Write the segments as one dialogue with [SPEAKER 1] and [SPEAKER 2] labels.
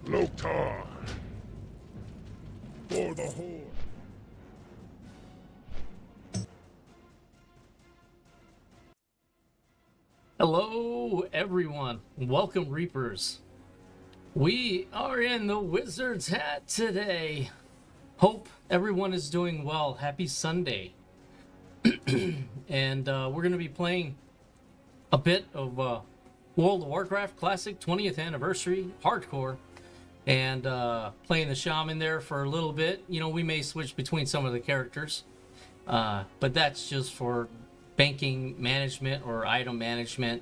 [SPEAKER 1] Loktar for the Horde.
[SPEAKER 2] Hello everyone, welcome Reapers. We are in the Wizard's hat today. Hope everyone is doing well. Happy Sunday. And we're going to be playing a bit of World of Warcraft Classic 20th Anniversary Hardcore. And playing the Shaman there for a little bit. You know, we may switch between some of the characters. But that's just for banking management or item management.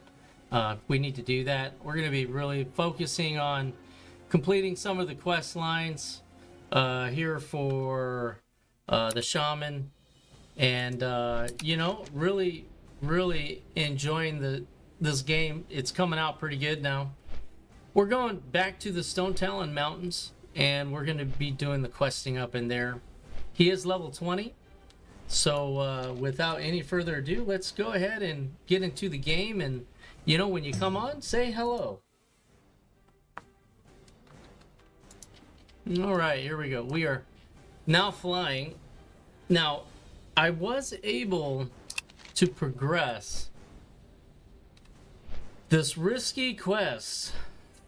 [SPEAKER 2] We need to do that. We're going to be really focusing on completing some of the quest lines here for the Shaman. And, you know, really enjoying this game. It's coming out pretty good now. We're going back to the Stone Talon Mountains, and we're going to be doing the questing up in there. He is level 20, so without any further ado, let's go ahead and get into the game. And, you know, when you come on, say hello. All right, here we go. We are now flying. Now, I was able to progress this risky quest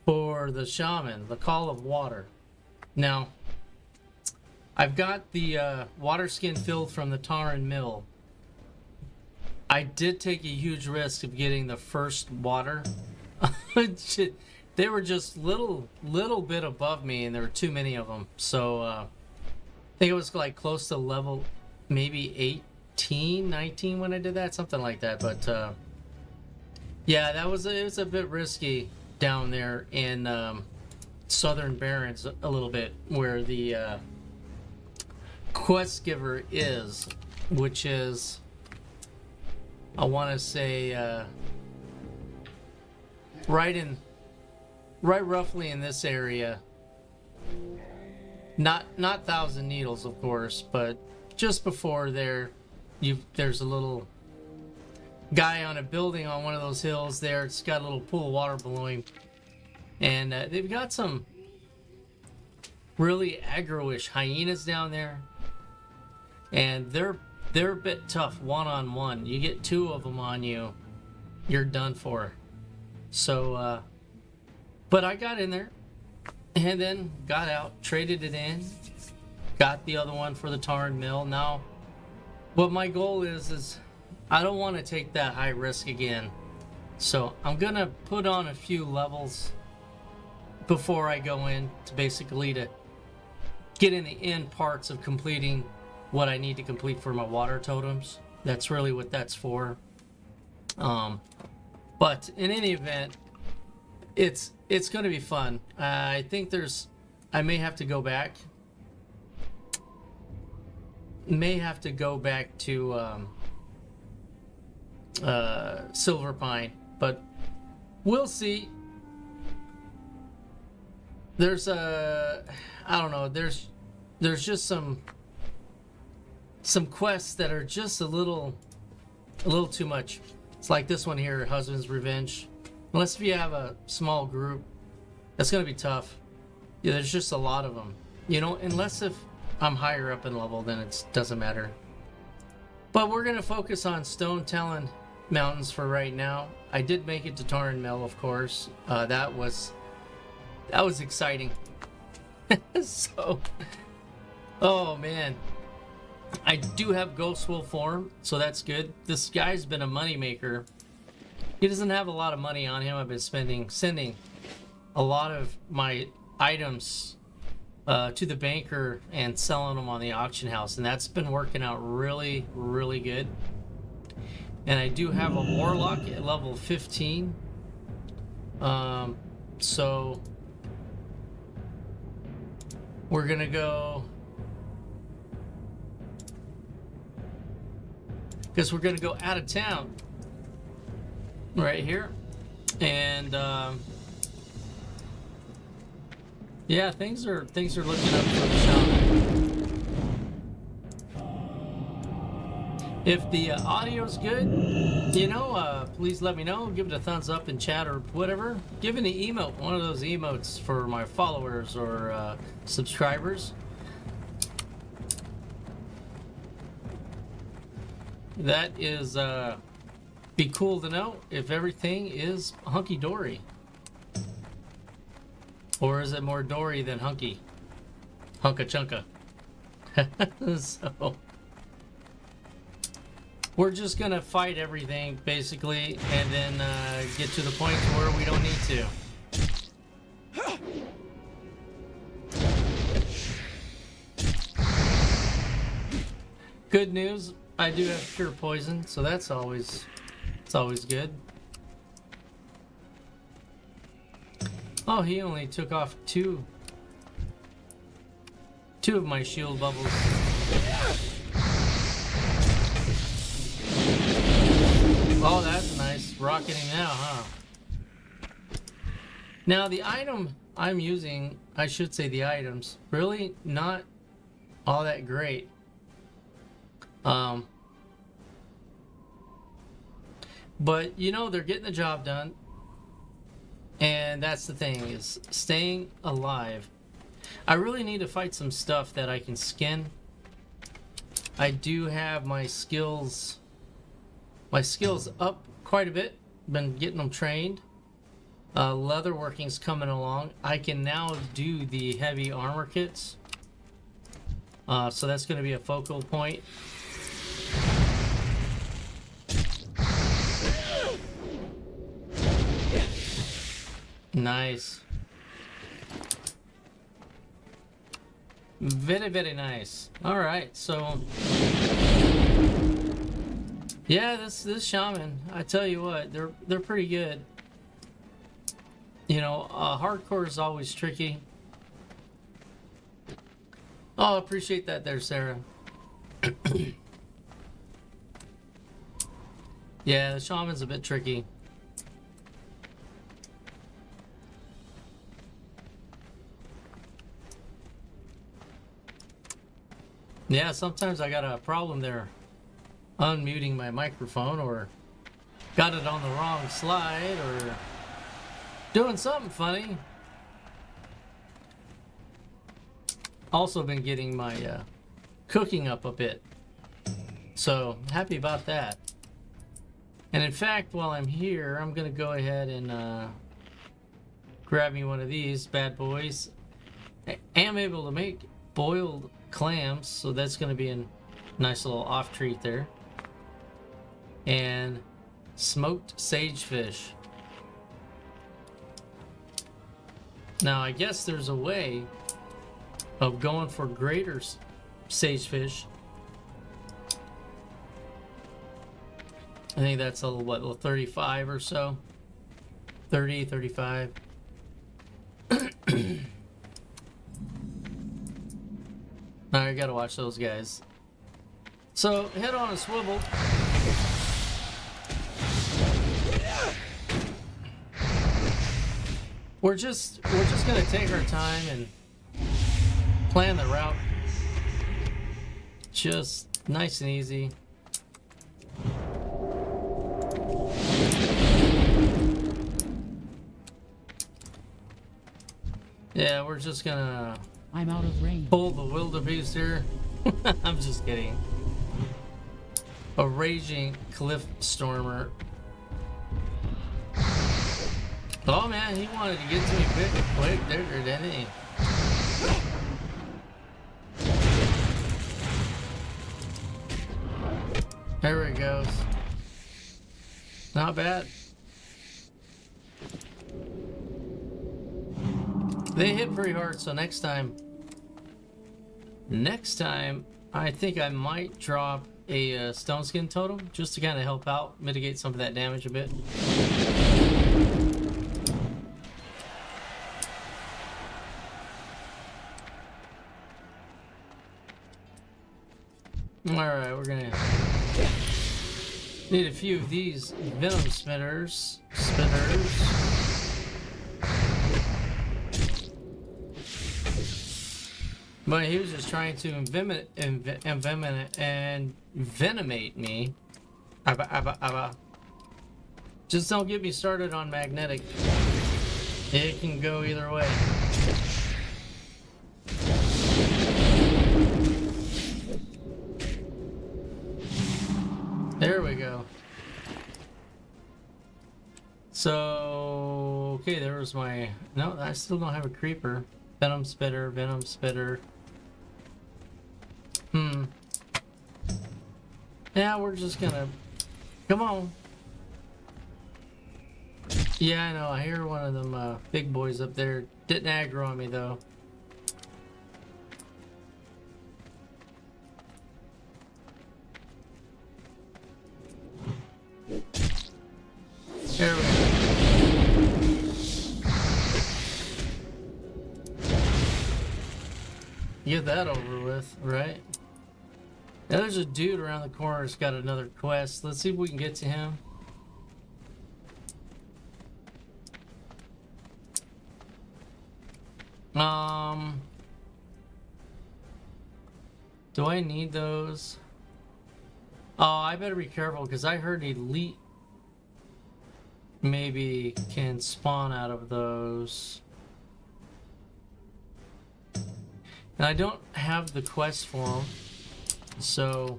[SPEAKER 2] for the Shaman, the Call of Water. Now, I've got the water skin filled from the Taran Mill. I did take a huge risk of getting the first water. They were just little bit above me, and there were too many of them. So I think it was like close to level maybe 18, 19 when I did that, something like that. But yeah, it was a bit risky down there in Southern Barrens a little bit, where the quest giver is, which is, I want to say right roughly in this area. Not Thousand Needles, of course, but just before there, there's a little guy on a building on one of those hills there. It's got a little pool of water below him, and they've got some really aggro-ish hyenas down there, and they're a bit tough one-on-one. You get two of them on you, you're done for. So but I got in there and then got out, traded it in, got the other one for the Taran Mill. Now what my goal is I don't want to take that high risk again. So I'm going to put on a few levels before I go in to basically to get in the end parts of completing what I need to complete for my water totems. That's really what that's for. But in any event, it's going to be fun. I think I may have to go back. May have to go back to Silver Pine, but we'll see. There's I don't know, there's just some quests that are just a little too much. It's like this one here, Husband's Revenge. Unless if you have a small group, that's going to be tough. Yeah, there's just a lot of them. You know, unless if I'm higher up in level, then it doesn't matter. But we're going to focus on Stone Talon Mountains for right now. I did make it to Torren Mill, of course. That was exciting. So, oh man. I do have Ghost Wolf form, so that's good. This guy's been a money maker. He doesn't have a lot of money on him. I've been sending a lot of my items to the banker and selling them on the auction house, and that's been working out really, really good. And I do have a Warlock at level 15. So we're gonna go, because we're gonna go out of town right here, and yeah, things are looking up for the Shaman. If the audio's good, you know, please let me know. Give it a thumbs up in chat or whatever. Give an emote, one of those emotes for my followers or subscribers. That is be cool to know if everything is hunky-dory. Or is it more dory than hunky? Hunka-chunka. So we're just gonna fight everything basically, and then get to the point where we don't need to. Good news, I do have pure poison, so it's always good. Oh, he only took off two of my shield bubbles. Oh, that's nice. Rocketing now, huh? Now, the item I'm using, I should say the items, really not all that great. But, you know, they're getting the job done. And that's the thing, is staying alive. I really need to fight some stuff that I can skin. I do have my skills up quite a bit. Been getting them trained. Leatherworking's coming along. I can now do the heavy armor kits. So that's going to be a focal point. Nice. Very, very nice. All right, so yeah, this Shaman, I tell you what, they're pretty good. You know, hardcore is always tricky. Oh, I appreciate that there, Sarah. Yeah, the Shaman's a bit tricky. Yeah, sometimes I got a problem there unmuting my microphone, or got it on the wrong slide, or doing something funny. Also been getting my cooking up a bit, so happy about that. And in fact, while I'm here, I'm gonna go ahead and grab me one of these bad boys. I am able to make boiled clams, so that's going to be a nice little off treat there. And smoked sagefish. Now I guess there's a way of going for greater sagefish. I think that's a what, a 35 or so. 30, 35. I gotta watch those guys. So head on a swivel. We're just gonna take our time and plan the route. Just nice and easy. Yeah, we're just gonna
[SPEAKER 1] I'm out of range.
[SPEAKER 2] pull the wildebeest here. I'm just kidding. A raging cliff stormer. Oh man, he wanted to get to me quick, didn't he? There he goes. Not bad. They hit pretty hard, so next time, I think I might drop a stone skin totem just to kind of help out, mitigate some of that damage a bit. Alright, we're gonna need a few of these venom spitters. But he was just trying to envenomate me. Just don't get me started on magnetic. It can go either way. There we go. So, okay, there was my... No, I still don't have a creeper. Venom spitter. Yeah, we're just gonna... Come on. Yeah, I know. I hear one of them big boys up there. Didn't aggro on me, though. There we go. Get that over with, right? Now there's a dude around the corner that's got another quest. Let's see if we can get to him. Do I need those? Oh, I better be careful because I heard elite maybe can spawn out of those. And I don't have the quest for them, so...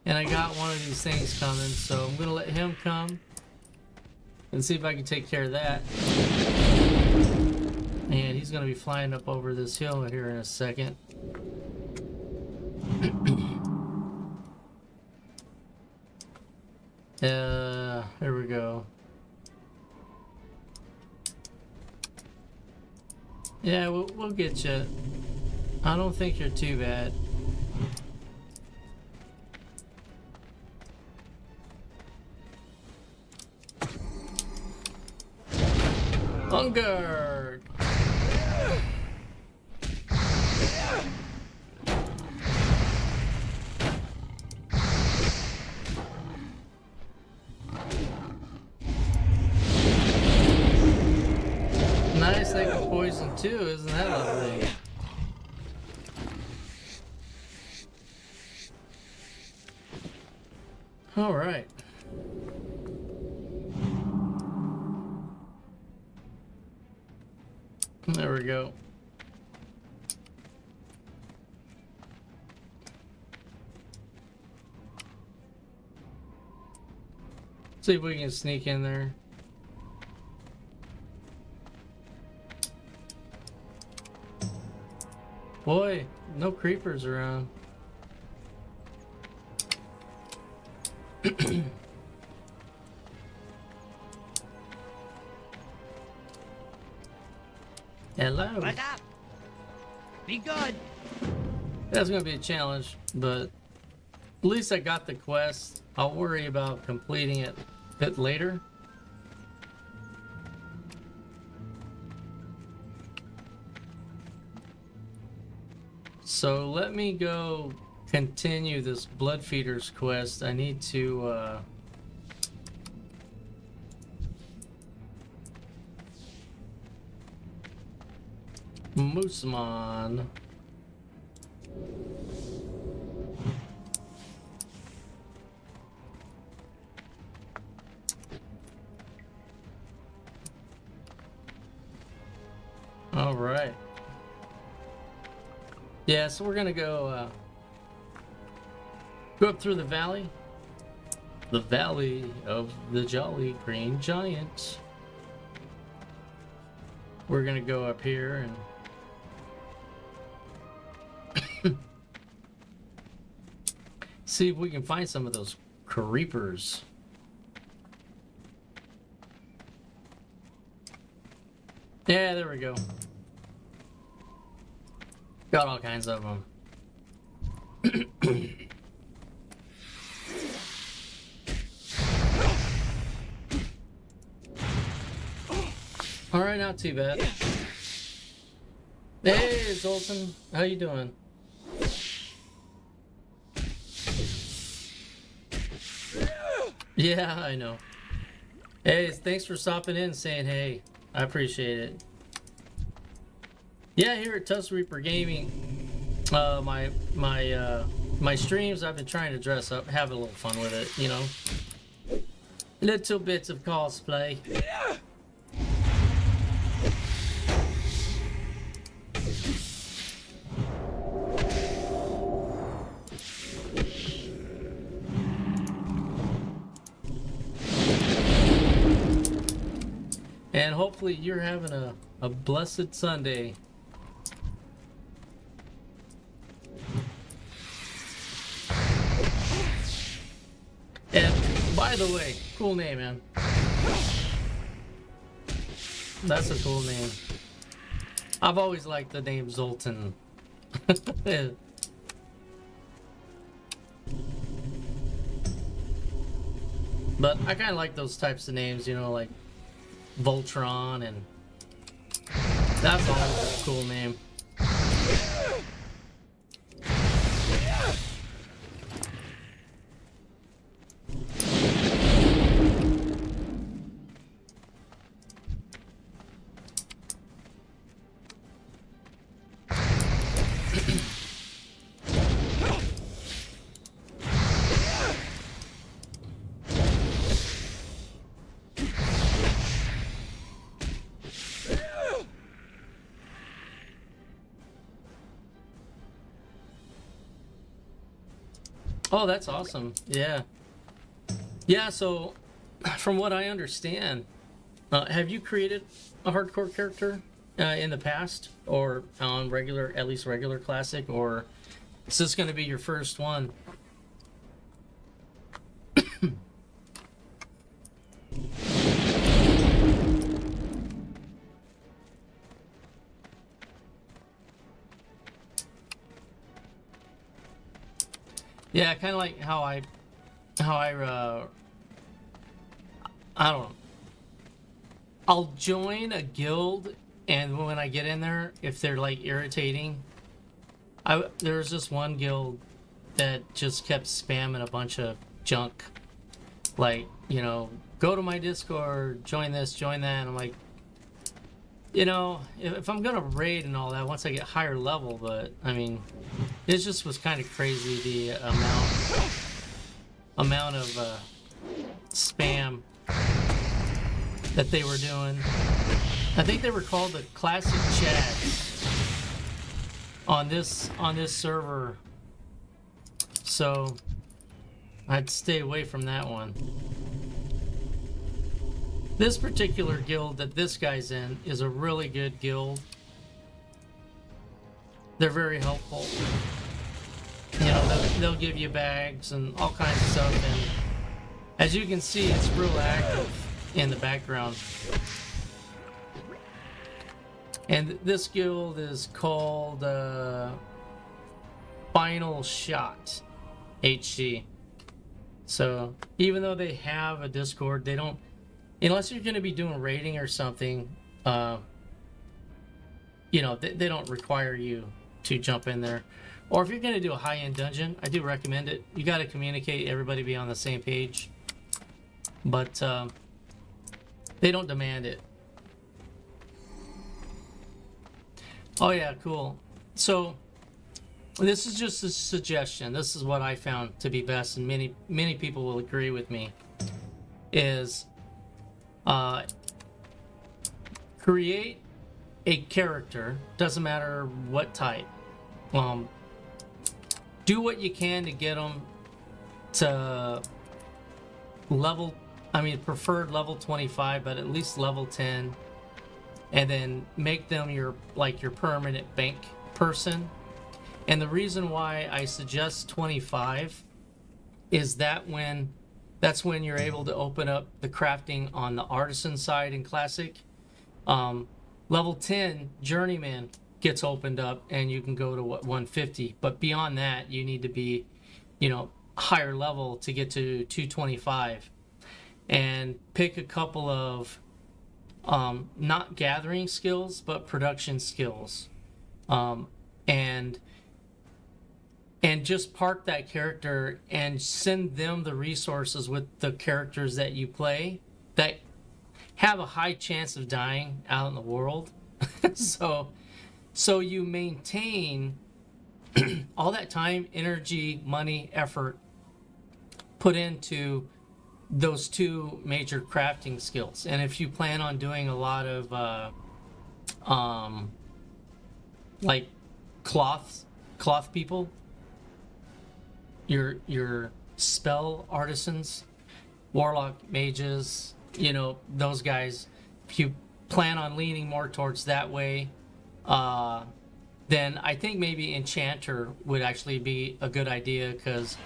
[SPEAKER 2] And I got one of these things coming, so I'm gonna let him come and see if I can take care of that. And he's gonna be flying up over this hill here in a second. Here we go. Yeah, we'll get you. I don't think you're too bad. Hunger! Nice, they can poison too, isn't that lovely? All right. There we go. See if we can sneak in there. Boy, no creepers around. Hello.
[SPEAKER 1] What's up? Be good.
[SPEAKER 2] That's gonna be a challenge, but at least I got the quest. I'll worry about completing it a bit later. So let me go continue this Blood Feeders quest. I need to Moosemon. Yeah, so we're gonna go go up through the valley. The Valley of the Jolly Green Giant. We're gonna go up here and see if we can find some of those creepers. Yeah, there we go. Got all kinds of them. All right, not too bad. Hey, Zoltan, how you doing? Yeah, I know. Hey, thanks for stopping in and saying hey. I appreciate it. Yeah, here at Tusk Reaper Gaming, my streams, I've been trying to dress up, have a little fun with it, you know. Little bits of cosplay. And hopefully you're having a blessed Sunday. And by the way, cool name, man. That's a cool name. I've always liked the name Zoltan. But I kind of like those types of names, you know, like Voltron, and that's always a cool name. Oh, that's awesome. Yeah. Yeah, so from what I understand, have you created a hardcore character in the past, or on regular, at least regular classic, or is this going to be your first one? Yeah, kind of like how I don't know. I'll join a guild, and when I get in there, if they're like irritating, there's this one guild that just kept spamming a bunch of junk, like, you know, go to my Discord, join this, join that, and I'm like, you know, if I'm gonna raid and all that once I get higher level, but I mean, it just was kind of crazy the amount of spam that they were doing. I think they were called the Classic Chads on this server, so I'd stay away from that one. This particular guild that this guy's in is a really good guild. They're very helpful. You know, they'll give you bags and all kinds of stuff, and as you can see, it's real active in the background. And this guild is called Final Shot HC. So even though they have a Discord, they don't, unless you're going to be doing raiding or something, you know, they don't require you to jump in there. Or if you're going to do a high-end dungeon, I do recommend it. You got to communicate, everybody be on the same page. But they don't demand it. Oh yeah, cool. So this is just a suggestion. This is what I found to be best, and many people will agree with me. Is create a character, doesn't matter what type, um, do what you can to get them to level, preferred level 25, but at least level 10, and then make them your permanent bank person. And the reason why I suggest 25 is that's when you're able to open up the crafting on the artisan side in classic. Level 10 journeyman gets opened up and you can go to 150, but beyond that you need to be higher level to get to 225, and pick a couple of not gathering skills but production skills, and just park that character and send them the resources with the characters that you play that have a high chance of dying out in the world. so you maintain all that time, energy, money, effort put into those two major crafting skills. And if you plan on doing a lot of like cloth people, your spell artisans, warlock mages, those guys, if you plan on leaning more towards that way, then I think maybe enchanter would actually be a good idea, because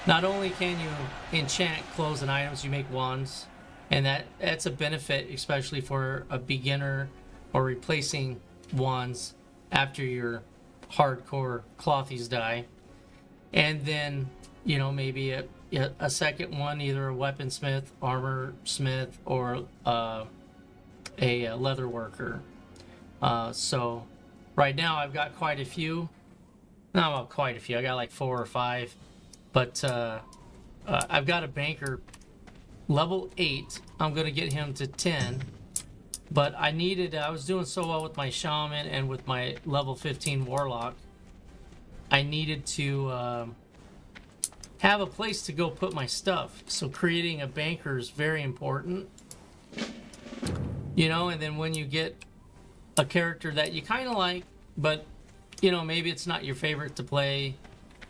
[SPEAKER 2] not only can you enchant clothes and items, you make wands, and that's a benefit, especially for a beginner or replacing wands after your hardcore clothies die. And then maybe a second one, either a weaponsmith, armor smith, or a leather worker. So right now I've got quite a few. Not quite a few. I got like 4 or 5. But I've got a banker level 8. I'm going to get him to 10. But I was doing so well with my shaman and with my level 15 warlock. I needed to have a place to go put my stuff. So creating a banker is very important. And then when you get a character that you kind of like, but maybe it's not your favorite to play,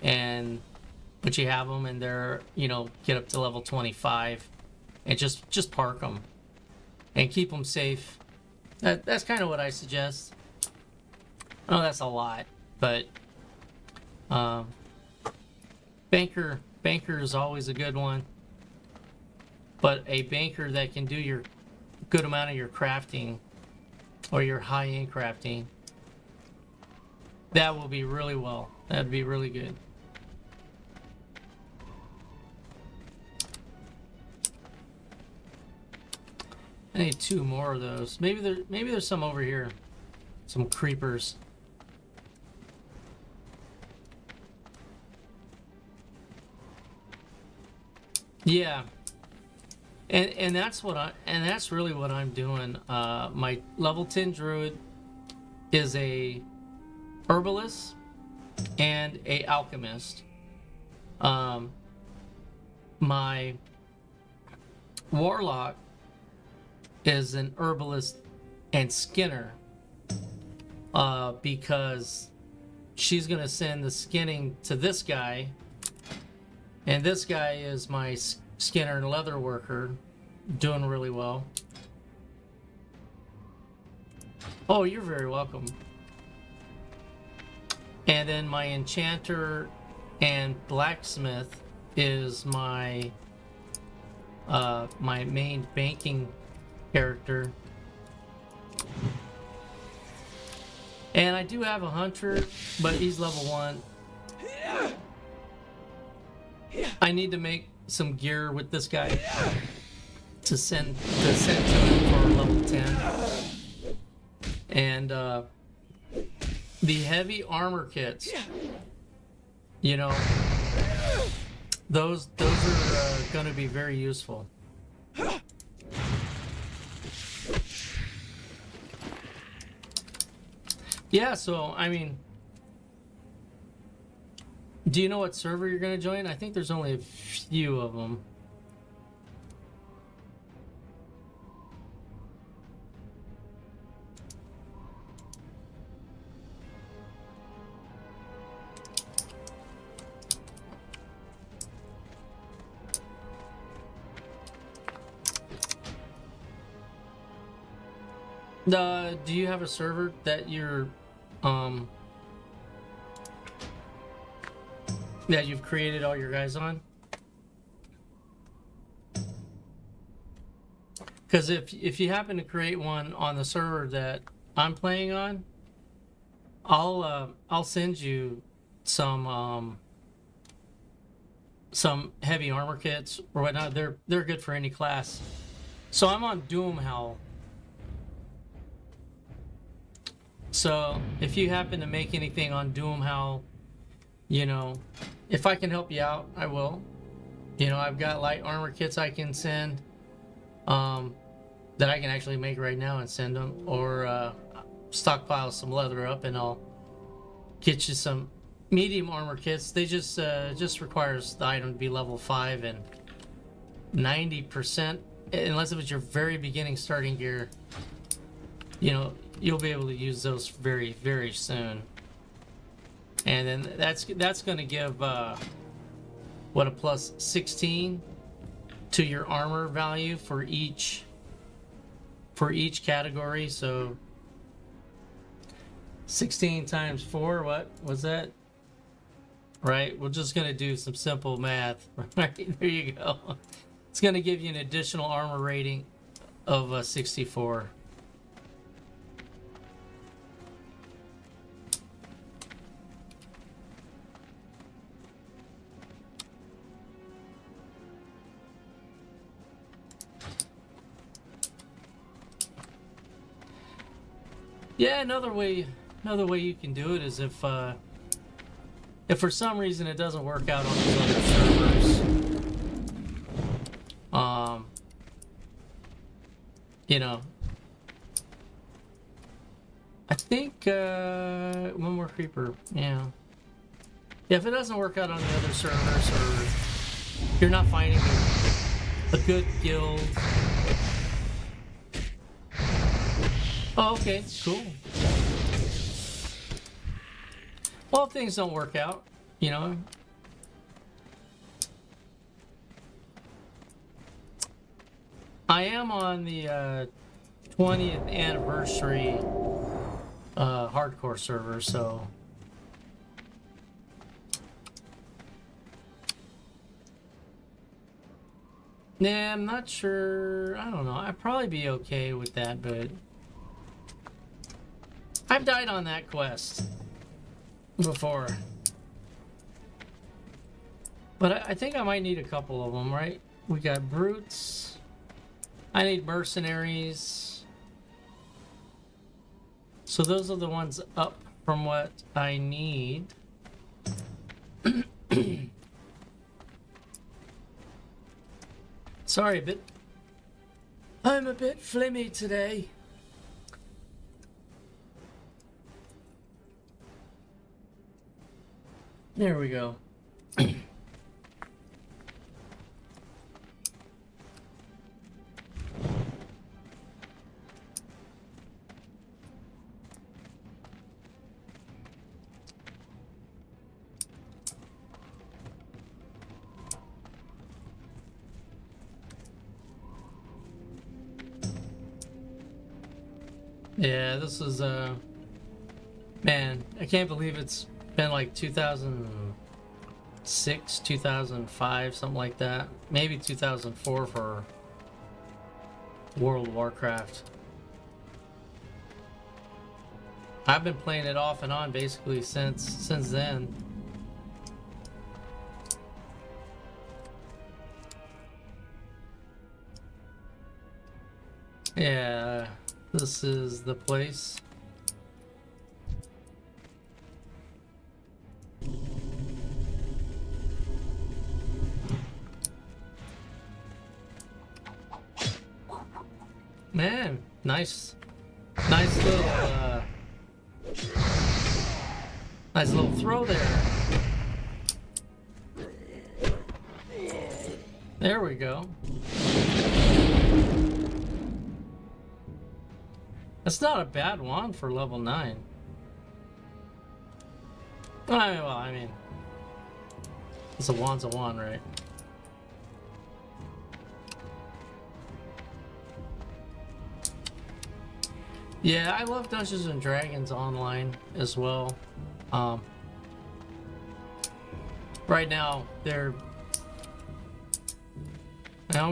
[SPEAKER 2] but you have them and they're get up to level 25, and just park them and keep them safe. That's kind of what I suggest. I know that's a lot, but banker is always a good one. But a banker that can do your good amount of your crafting, or your high-end crafting, that will be really well. That'd be really good. I need 2 more of those. Maybe there's some over here. Some creepers. Yeah. And that's really what I'm doing. My level 10 druid is a herbalist and a alchemist. My warlock is an herbalist and skinner, because she's gonna send the skinning to this guy, and this guy is my skinner and leather worker, doing really well. Oh, you're very welcome. And then my enchanter and blacksmith is my my main banking character. And I do have a hunter, but he's level 1. I need to make some gear with this guy to send to him for level 10. And the heavy armor kits, those are going to be very useful. Yeah, so do you know what server you're going to join? I think there's only a few of them. Do you have a server that you're that you've created all your guys on? Because if you happen to create one on the server that I'm playing on, I'll send you some heavy armor kits or whatnot. They're good for any class. So I'm on Doomhell. So if you happen to make anything on Doomhell, you know, if I can help you out, I will. You know, I've got light armor kits I can send. That I can actually make right now and send them, or stockpile some leather up and I'll get you some medium armor kits. They just requires the item to be level 5 and 90%, unless it was your very beginning starting gear, you know, you'll be able to use those very, very soon. And then that's going to give what, a plus 16 to your armor value for each category. So 16 times 4, what was that? Right, we're just gonna do some simple math. Right, there you go. It's gonna give you an additional armor rating of 64. Yeah, another way you can do it is if for some reason it doesn't work out on these other servers, you know, I think one more creeper, yeah. If it doesn't work out on the other servers, or you're not finding a good guild. Oh, okay, cool. Well, if things don't work out, you know. I am on the 20th anniversary hardcore server, so. Nah, I'm not sure. I don't know. I'd probably be okay with that, but I've died on that quest before. But I think I might need a couple of them, right? We got brutes. I need mercenaries. So those are the ones up from what I need. Sorry, I'm a bit flimmy today. There we go. Yeah, this is man, I can't believe it's been like 2006, 2005, something like that. Maybe 2004 for World of Warcraft. I've been playing it off and on basically since then. Yeah, this is the place. Man, nice little throw there. There we go. That's not a bad wand for level 9. I mean, it's a wand's a wand, right? Yeah, I love Dungeons and Dragons online as well. Um, right now, I'm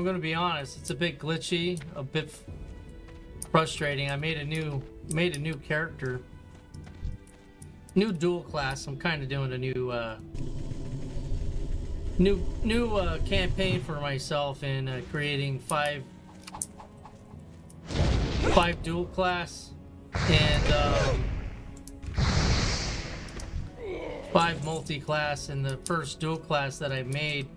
[SPEAKER 2] gonna be honest, it's a bit glitchy, a bit frustrating. I made a new character, new dual class. I'm kind of doing a new campaign for myself in creating five dual class and 5 multi-class. And the first dual class that I made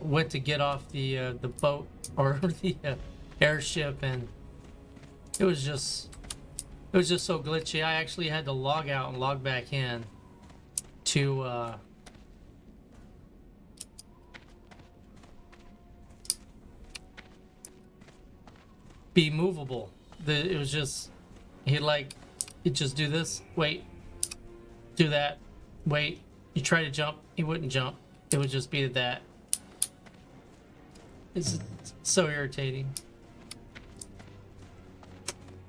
[SPEAKER 2] went to get off the boat or the airship, and it was just so glitchy. I actually had to log out and log back in to be movable. It was just he'd just do this, wait, do that, wait. You try to jump, he wouldn't jump. It would just be that. It's so irritating.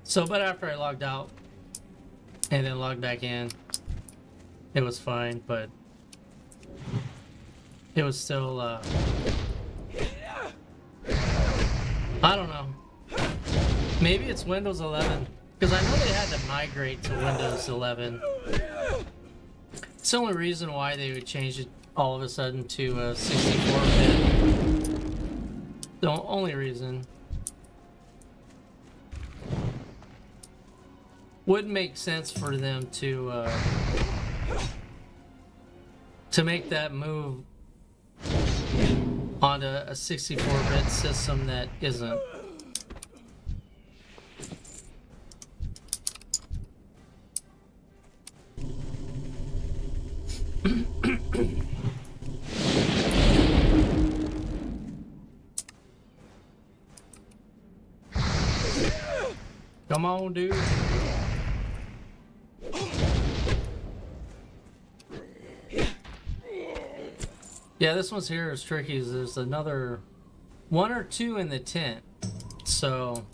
[SPEAKER 2] So, but after I logged out and then logged back in, it was fine, but it was still, I don't know. Maybe it's Windows 11, because I know they had to migrate to Windows 11. It's the only reason why they would change it all of a sudden to 64-bit. The only reason. Wouldn't make sense for them to make that move onto a 64-bit system that isn't. Come on, dude. Yeah, this one's here is tricky. There's another 1 or 2 in the tent, so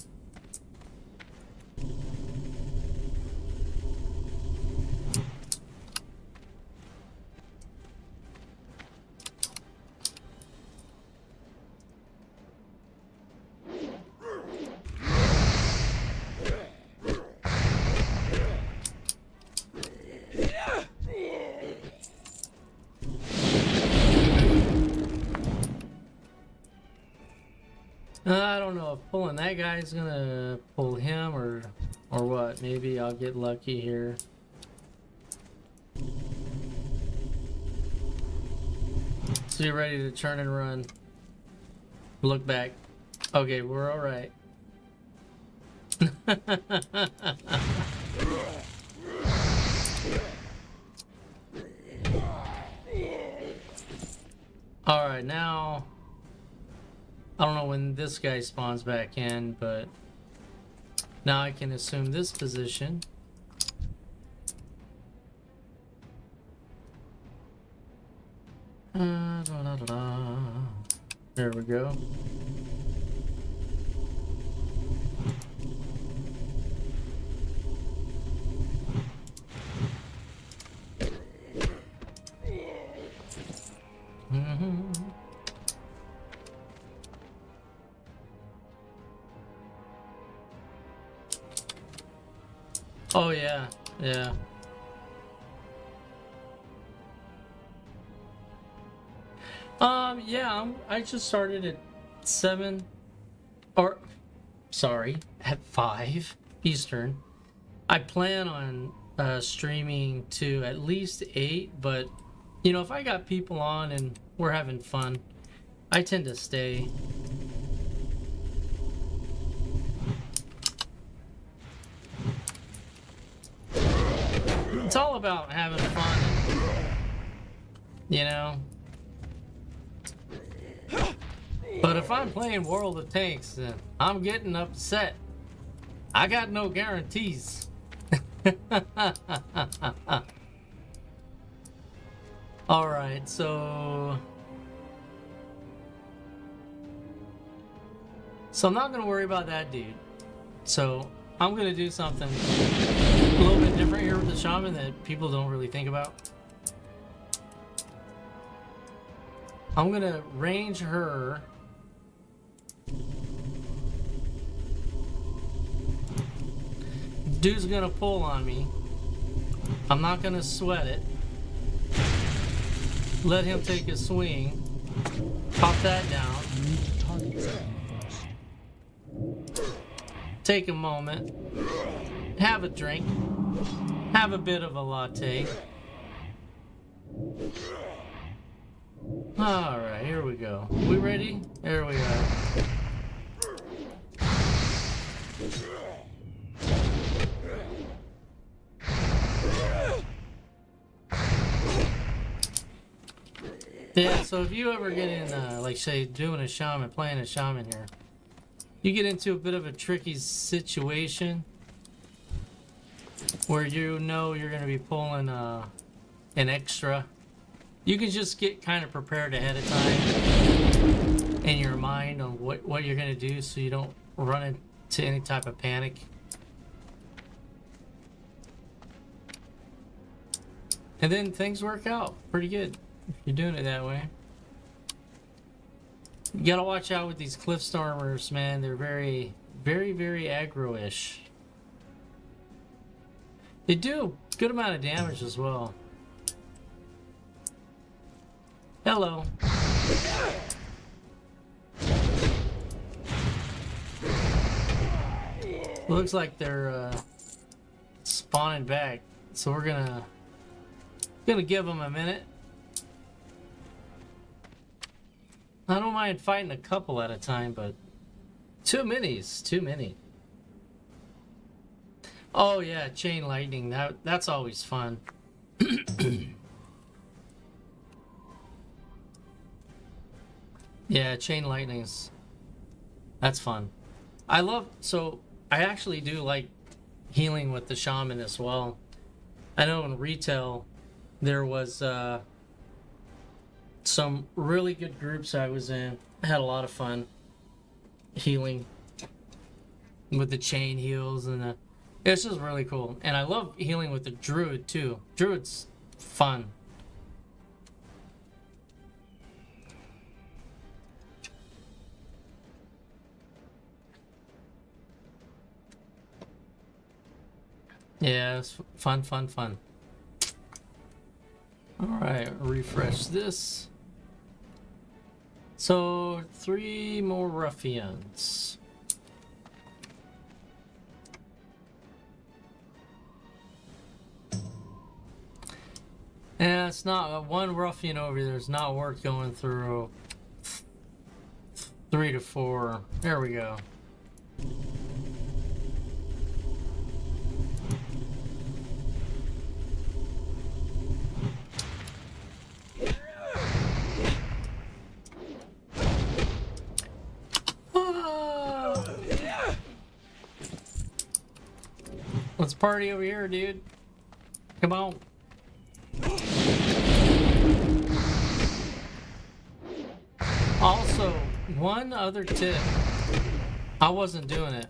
[SPEAKER 2] I don't know if pulling that guy's gonna pull him or what. Maybe I'll get lucky here. So you're ready to turn and run. Look back. Okay, we're all right. All right, now I don't know when this guy spawns back in, but now I can assume this position. There we go. Oh yeah, yeah. Yeah, I just started at 7, or sorry, at 5 Eastern. I plan on streaming to at least 8, but you know, if I got people on and we're having fun, I tend to stay. It's all about having fun, you know. But if I'm playing World of Tanks, then I'm getting upset. I got no guarantees. All right, so I'm not gonna worry about that dude. So I'm gonna do something a little bit different here with the shaman that people don't really think about. I'm gonna range her. Dude's gonna pull on me. I'm not gonna sweat it. Let him take a swing. Pop that down. Take a moment. Have a drink. Have a bit of a latte. Alright, here we go. We ready? There we are. Yeah, so if you ever get in, like say, doing a shaman, playing a shaman here, you get into a bit of a tricky situation where you know you're going to be pulling an extra. You can just get kind of prepared ahead of time in your mind on what you're going to do so you don't run into any type of panic. And then things work out pretty good if you're doing it that way. You gotta watch out with these cliff stormers, man. They're very, very, very aggro-ish. They do a good amount of damage as well. Hello. Looks like they're spawning back, so we're gonna give them a minute. I don't mind fighting a couple at a time, but too many's too many. Oh yeah, chain lightning. That's always fun. Yeah, chain lightnings. That's fun. So I actually do like healing with the shaman as well. I know in retail there was some really good groups I was in. I had a lot of fun healing with the chain heals and it's just really cool. And I love healing with the druid too. Druid's fun. Yeah, it's fun. Alright, refresh this. So, 3 more ruffians. And it's not one ruffian over there. It's not worth going through 3 to 4. There we go. Let's party over here, dude. Come on. Also, one other tip. I wasn't doing it.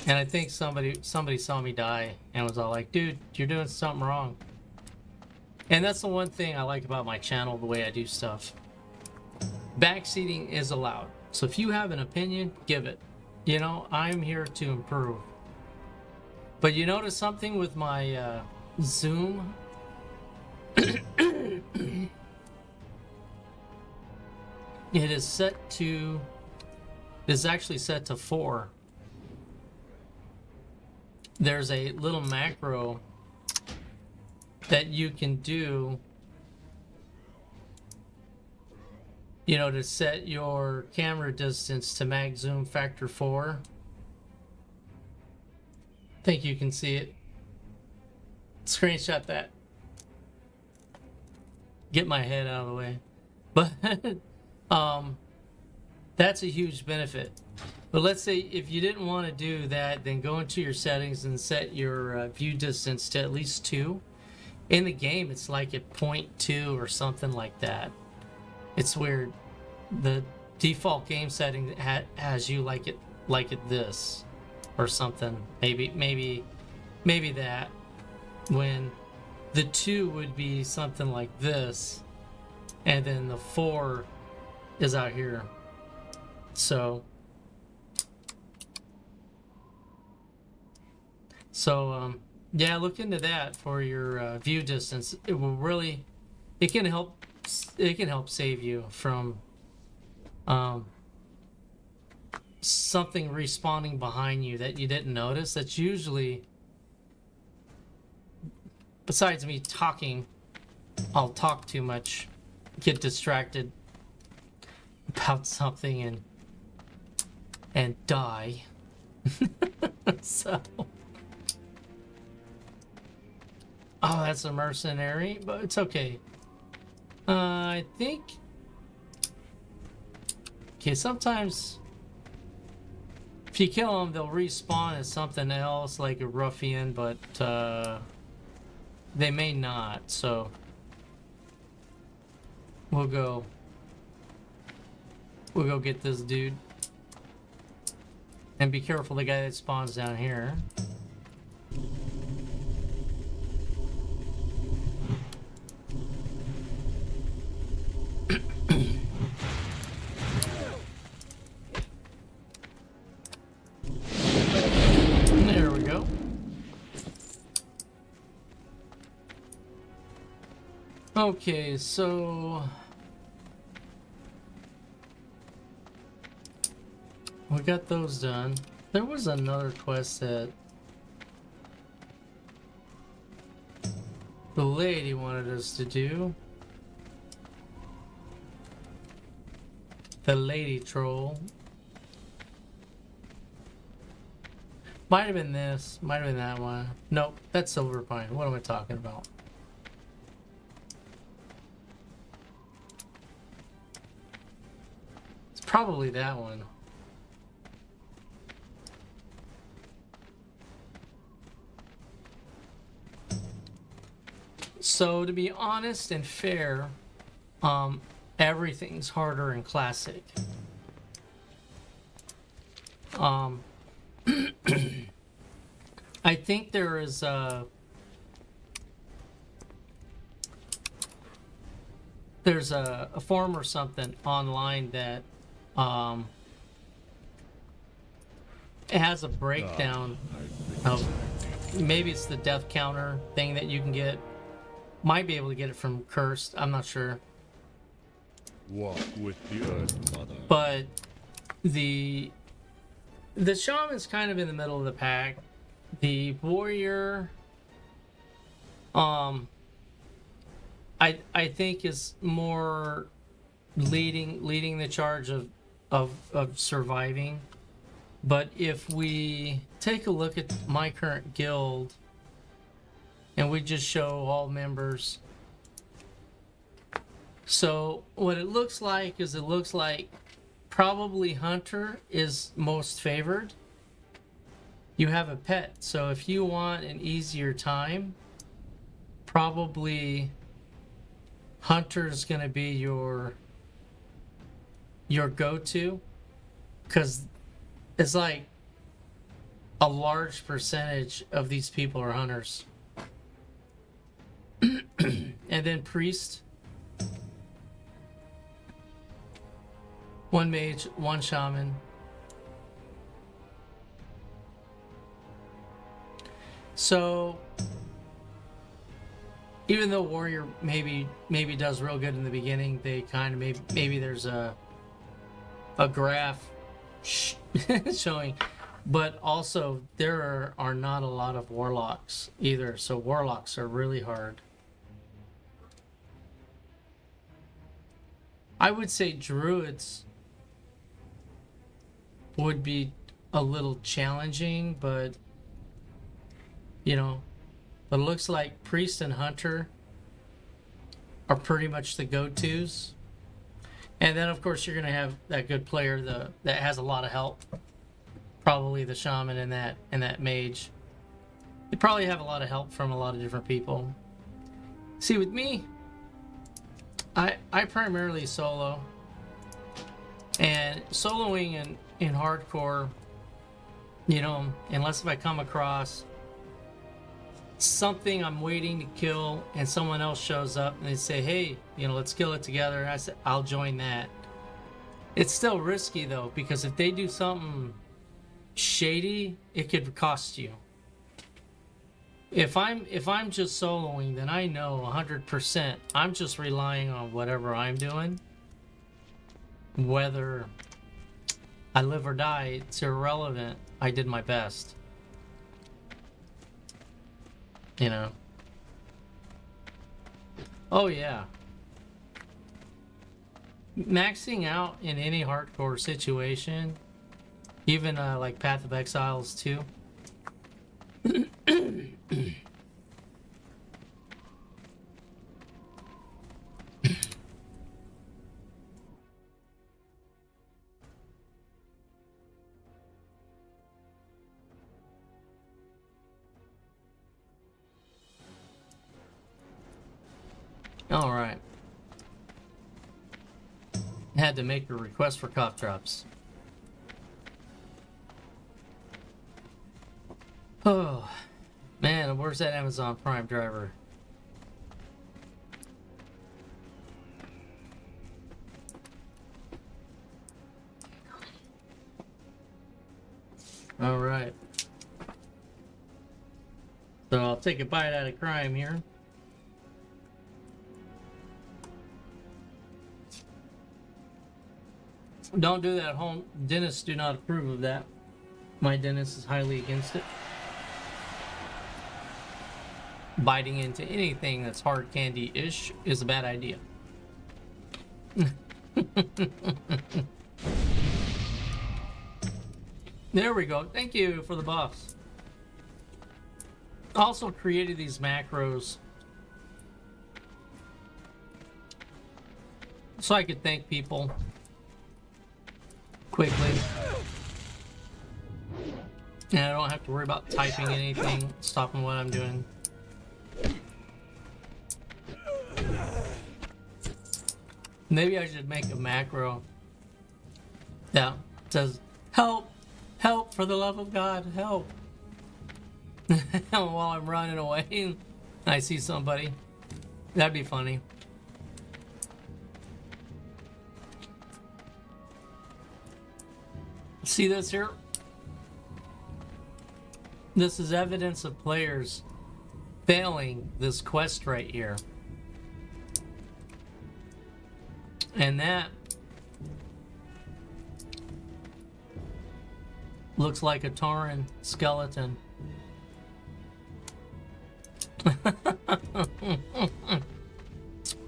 [SPEAKER 2] And I think somebody saw me die and was all like, dude, you're doing something wrong. And that's the one thing I like about my channel, the way I do stuff. Backseating is allowed. So if you have an opinion, give it. You know, I'm here to improve. But you notice something with my zoom? It is set to... It is actually set to 4. There's a little macro that you can do, you know, to set your camera distance to mag zoom factor 4. I think you can see it. Screenshot that. Get my head out of the way. But that's a huge benefit. But let's say if you didn't want to do that, then go into your settings and set your view distance to at least 2. In the game, it's like at 0.2 or something like that. It's weird. The default game setting has you like it this, or something. Maybe that, when the 2 would be something like this, and then the 4 is out here. So yeah, look into that for your view distance. It will really, it can help save you from something respawning behind you that you didn't notice. That's usually, besides me talking, I'll talk too much, get distracted about something and die. So, oh, that's a mercenary, but it's okay. I think, okay, sometimes if you kill them, they'll respawn as something else, like a ruffian, but they may not. So we'll go get this dude, and be careful the guy that spawns down here. There we go. Okay, so we got those done. There was another quest that the lady wanted us to do. The lady troll. Might have been this, might have been that one. Nope, that's Silver Pine. What am I talking about? It's probably that one. So to be honest and fair, everything's harder in Classic. I think there is there's a forum or something online that it has a breakdown of, maybe it's the death counter thing that you can get. Might be able to get it from Cursed, I'm not sure.
[SPEAKER 3] Walk with the Earth Mother.
[SPEAKER 2] But the Shaman's kind of in the middle of the pack. The Warrior, I think is more leading the charge of surviving. But if we take a look at my current guild, and we just show all members. So what it looks like is, it looks like probably Hunter is most favored. You have a pet, so if you want an easier time, probably Hunter is going to be your go-to, because it's like a large percentage of these people are hunters. And then Priest, 1 mage, 1 shaman. So even though Warrior maybe does real good in the beginning, they kind of maybe there's a graph showing, but also there are not a lot of warlocks either, so warlocks are really hard. I would say druids would be a little challenging, but you know, but it looks like priest and hunter are pretty much the go-tos. And then of course you're gonna have that good player that has a lot of help, probably the shaman and that mage. You probably have a lot of help from a lot of different people. See, with me, I primarily solo, and soloing in hardcore, You know, unless if I come across something I'm waiting to kill and someone else shows up and they say, hey, you know, let's kill it together. I said, I'll join that. It's still risky though, because if they do something shady, it could cost you. If I'm just soloing, then I know 100% I'm just relying on whatever I'm doing. Whether I live or die, it's irrelevant. I did my best. You know. Oh yeah. Maxing out in any hardcore situation, even like Path of Exiles 2. All right. Had to make a request for cough drops. Oh, man, where's that Amazon Prime driver? All right. So I'll take a bite out of crime here. Don't do that at home. Dentists do not approve of that. My dentist is highly against it. Biting into anything that's hard candy-ish is a bad idea. There we go. Thank you for the buffs. Also created these macros so I could thank people quickly. And I don't have to worry about typing anything, stopping what I'm doing. Maybe I should make a macro that says, help, help, for the love of God, help. While I'm running away and I see somebody. That'd be funny. See this here? This is evidence of players failing this quest right here. And that looks like a Tauren skeleton.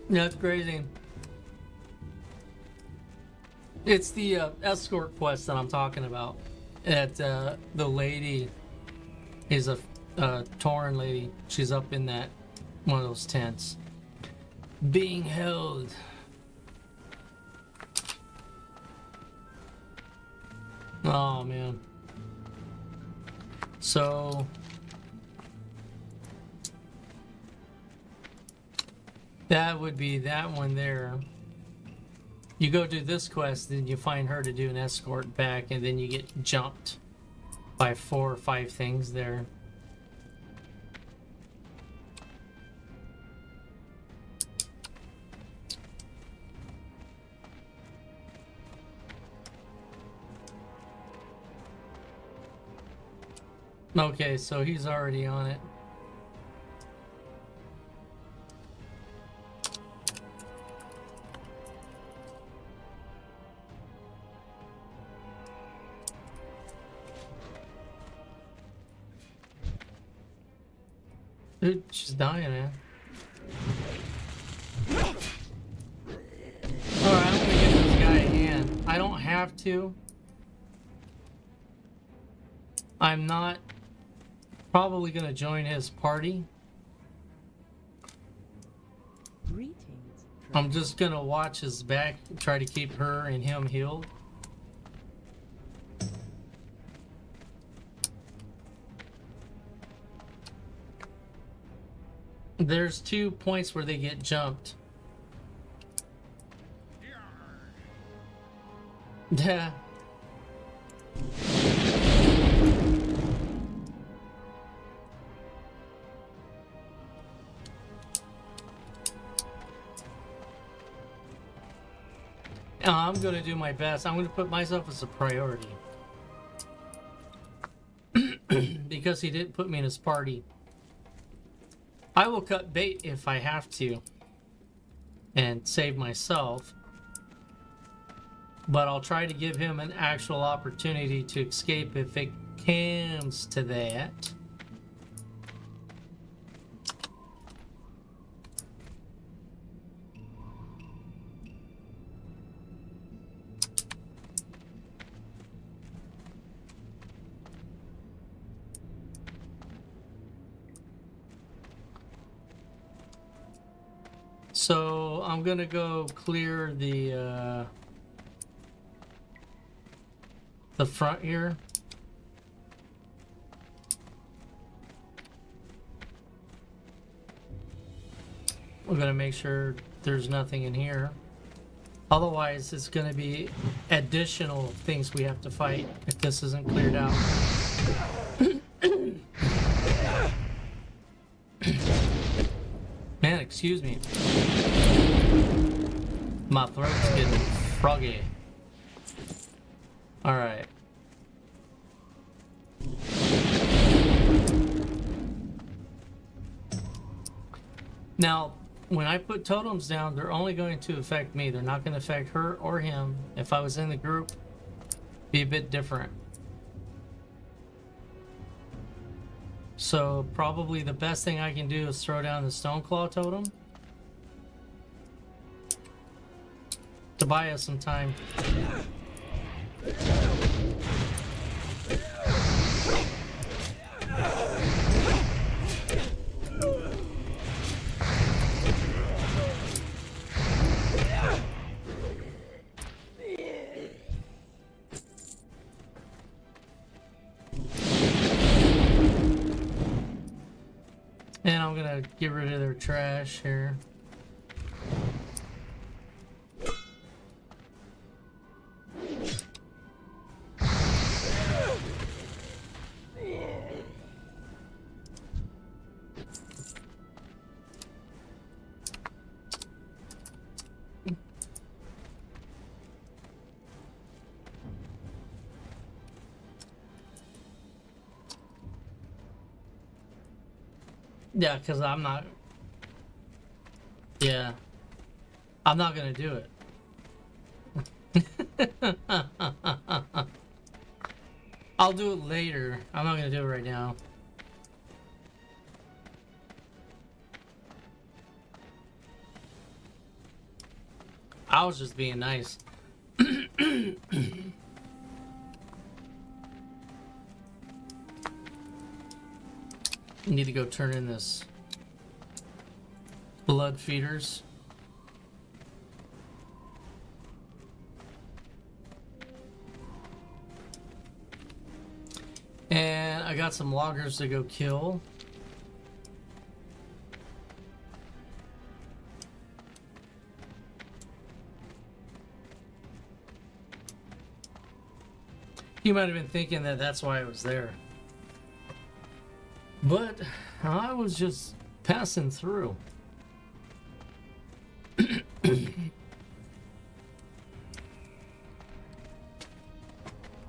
[SPEAKER 2] That's crazy. It's the escort quest that I'm talking about. That the lady is a Tauren lady. She's up in that one of those tents, being held. Oh man. So that would be that one there. You go do this quest, then you find her to do an escort back, and then you get jumped by 4 or 5 things there. Okay, so he's already on it. Dude, she's dying, man. Alright, I'm gonna get this guy a hand. I don't have to. I'm not probably gonna join his party.
[SPEAKER 1] Greetings.
[SPEAKER 2] I'm just gonna watch his back, try to keep her and him healed. There's 2 points where they get jumped. Yeah. I'm going to do my best. I'm going to put myself as a priority. Because he didn't put me in his party. I will cut bait if I have to. And save myself. But I'll try to give him an actual opportunity to escape if it comes to that. So I'm gonna go clear the front here. We're gonna make sure there's nothing in here. Otherwise, it's gonna be additional things we have to fight if this isn't cleared out. Man, excuse me. My throat's getting froggy. Alright. Now, when I put totems down, they're only going to affect me. They're not going to affect her or him. If I was in the group, be a bit different. So probably the best thing I can do is throw down the Stoneclaw totem to buy us some time. And I'm gonna get rid of their trash here. Yeah, because I'm not... Yeah. I'm not going to do it. I'll do it later. I'm not going to do it right now. I was just being nice. Need to go turn in this blood feeders. And I got some loggers to go kill. You might have been thinking that that's why I was there. But I was just passing through.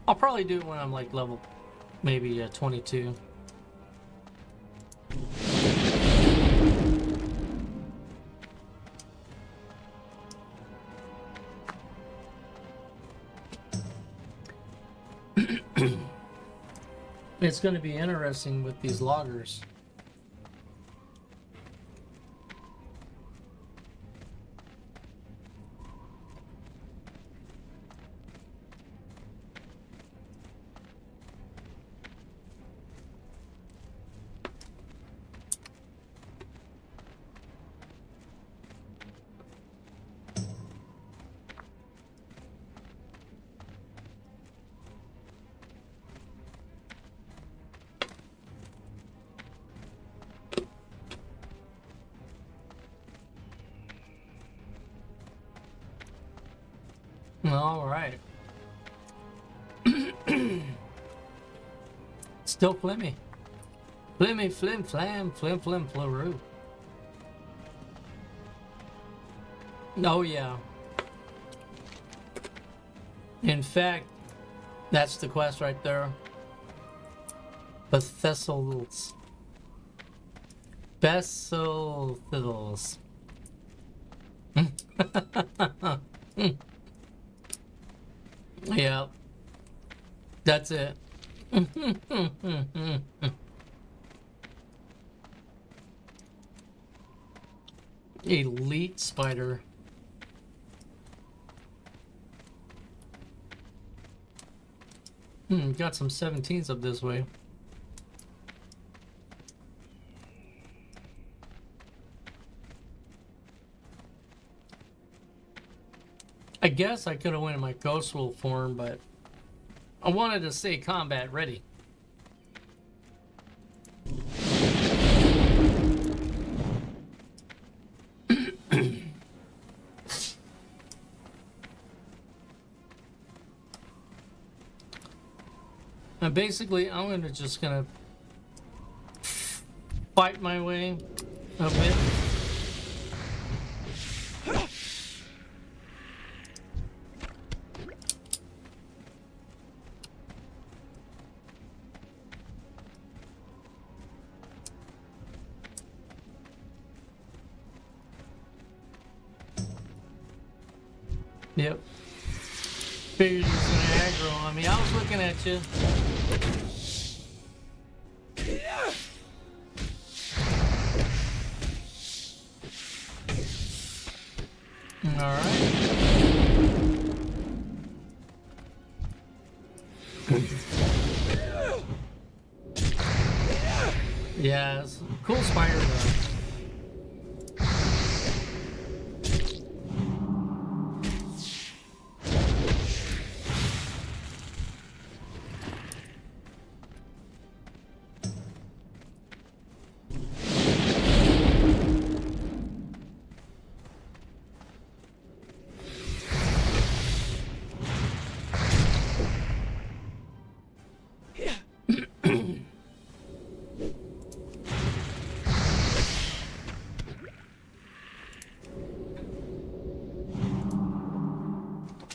[SPEAKER 2] I'll probably do it when I'm like level maybe 22. It's going to be interesting with these loggers. All right. Still flimmy. Flimmy, flim, flam, flim, flim, flaroo. Oh, yeah. In fact, that's the quest right there. Bethesals. Bethesals. Yeah. That's it. Elite spider. Got some 17s up this way. I guess I could have went in my ghost wolf form, but I wanted to stay combat ready. And basically, I'm just gonna fight my way a bit. Yep. Figured he was gonna aggro on me. I was looking at you. Alright. Yeah, it's a cool spider though.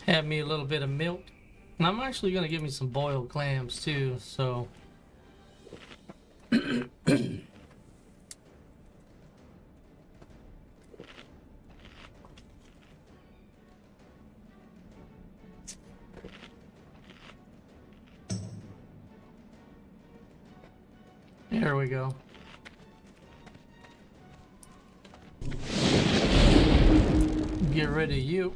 [SPEAKER 2] Have me a little bit of milk. And I'm actually going to give me some boiled clams too, so. There we go. Get rid of you.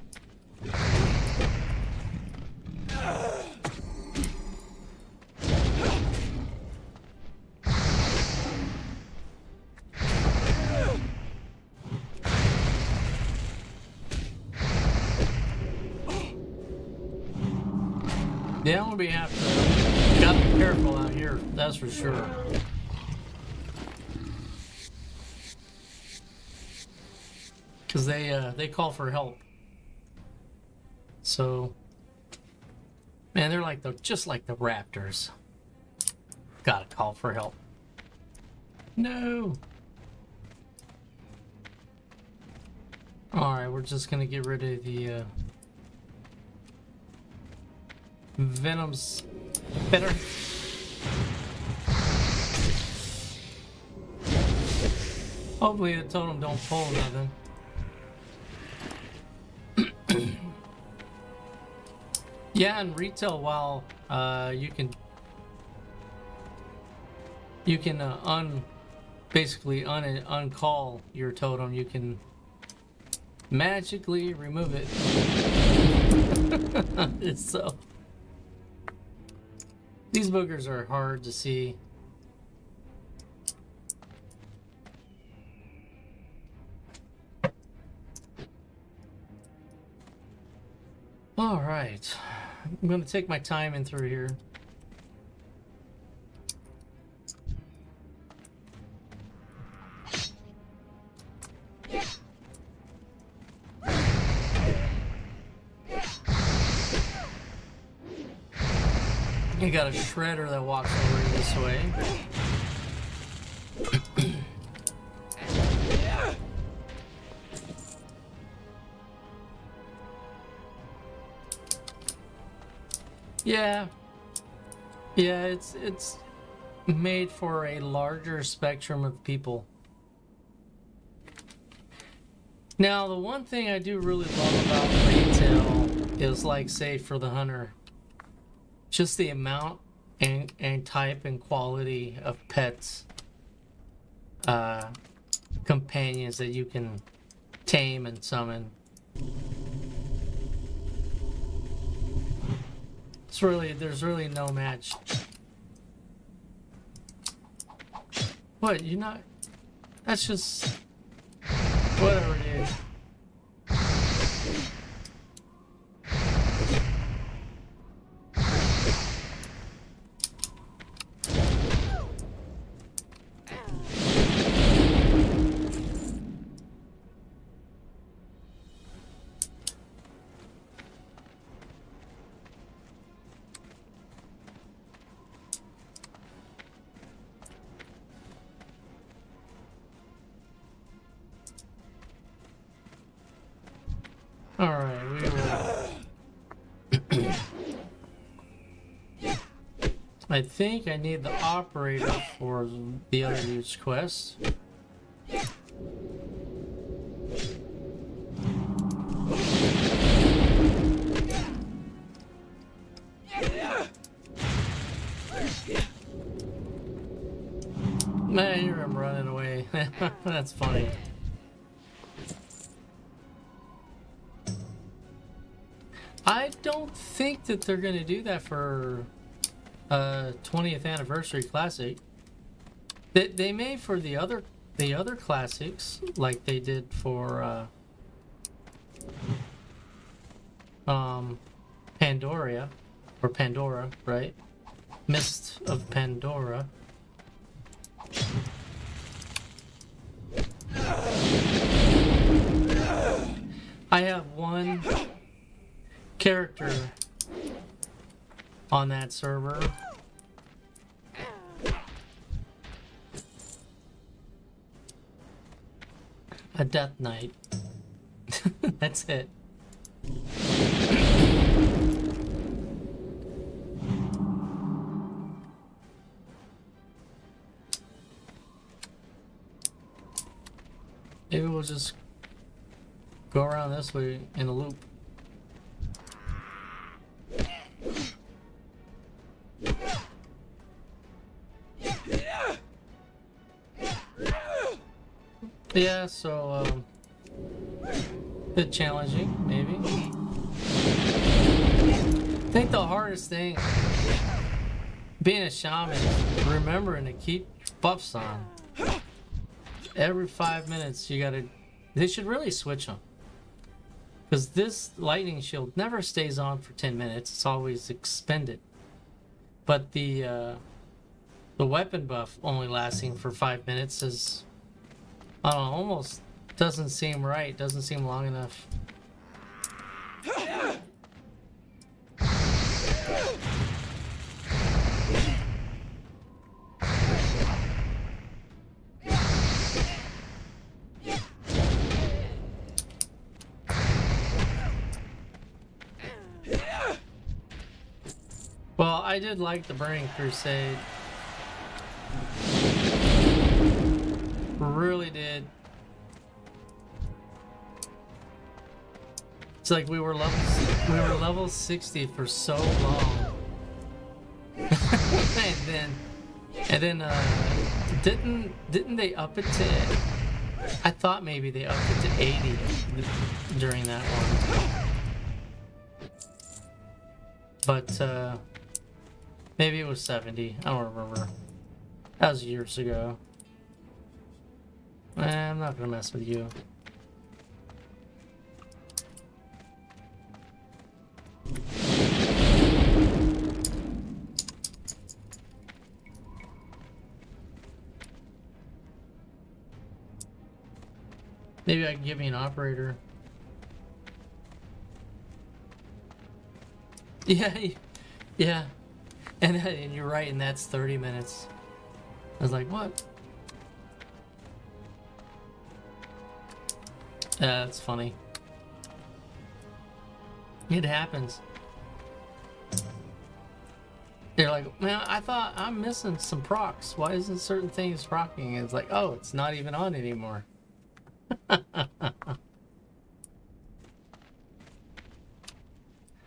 [SPEAKER 2] Yeah, we'll be after. Gotta be careful out here, that's for sure. Cause they call for help. So, man, they're like just like the raptors. Gotta call for help. No. All right, we're just gonna get rid of the Venom's better. Hopefully the totem don't pull nothing. Yeah, in retail, while you can basically uncall your totem, you can magically remove it. So these boogers are hard to see. All right, I'm gonna take my time in through here. You got a shredder that walks over this way. Yeah, yeah, it's made for a larger spectrum of people. Now, the one thing I do really love about retail is, like, say, for the hunter, just the amount and type and quality of pets, companions that you can tame and summon. There's really no match. What, you not? That's just whatever, dude. Alright, we will. I think I need the operator for the other dude's quest. Man, I hear him running away. That's funny. I don't think that they're gonna do that for 20th anniversary classic. They may for the other classics, like they did for Pandora, right? Mist of Pandora. I have one character on that server. A Death Knight. That's it. Maybe we'll just go around this way in a loop. Yeah, so bit challenging, maybe. I think the hardest thing being a shaman is remembering to keep buffs on. Every 5 minutes you gotta, they should really switch them. Because this lightning shield never stays on for 10 minutes, it's always expended. But the weapon buff only lasting for 5 minutes is, I don't know, almost doesn't seem right, doesn't seem long enough. Well, I did like the Burning Crusade. Really did. It's like we were level 60 for so long. and then didn't they up it to, I thought maybe they upped it to 80 during that one. But maybe it was 70. I don't remember. That was years ago. I'm not gonna mess with you. Maybe I can give me an operator. Yeah, yeah. And you're right, and that's 30 minutes. I was like, what? That's funny. It happens. You're like, man, I thought I'm missing some procs. Why isn't certain things procking? And it's like, oh, it's not even on anymore. Oh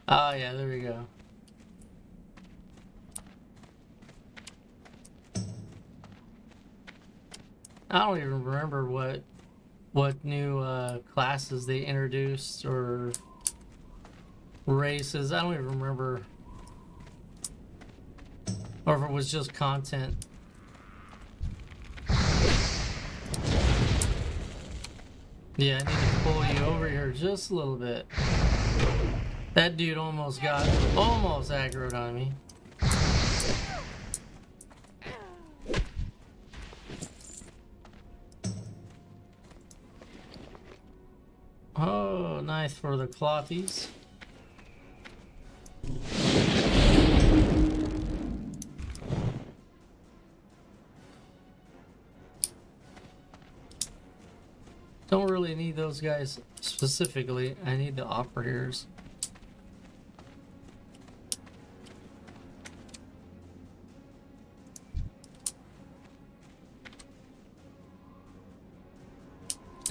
[SPEAKER 2] yeah, there we go. I don't even remember what new classes they introduced or races. I don't even remember. Or if it was just content. Yeah, I need to pull you over here just a little bit. That dude almost aggroed on me. Oh, nice for the clothies. Don't really need those guys specifically. I need the operators.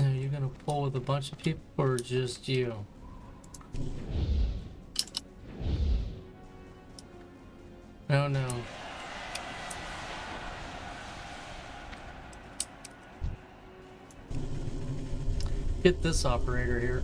[SPEAKER 2] Are you gonna pull with a bunch of people or just you? Oh no. Get this operator here.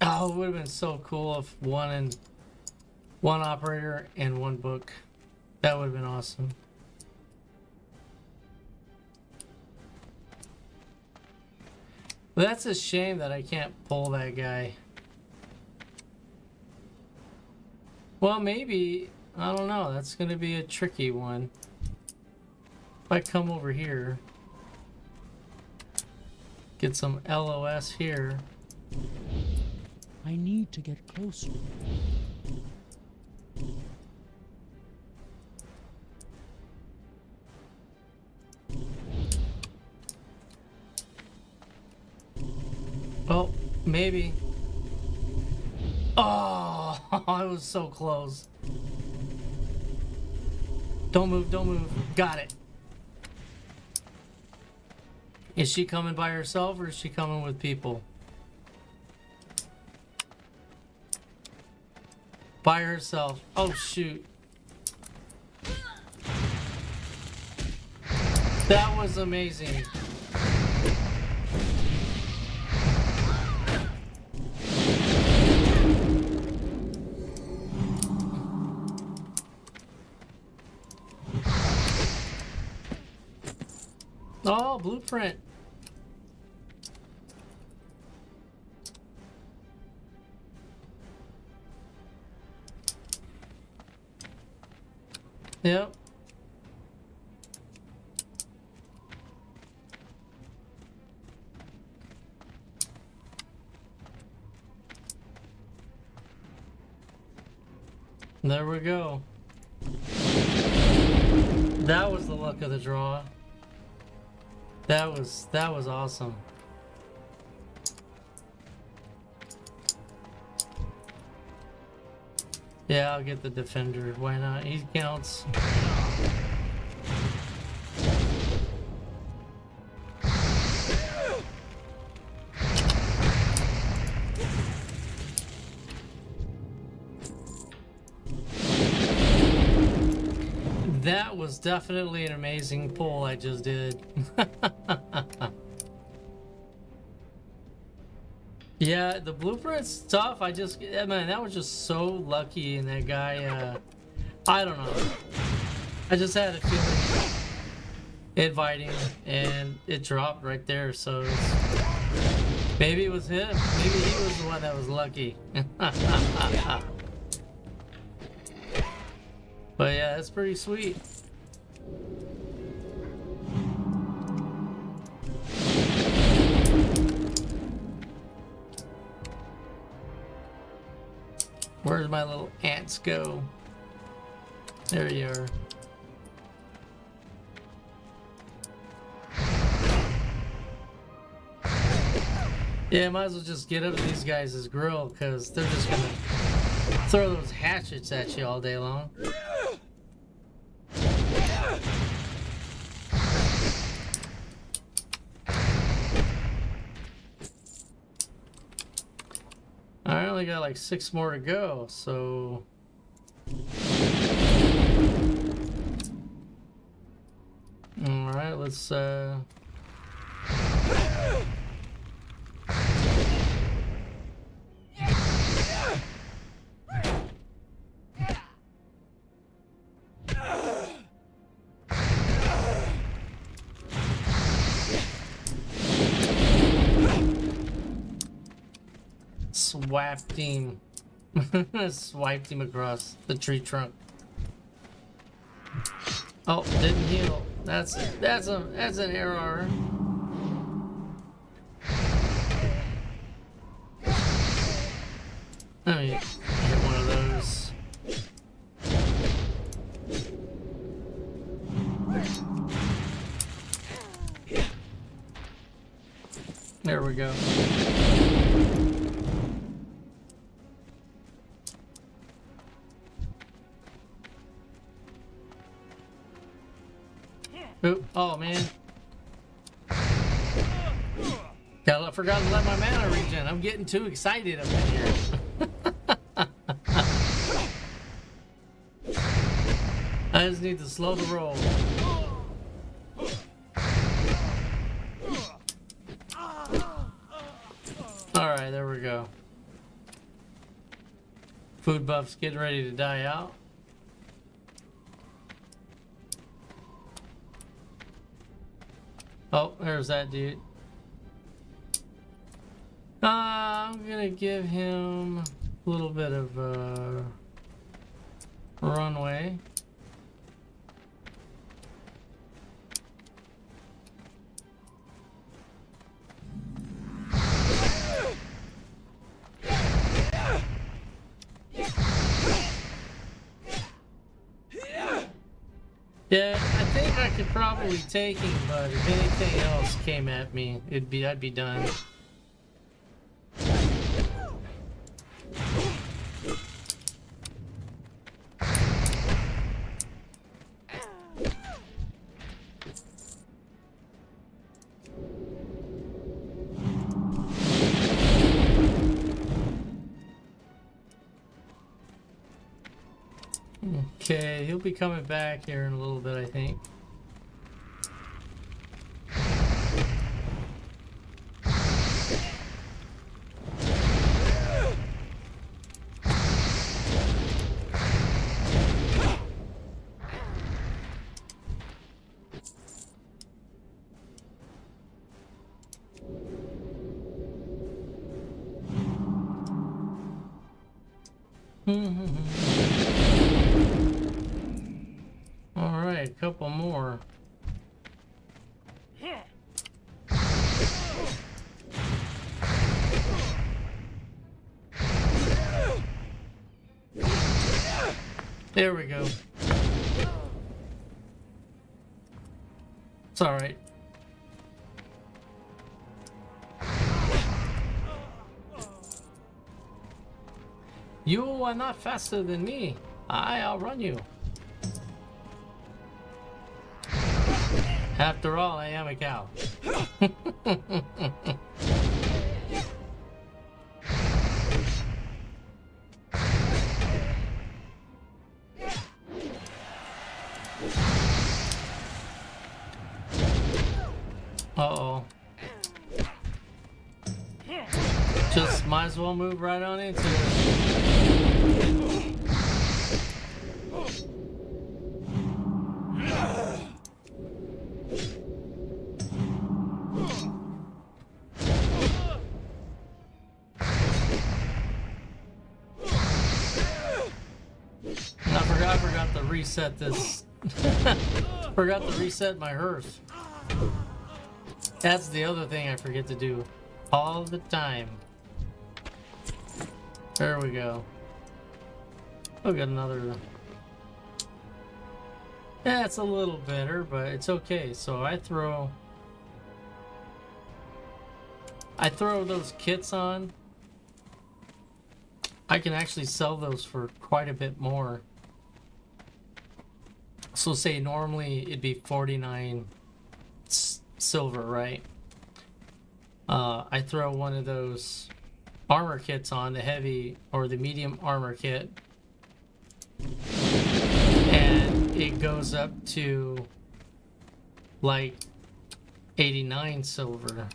[SPEAKER 2] Oh, it would have been so cool if one operator and one book. That would have been awesome. But that's a shame that I can't pull that guy. Well, maybe, I don't know, that's gonna be a tricky one. If I come over here, get some LOS here.
[SPEAKER 1] I need to get closer.
[SPEAKER 2] Oh, maybe. Oh, I was so close. Don't move, don't move. Got it. Is she coming by herself or is she coming with people? By herself. Oh, shoot. That was amazing. Oh, blueprint. Yep. There we go. That was the luck of the draw. That was awesome. Yeah, I'll get the defender. Why not? He counts. That was definitely an amazing pull I just did. Yeah, the blueprint's tough. Man, that was just so lucky, and that guy, I don't know. I just had a feeling inviting, and it dropped right there, so maybe it was him. Maybe he was the one that was lucky. But yeah, that's pretty sweet. Where's my little ants go? There you are. Yeah, might as well just get up to these guys' grill, because they're just gonna throw those hatchets at you all day long. I only got like 6 more to go, so... Alright, let's swiped him. Swiped him across the tree trunk. Oh, didn't heal. That's an error. Let me get one of those. There we go. Oop. Oh man. Forgot to let my mana regen. I'm getting too excited up in here. I just need to slow the roll. Alright, there we go. Food buff's getting ready to die out. Oh, there's that dude. I'm gonna give him a little bit of runway. Yeah, I think I could probably take him, but if anything else came at me, I'd be done. Okay, he'll be coming back here in a little bit, I think. All right, a couple more. There we go. It's all right. You are not faster than me. I outrun you. After all, I am a cow. Uh-oh. Just might as well move right on into it. I forgot to reset this. Forgot to reset my hearth. That's the other thing I forget to do all the time. There we go. Oh, got another. Yeah, it's a little better, but it's okay. So I throw I throw those kits on, I can actually sell those for quite a bit more. So say normally it'd be 49 silver, right? I throw one of those armor kits on, the heavy or the medium armor kit, and it goes up to like 89 silver.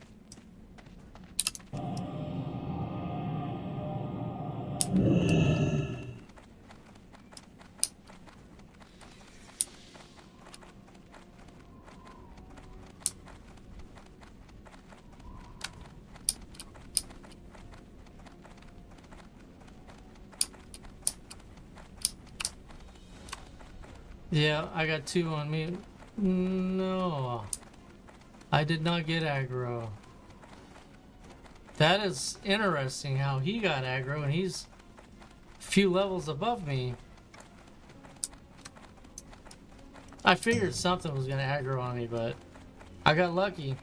[SPEAKER 2] Yeah, I got 2 on me. No, I did not get aggro. That is interesting how he got aggro and he's a few levels above me. I figured something was gonna aggro on me, but I got lucky.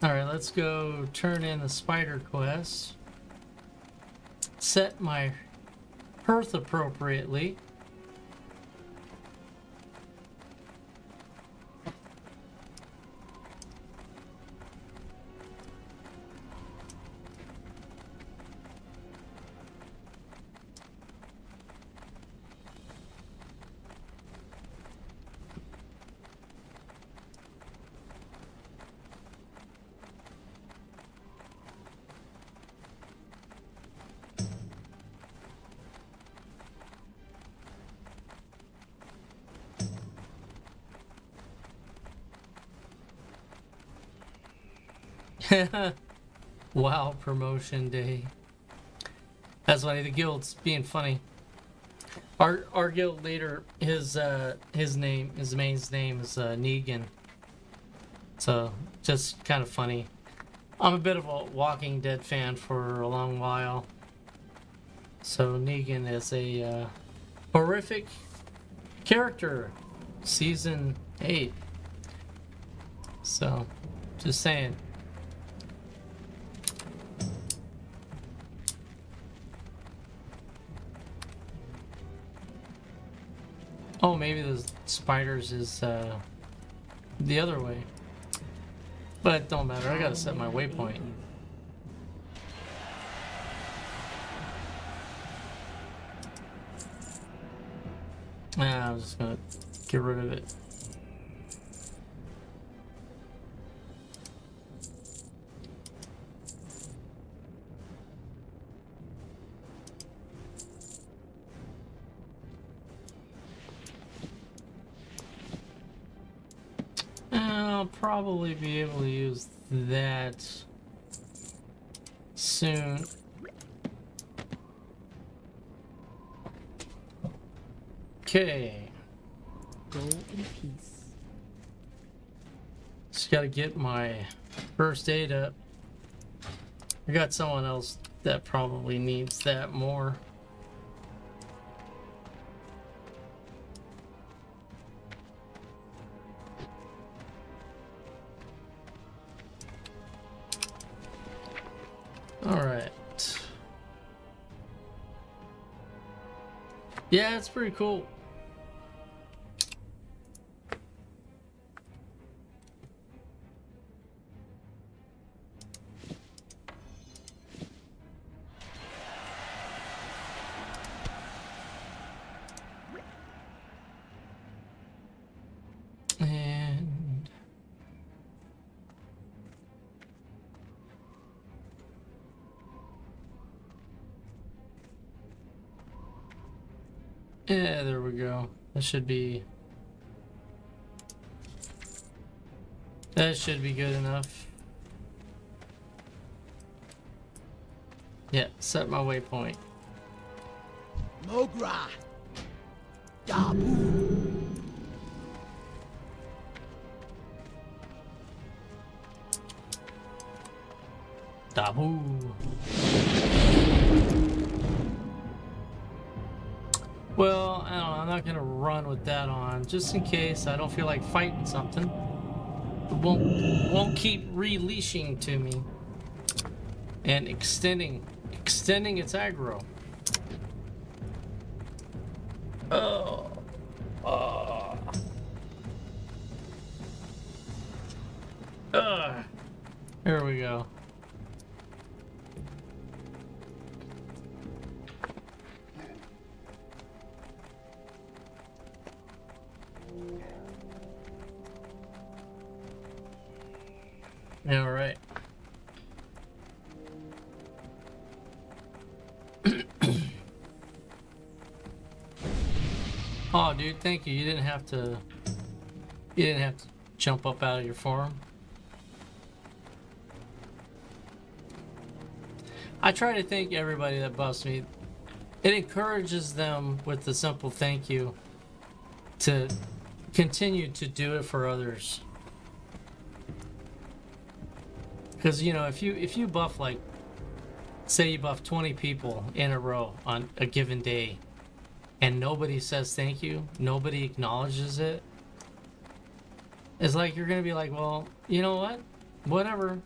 [SPEAKER 2] Alright, let's go turn in the spider quest. Set my hearth appropriately. Wow, promotion day. That's funny. The guild's being funny. Our guild leader, his main name is Negan. So just kind of funny. I'm a bit of a Walking Dead fan for a long while. So Negan is a horrific character. Season 8. So just saying. Oh, maybe the spiders is the other way. But it don't matter, I gotta set my waypoint. I'm just gonna get rid of it. I'll probably be able to use that soon. Okay.
[SPEAKER 1] Go in peace.
[SPEAKER 2] Just gotta get my first aid up. I got someone else that probably needs that more. Alright. Yeah, it's pretty cool. And yeah, there we go. That should be good enough. Yeah, set my waypoint.
[SPEAKER 4] Mogra. Dabu.
[SPEAKER 2] Dabu. Well, I don't know. I'm not gonna run with that on, just in case I don't feel like fighting something. It won't keep releashing to me and extending its aggro. Oh. Oh. Here we go. All right. Oh, dude, thank you. You didn't have to jump up out of your form. I try to thank everybody that buffs me. It encourages them with the simple thank you to continue to do it for others. Because, you know, if you buff, like, say you buff 20 people in a row on a given day and nobody says thank you, nobody acknowledges it, it's like you're going to be like, well, you know what? Whatever.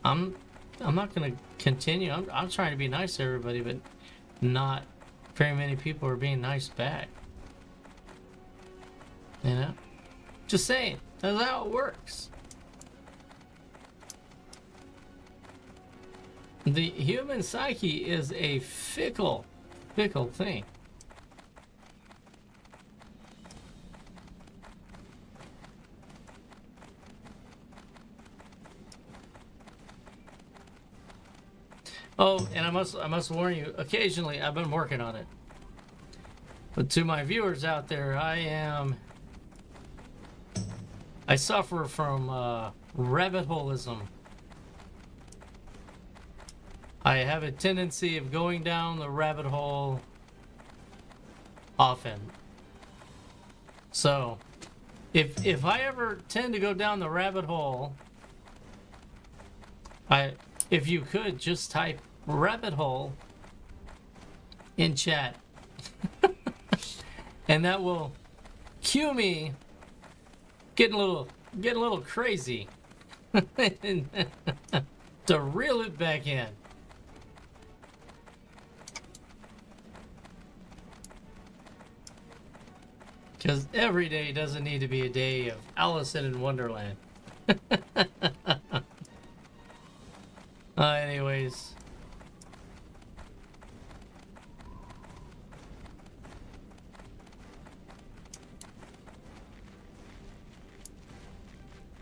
[SPEAKER 2] I'm not going to continue. I'm trying to be nice to everybody, but not very many people are being nice back. You know? Just saying. That's how it works. The human psyche is a fickle thing. Oh, and I must warn you, occasionally I've been working on it. But to my viewers out there, I suffer from rabbit holeism. I have a tendency of going down the rabbit hole often. So, if I ever tend to go down the rabbit hole, if you could just type rabbit hole in chat, and that will cue me getting a little crazy to reel it back in. Because every day doesn't need to be a day of Alice in Wonderland. Anyways.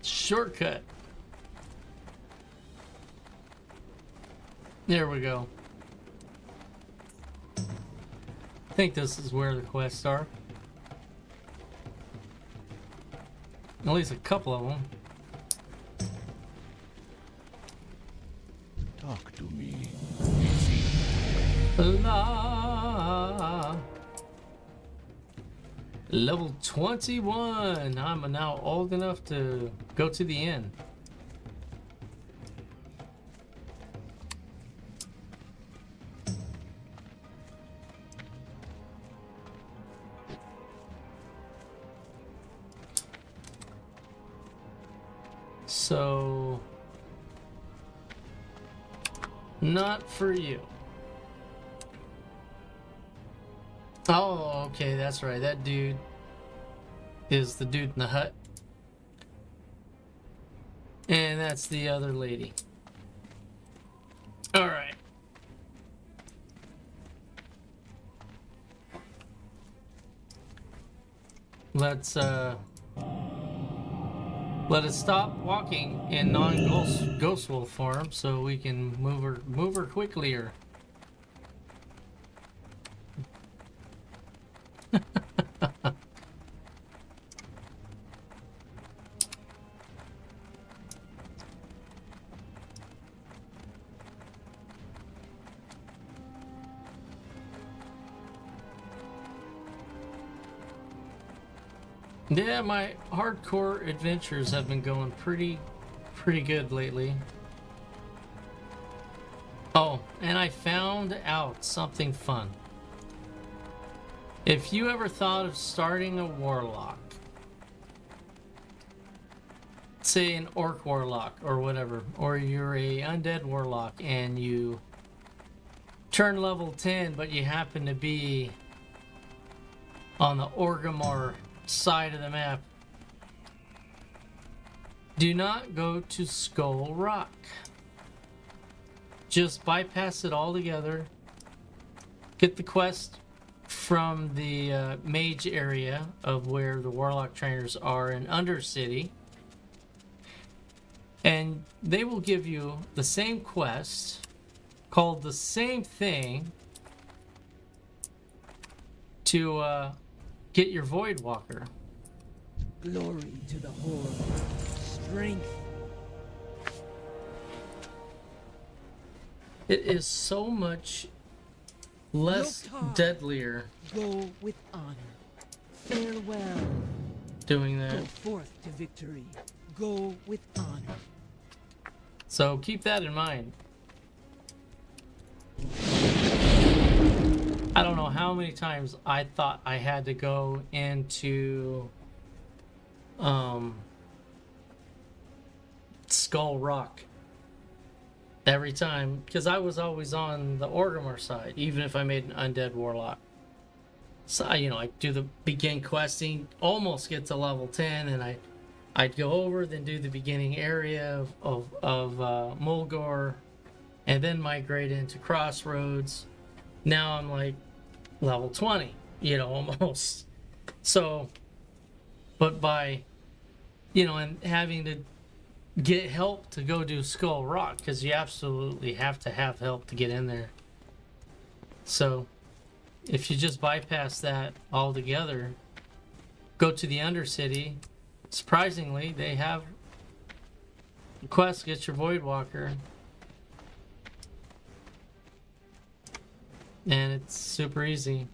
[SPEAKER 2] Shortcut. There we go. I think this is where the quests are. At least a couple of them.
[SPEAKER 3] Talk to me.
[SPEAKER 2] La. Level 21. I'm now old enough to go to the inn. So, not for you. Oh, okay, that's right. That dude is the dude in the hut. And that's the other lady. All right. Let's let us stop walking in non-ghost wolf form so we can move her quicklier. Yeah, my hardcore adventures have been going pretty good lately. Oh, and I found out something fun. If you ever thought of starting a warlock, say an orc warlock or whatever, or you're a undead warlock and you turn level 10 but you happen to be on the Orgrimmar side of the map, do not go to Skull Rock. Just bypass it altogether. Get the quest from the mage area of where the warlock trainers are in Undercity, and they will give you the same quest called the same thing to get your Void Walker.
[SPEAKER 4] Glory to the Horde. Strength.
[SPEAKER 2] It is so much less
[SPEAKER 4] Lokar.
[SPEAKER 2] deadlier
[SPEAKER 4] Go with honor. Farewell.
[SPEAKER 2] doing
[SPEAKER 4] Go
[SPEAKER 2] that.
[SPEAKER 4] forth to victory. Go with honor.
[SPEAKER 2] So keep that in mind. I don't know how many times I thought I had to go into Skull Rock every time, because I was always on the Orgrimmar side, even if I made an undead warlock. So I do the begin questing, almost get to level 10, and I'd go over, then do the beginning area of Mulgore, and then migrate into Crossroads. Now I'm like level 20, almost. So, but by, and having to get help to go do Skull Rock, because you absolutely have to have help to get in there. So, if you just bypass that altogether, go to the Undercity. Surprisingly, they have quests, get your Void Walker. And it's super easy.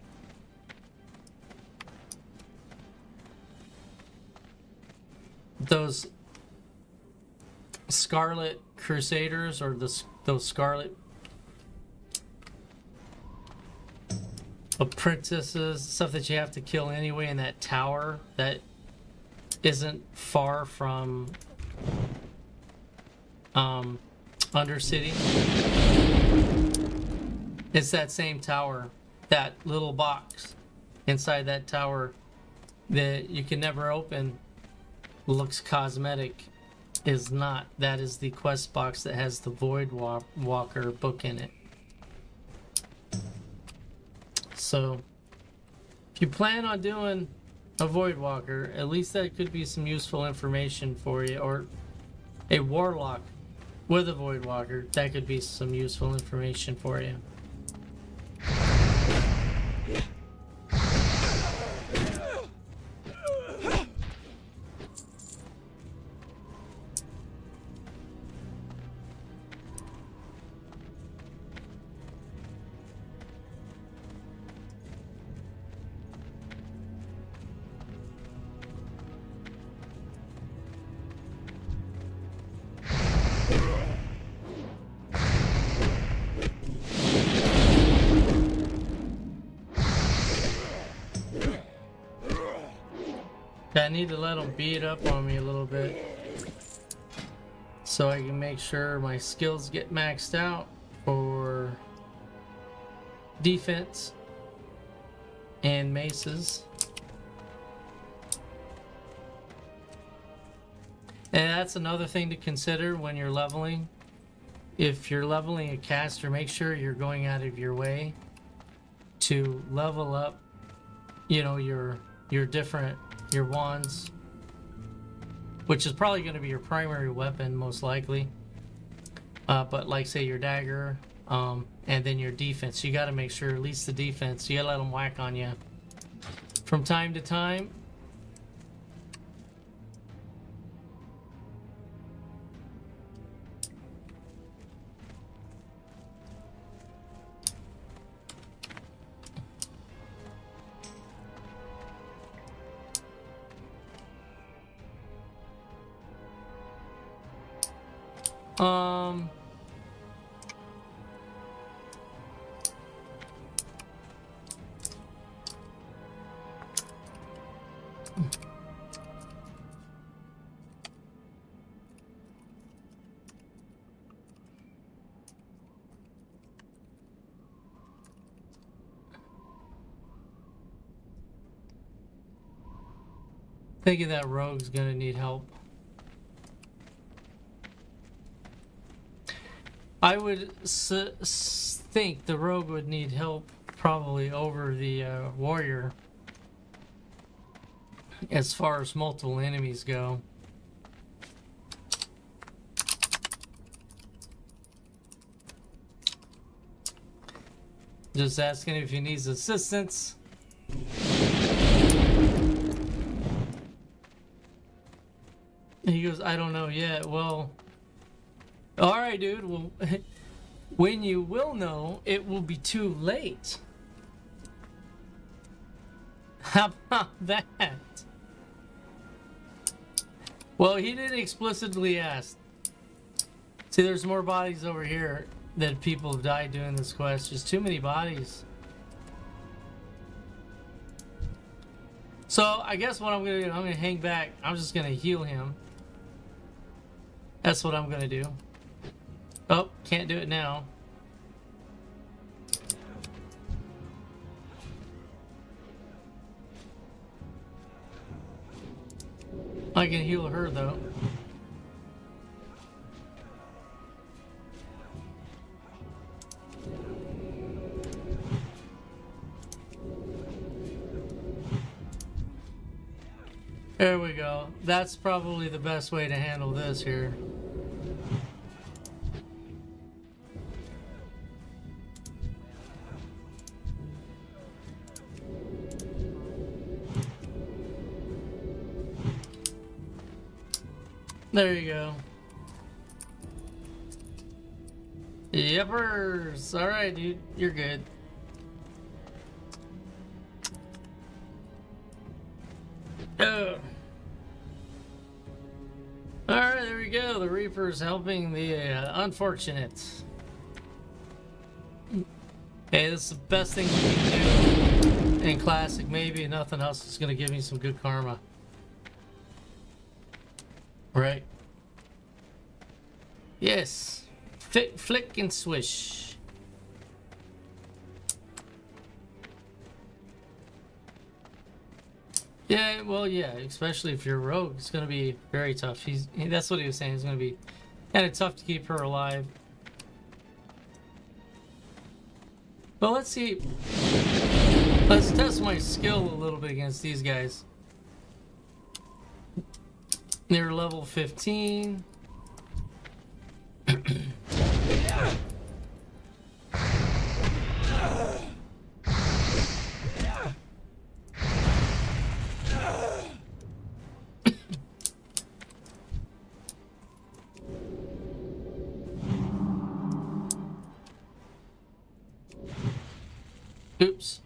[SPEAKER 2] Those Scarlet Crusaders, or those Scarlet apprentices, stuff that you have to kill anyway in that tower that isn't far from Undercity. It's that same tower, that little box inside that tower that you can never open, looks cosmetic, is not. That is the quest box that has the Void Walker book in it. So if you plan on doing a Void Walker, at least that could be some useful information for you, or a warlock with a Void Walker, that could be some useful information for you. I need to let them beat up on me a little bit so I can make sure my skills get maxed out for defense and maces. And that's another thing to consider when you're leveling. If you're leveling a caster, make sure you're going out of your way to level up, your wands, which is probably going to be your primary weapon most likely, but like say your dagger, and then your defense. You got to make sure at least the defense, you got to let them whack on you from time to time. Thinking that rogue's gonna need help. I would think the rogue would need help probably over the warrior as far as multiple enemies go. Just asking if he needs assistance. He goes, I don't know yet. Well, all right, dude. Well, when you will know, it will be too late. How about that? Well, he didn't explicitly ask. See, there's more bodies over here that people have died doing this quest. Just too many bodies. So, I guess what I'm going to do, I'm going to hang back. I'm just going to heal him. That's what I'm going to do. Oh, can't do it now. I can heal her, though. There we go. That's probably the best way to handle this here. There you go. Yepers. Alright, dude. You're good. Alright, there we go. The Reaper's helping the unfortunate. Hey, this is the best thing we can do in Classic. Maybe nothing else is going to give me some good karma. Right? Yes. Flick and swish. Yeah, well, yeah, especially if you're a rogue, it's going to be very tough. That's what he was saying. It's going to be kind of tough to keep her alive. But let's see. Let's test my skill a little bit against these guys. They're level 15. Oops.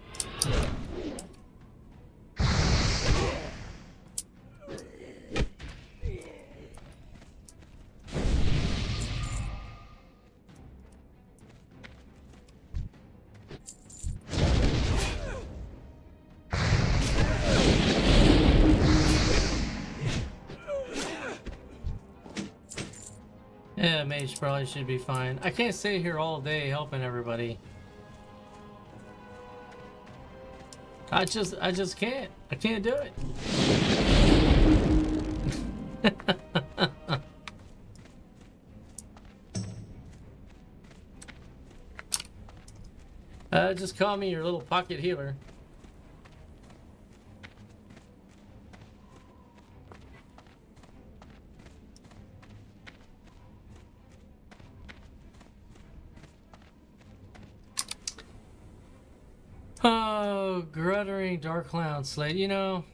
[SPEAKER 2] Yeah, mage probably should be fine. I can't stay here all day helping everybody. I just can't. I can't do it. Just call me your little pocket healer. Oh, Gruttering Dark Clown Slate. You know,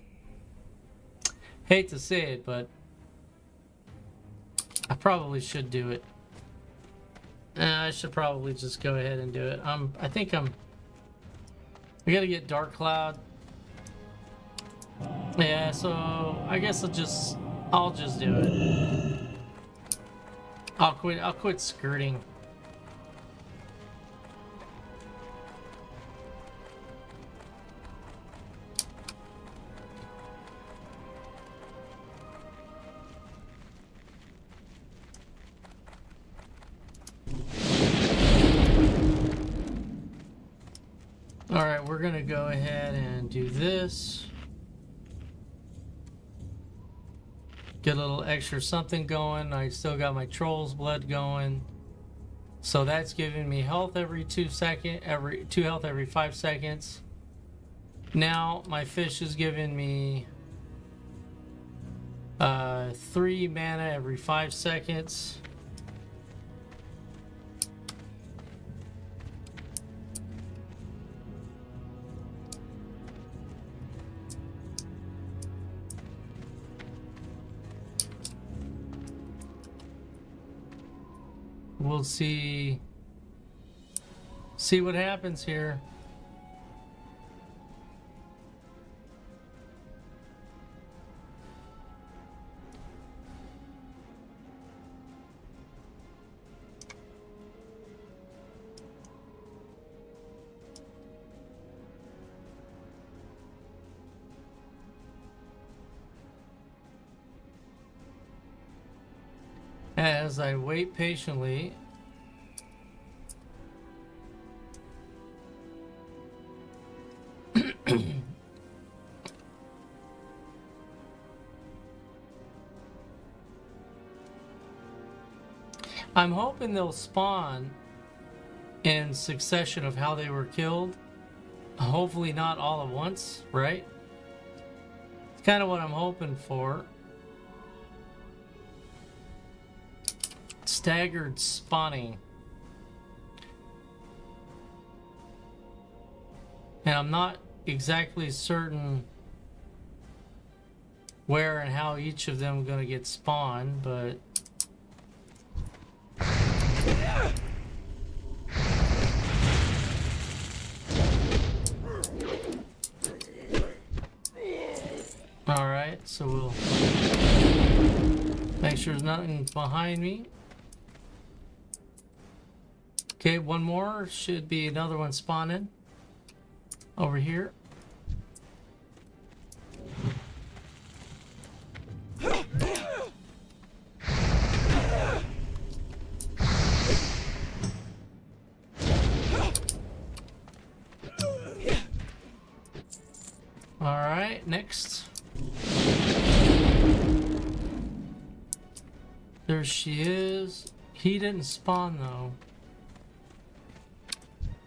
[SPEAKER 2] hate to say it, but I probably should do it. I should probably just go ahead and do it. We gotta get Dark Cloud. Yeah, so I guess I'll just do it. I'll quit skirting. we're gonna go ahead and do this. Get a little extra something going. I still got my troll's blood going. So that's giving me health every 2 seconds, every 2 health every 5 seconds. Now my fish is giving me 3 mana every 5 seconds. We'll see what happens here. As I wait patiently, I'm hoping they'll spawn in succession of how they were killed. Hopefully not all at once, right? It's kind of what I'm hoping for. Staggered spawning. And I'm not exactly certain where and how each of them are going to get spawned, but alright, so we'll make sure there's nothing behind me. Okay, one more. Should be another one spawning over here. Alright, next. There she is. He didn't spawn though.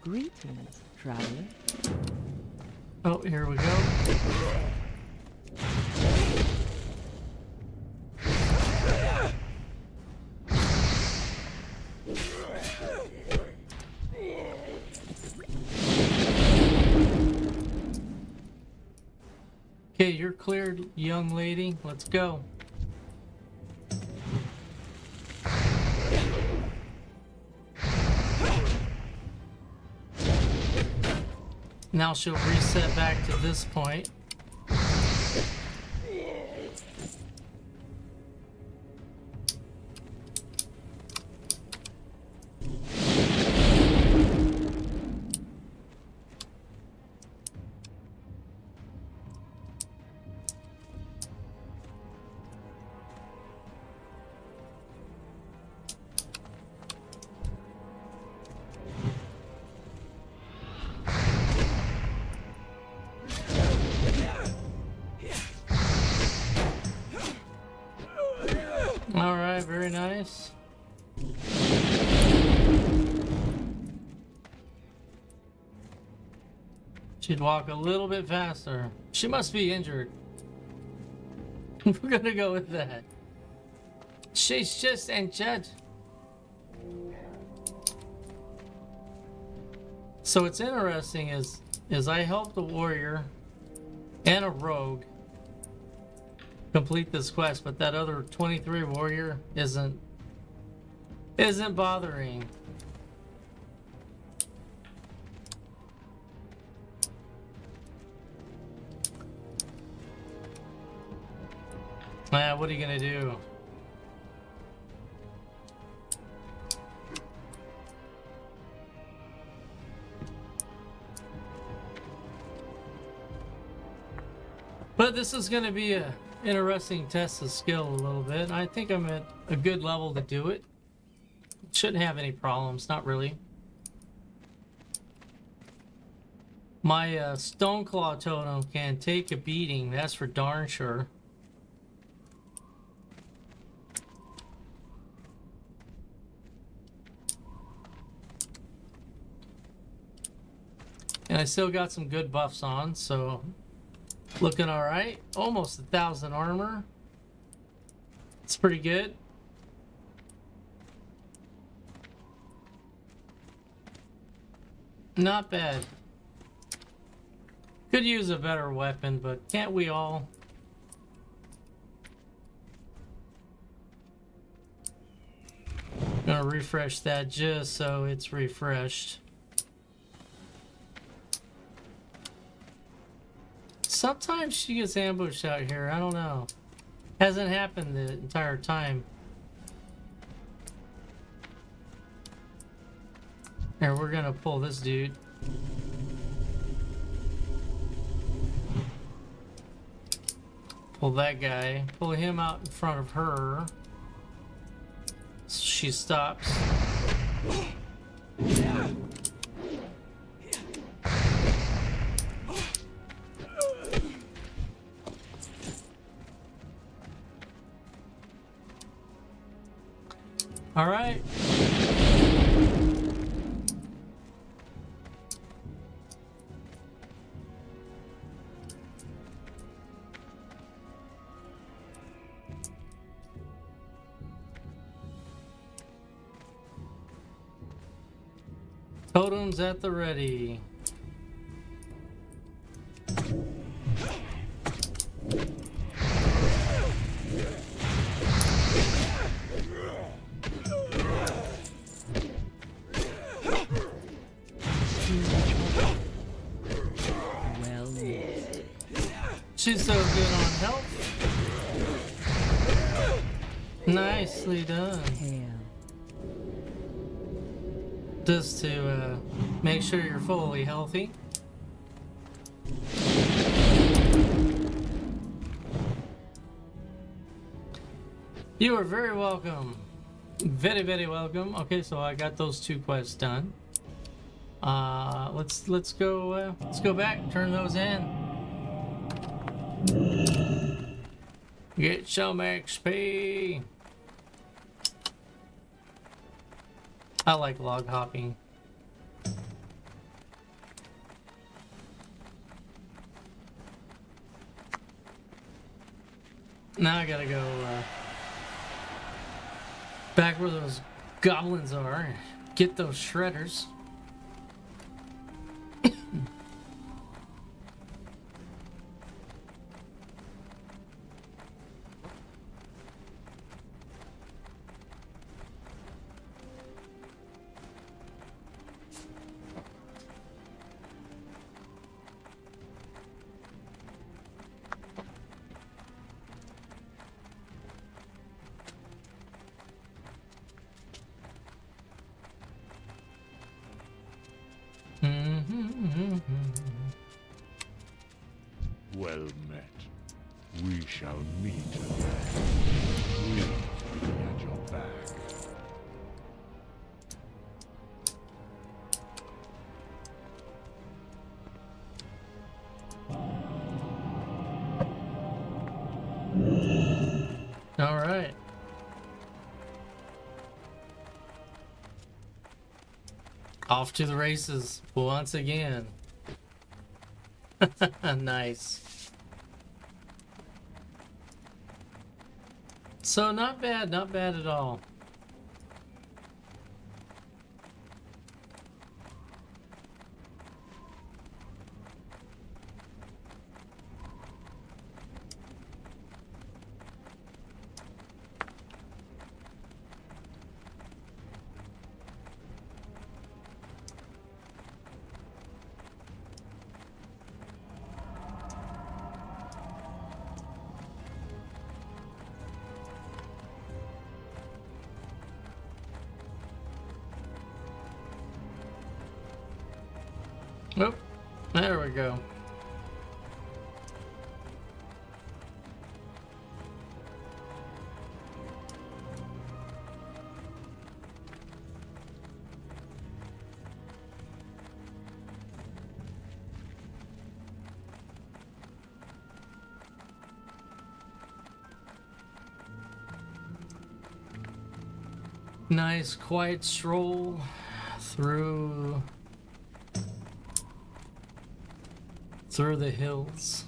[SPEAKER 4] Greetings, traveler.
[SPEAKER 2] Oh, here we go. Okay, you're cleared, young lady. Let's go. Now she'll reset back to this point. Alright, very nice. She'd walk a little bit faster. She must be injured. We're gonna go with that. She's just injured. So what's interesting is I helped a warrior and a rogue complete this quest, but that other 23 warrior isn't bothering. What are you gonna do? But this is gonna be a interesting test of skill a little bit. I think I'm at a good level to do it. Shouldn't have any problems, not really. My Stoneclaw totem can take a beating, that's for darn sure. And I still got some good buffs on, so looking alright. Almost 1,000 armor. It's pretty good. Not bad. Could use a better weapon, but can't we all? Gonna refresh that just so it's refreshed. Sometimes she gets ambushed out here. I don't know. Hasn't happened the entire time. Here, we're gonna pull this dude. Pull that guy. Pull him out in front of her. She stops. All right. Totems at the ready.
[SPEAKER 4] Well,
[SPEAKER 2] She's so good on health. Nicely done.
[SPEAKER 4] hail.
[SPEAKER 2] Just to make sure you're fully healthy. You are very welcome. Very, very welcome. Okay, so I got those 2 quests done. Let's go back, turn those in. Get some XP. I like log hopping. Now I gotta go back where those goblins are. Get those shredders.
[SPEAKER 3] Well met. We shall meet again. We will be at your back.
[SPEAKER 2] All right. Off to the races once again. Nice. So not bad at all. Oh, there we go. Nice quiet stroll through the hills.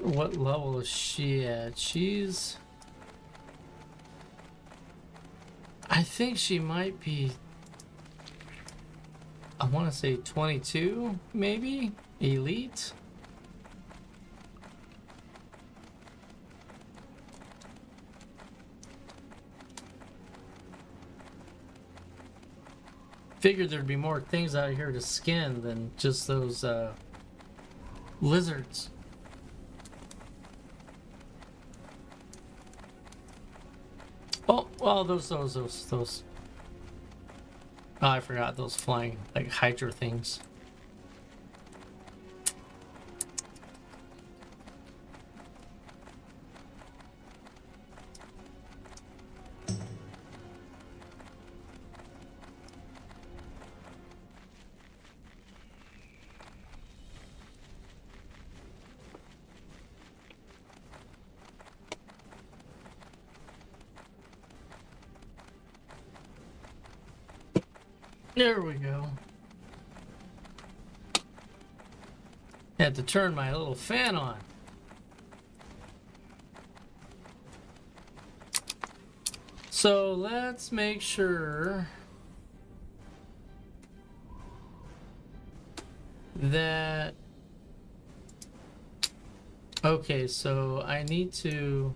[SPEAKER 2] What level is she at? I think she might be, I want to say 22, maybe? Elite? Figured there'd be more things out here to skin than just those lizards. Oh, well, those. Oh, I forgot those flying, like, Hydra things. There we go. Had to turn my little fan on. So let's make sure that... Okay, so I need to...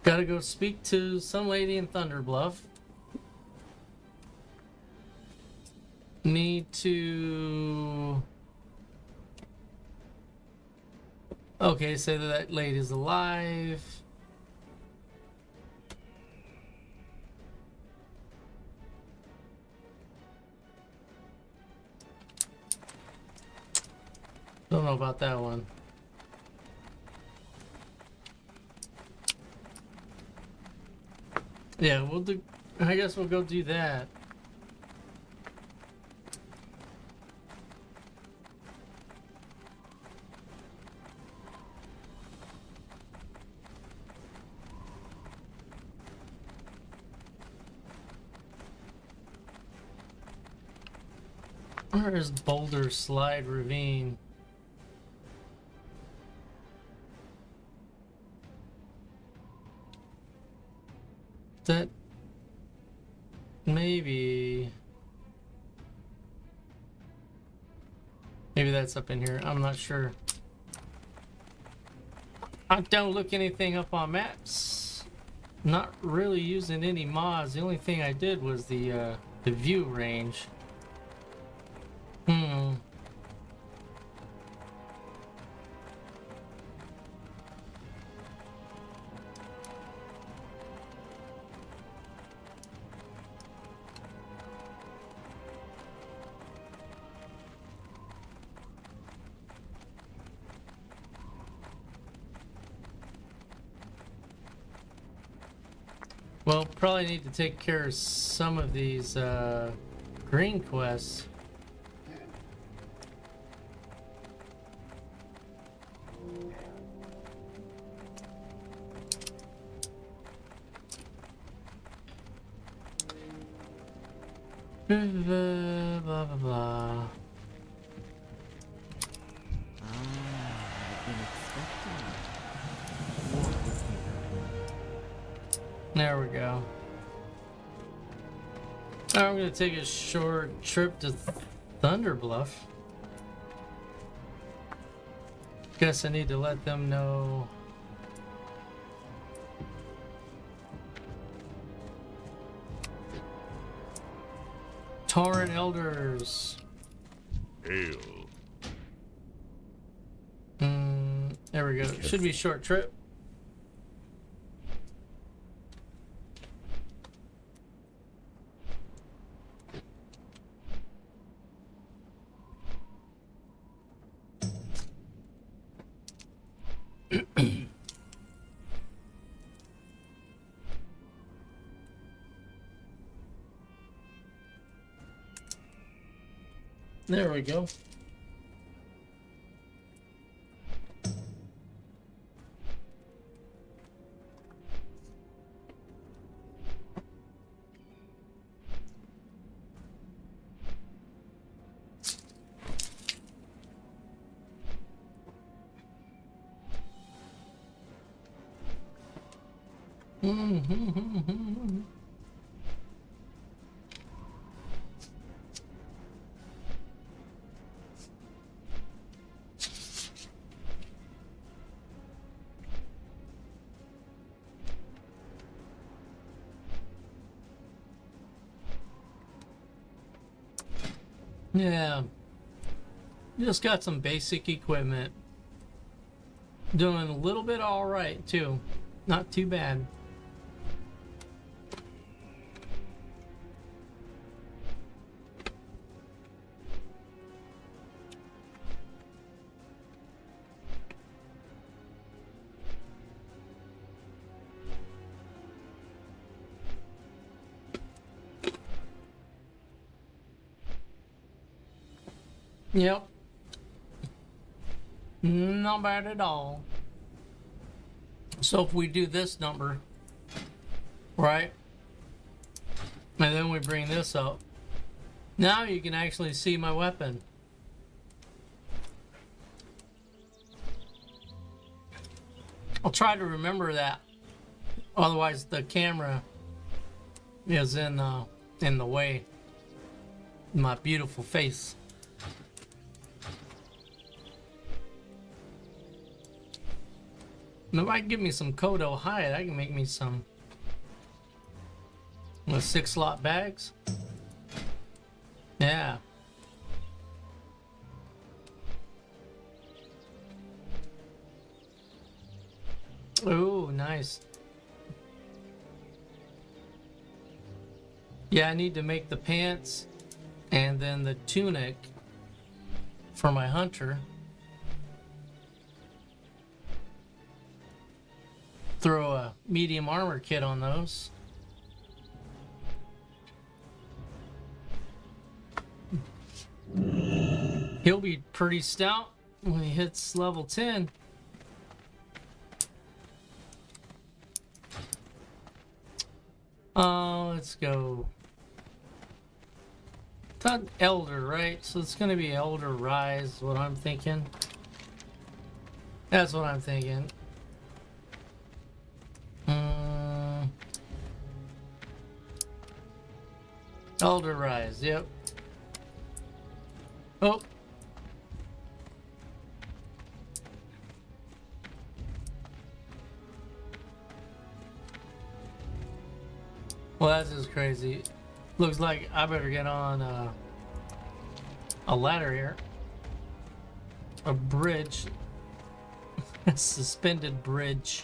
[SPEAKER 2] Gotta go speak to some lady in Thunderbluff. Need to... Okay, say that lady's alive. Don't know about that one. Yeah, we'll do. I guess we'll go do that. Where is Boulder Slide Ravine? That maybe that's up in here. I'm not sure. I don't look anything up on maps. Not really using any mods. The only thing I did was the view range. Well, probably need to take care of some of these green quests. Blah, blah, blah, blah.
[SPEAKER 4] I've been expecting.
[SPEAKER 2] There we go. Now I'm going to take a short trip to Thunderbluff. Guess I need to let them know. Torrent Elders.
[SPEAKER 3] Ale.
[SPEAKER 2] There we go. Should be a short trip. There we go. Yeah, just got some basic equipment. Doing a little bit all right too, not too bad. Yep. Not bad at all. So if we do this number, right? And then we bring this up. Now you can actually see my weapon. I'll try to remember that. Otherwise the camera is in the way. My beautiful face. If I can give me some Kodo hide, I can make me some with 6 slot bags. Yeah. Ooh, nice. Yeah, I need to make the pants and then the tunic for my hunter. Throw a medium armor kit on those. He'll be pretty stout when he hits level 10. Let's go. Thought Elder, right? So it's gonna be Elder Rise, what I'm thinking. That's what I'm thinking. Elder Rise, yep. Oh. Well, that's just crazy. Looks like I better get on a ladder here. A bridge. A suspended bridge.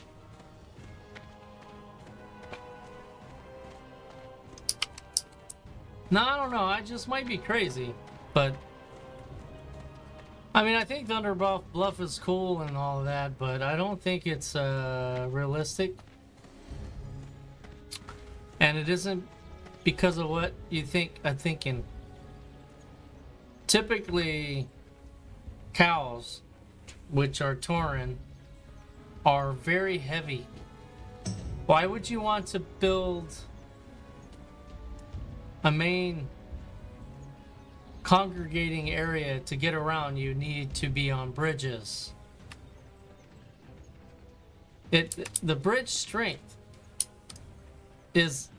[SPEAKER 2] No, I don't know. I just might be crazy, but I mean, I think Thunder Bluff is cool and all of that, but I don't think it's realistic, and it isn't because of what you think I'm thinking. Typically, cows, which are Tauren, are very heavy. Why would you want to build a main congregating area to get around? You need to be on bridges. The bridge strength is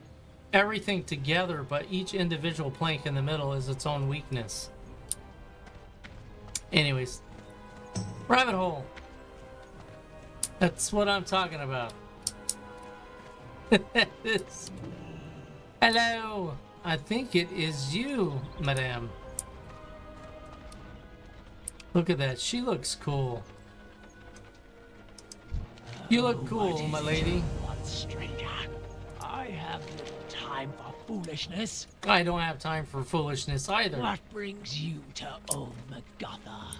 [SPEAKER 2] everything together, but each individual plank in the middle is its own weakness. Anyways, rabbit hole. That's what I'm talking about. Hello. I think it is you, madame. Look at that. She looks cool. You look cool, my lady.
[SPEAKER 1] What, stranger? I have little time for foolishness.
[SPEAKER 2] I don't have time for foolishness either.
[SPEAKER 1] What brings you to Old Magatha?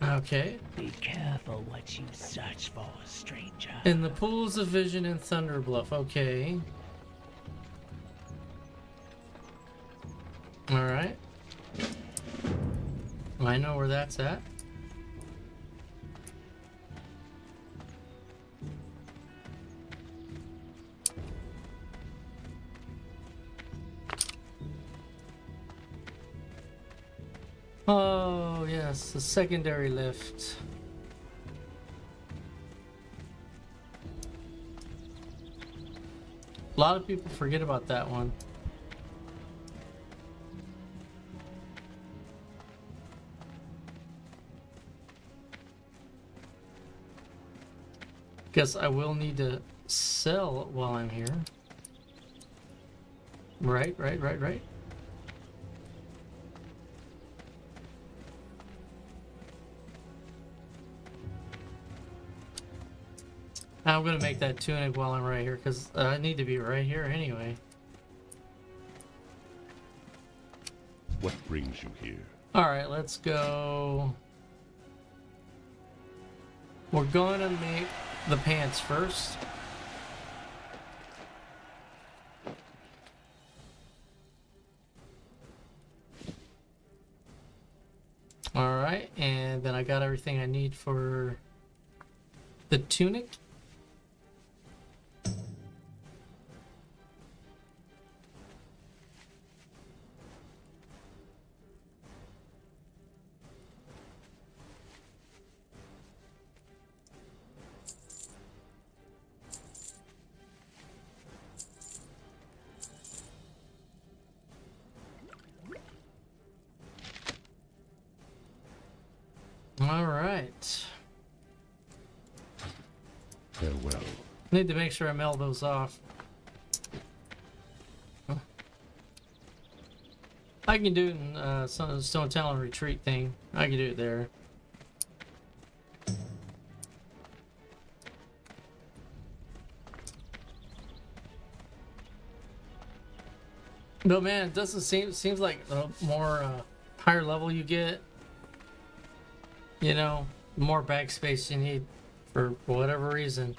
[SPEAKER 2] Okay.
[SPEAKER 1] Be careful what you search for, stranger.
[SPEAKER 2] In the pools of vision in Thunderbluff. Okay. All right. I know where that's at. Oh, yes, the secondary lift. A lot of people forget about that one. Guess I will need to sell while I'm here. Right. I'm gonna make that tunic while I'm right here, because I need to be right here anyway.
[SPEAKER 3] What brings you here?
[SPEAKER 2] Alright, let's go. We're going to make the pants first. Alright, and then I got everything I need for the tunic. Alright.
[SPEAKER 3] Farewell.
[SPEAKER 2] Need to make sure I mail those off. I can do it in Stone Talon Retreat thing. I can do it there. But man, it doesn't seems like the more higher level you get, you know, the more backspace you need for whatever reason.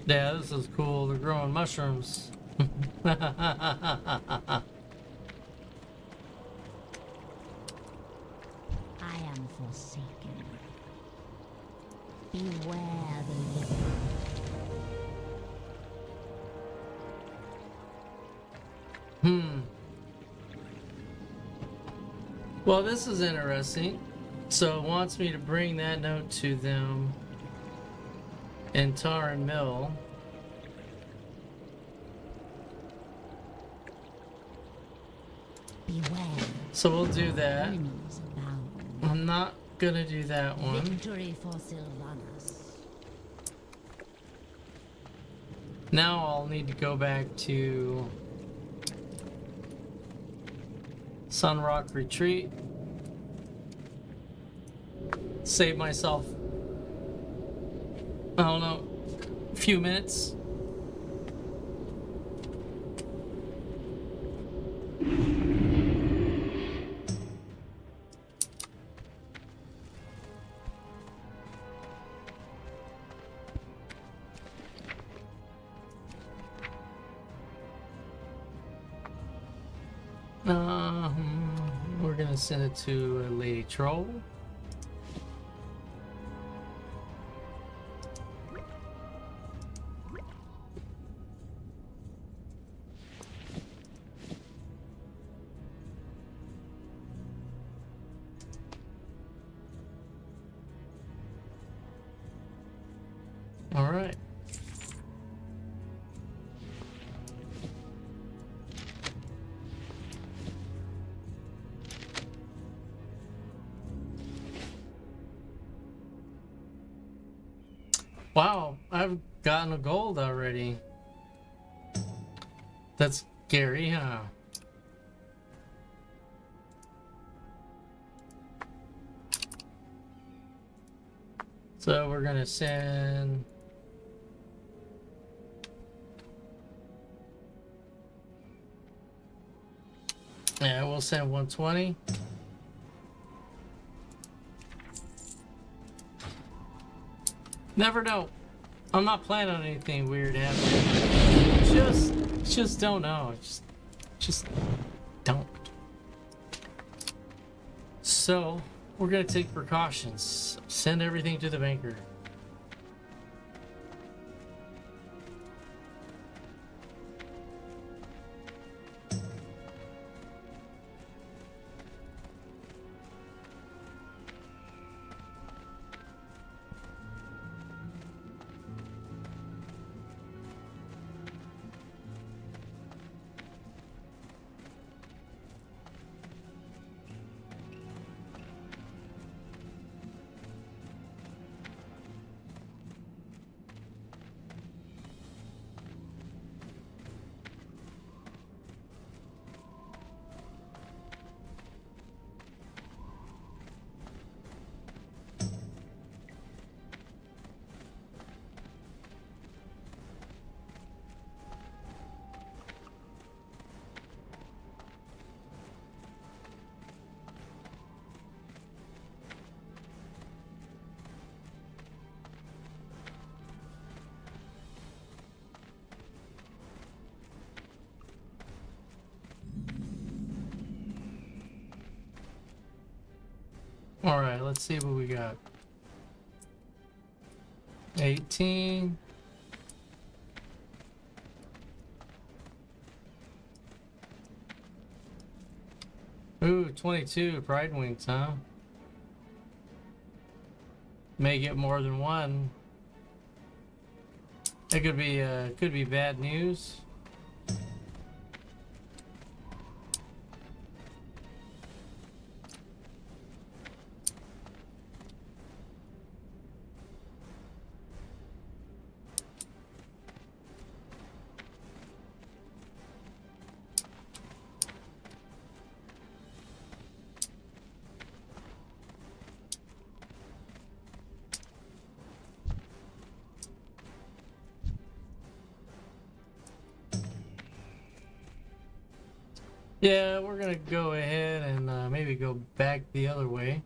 [SPEAKER 2] Yeah, this is cool. They're growing mushrooms.
[SPEAKER 4] I am forsaken. Beware the living.
[SPEAKER 2] Well, this is interesting. So it wants me to bring that note to them in Taran Mill.
[SPEAKER 4] Beware.
[SPEAKER 2] So we'll do that.
[SPEAKER 4] Enemies abound.
[SPEAKER 2] I'm not gonna do that one.
[SPEAKER 4] Victory for Sylvanas.
[SPEAKER 2] Now I'll need to go back to Sunrock Retreat. Save myself, I don't know, a few minutes. We're gonna send it to Lady Troll. All right. Wow, I've gotten a gold already. That's scary, huh? So we're gonna send... Yeah, we'll send 120. Never know. I'm not planning on anything weird happening. Just don't know. Just don't. So, we're gonna take precautions. Send everything to the banker. All right, let's see what we got. 18. Ooh, 22 Pride Wings, huh? May get more than one. It could be bad news. Yeah, we're gonna go ahead and maybe go back the other way.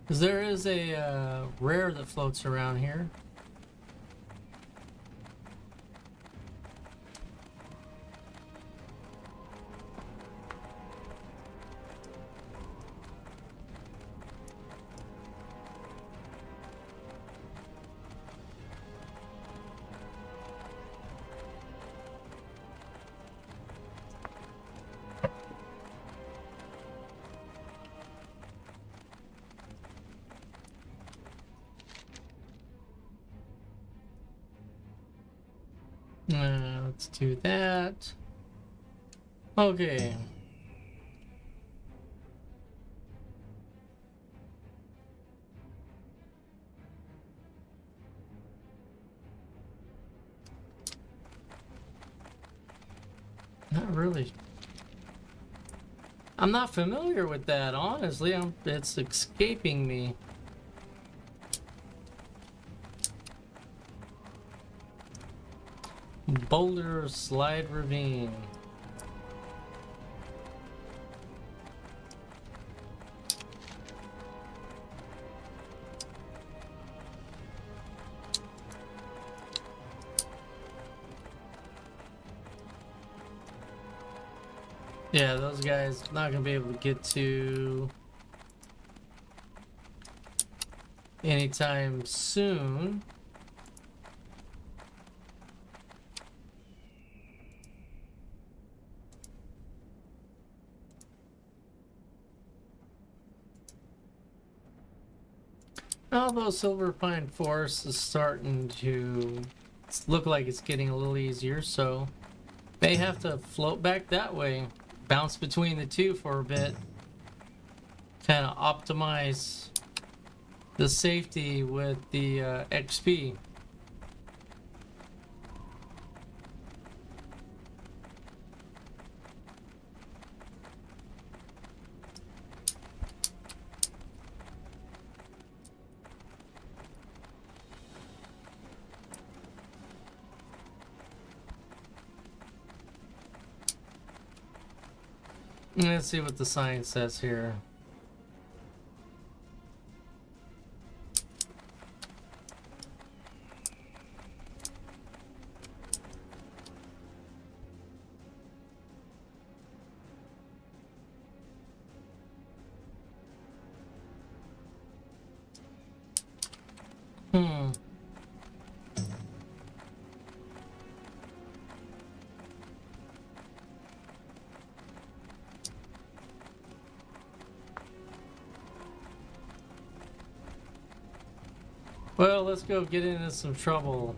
[SPEAKER 2] Because there is a rare that floats around here. Let's do that. Okay. Not really. I'm not familiar with that, honestly. It's escaping me. Boulder Slide Ravine. Yeah, those guys not gonna be able to get to anytime soon. Although Silver Pine Forest is starting to look like it's getting a little easier, so may have to float back that way, bounce between the two for a bit. kind of optimize the safety with the XP. Let's see what the sign says here. Well, let's go get into some trouble.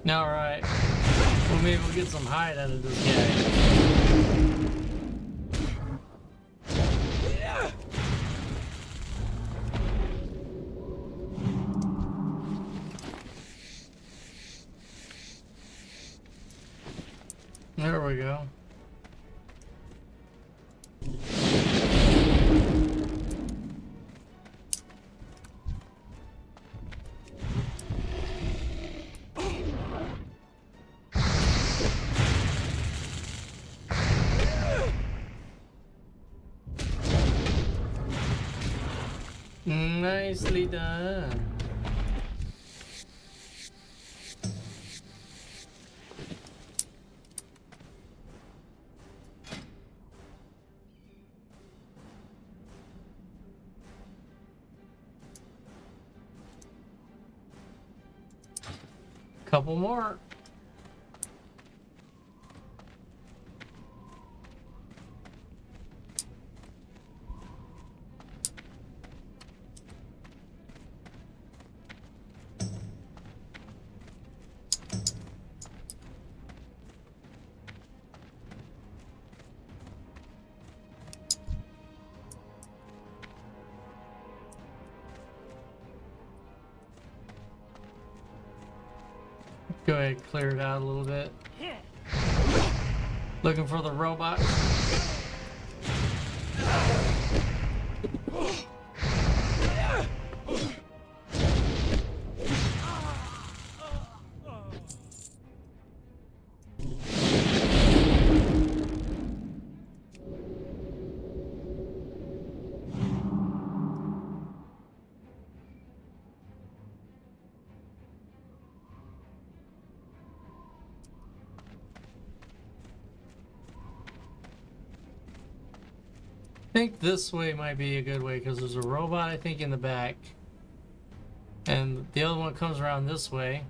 [SPEAKER 2] All right. Well, maybe we'll get some hide out of this guy. There we go. Nicely done. Couple more. Go ahead and clear it out a little bit. Looking for the robot. I think this way might be a good way because there's a robot, I think, in the back. And the other one comes around this way.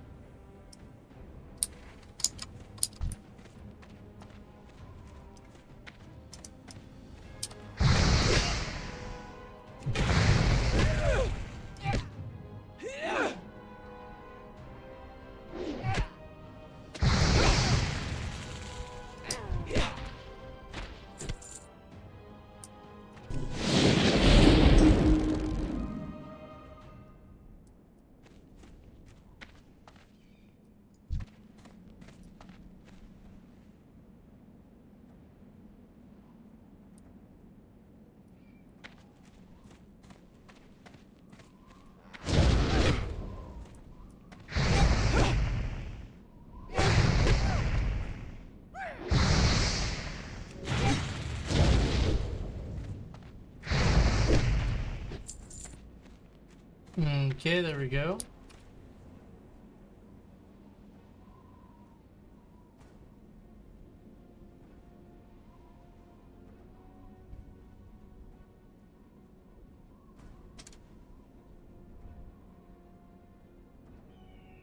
[SPEAKER 2] Okay, there we go.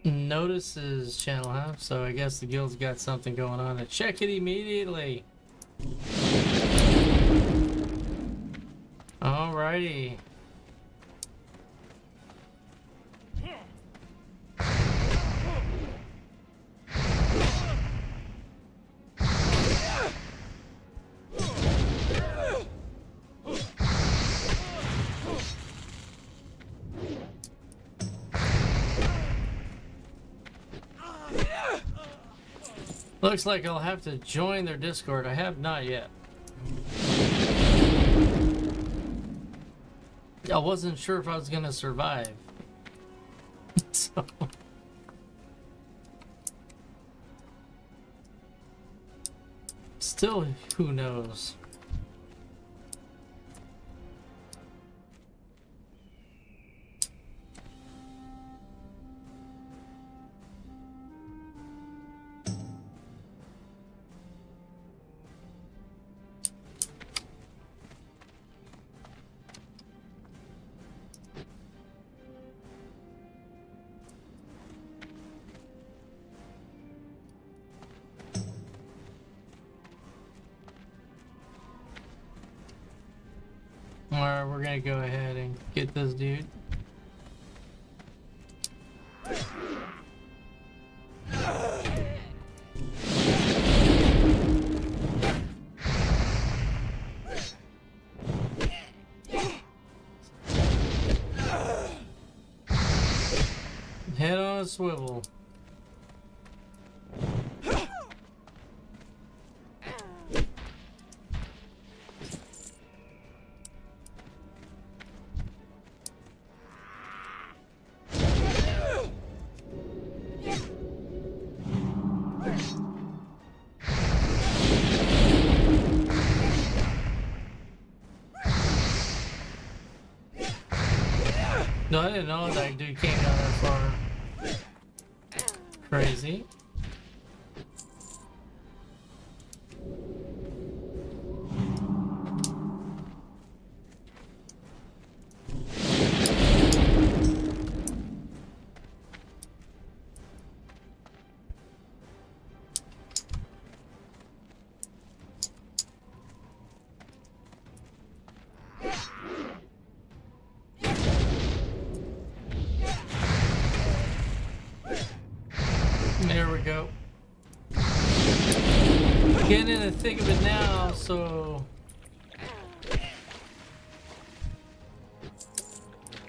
[SPEAKER 2] Notices channel, huh? So I guess the guild's got something going on. Check it immediately. Alrighty. Looks like I'll have to join their Discord. I have not yet. I wasn't sure if I was gonna survive. So. Still, who knows? Alright, we're gonna go ahead and get this dude. Head on a swivel. No, I didn't know that dude came down that far. Crazy. There we go. Getting in the thick of it now, so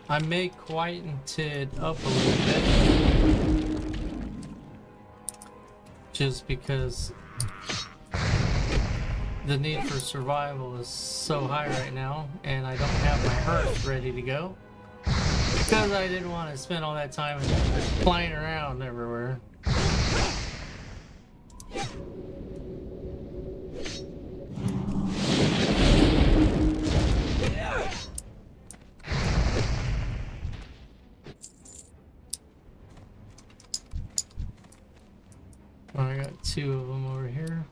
[SPEAKER 2] I may quieten it up a little bit, just because the need for survival is so high right now, and I don't have my hearth ready to go because I didn't want to spend all that time flying around everywhere. I got two of them over here.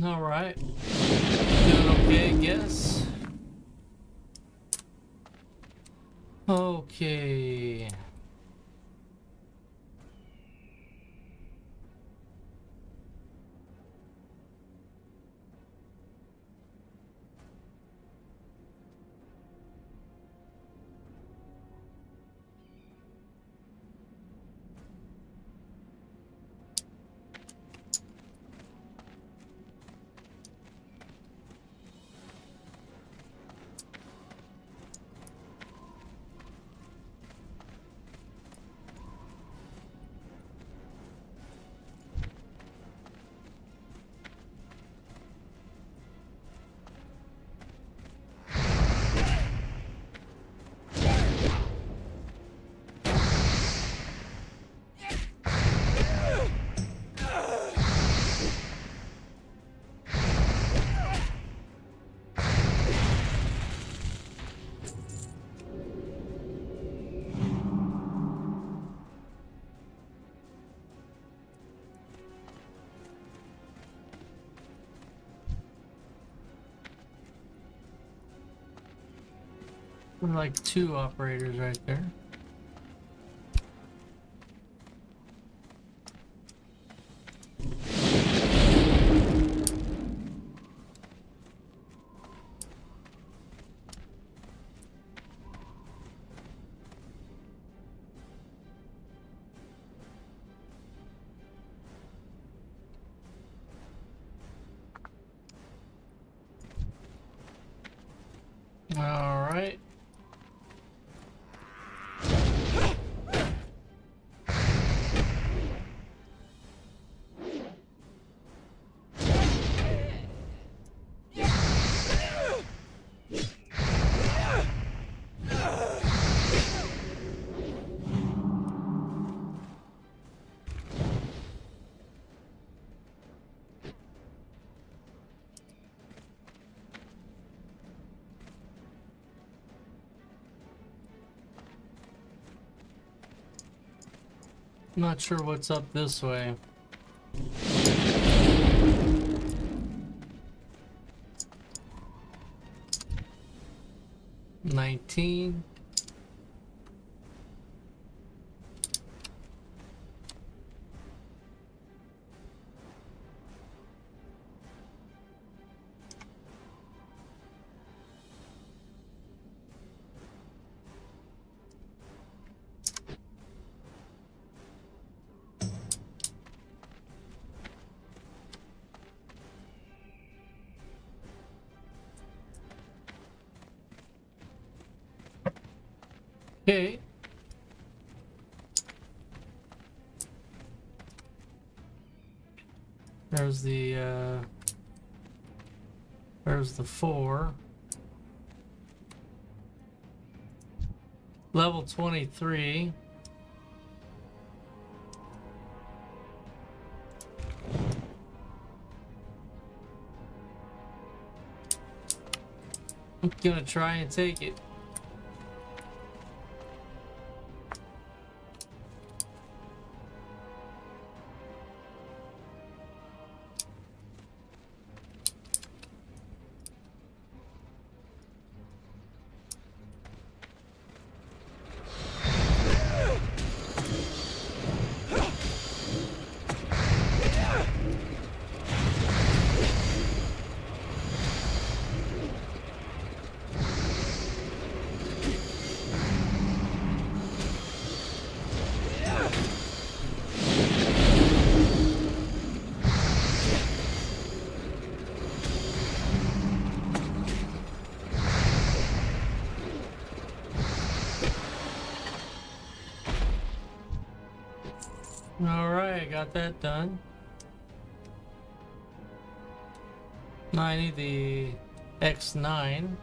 [SPEAKER 2] All right, doing okay, I guess. Okay. Like 2 operators right there. All right. Not sure what's up this way. $19. Okay. There's the 4. Level 23. I'm gonna try and take it. Alright, got that done. Now I need the X9.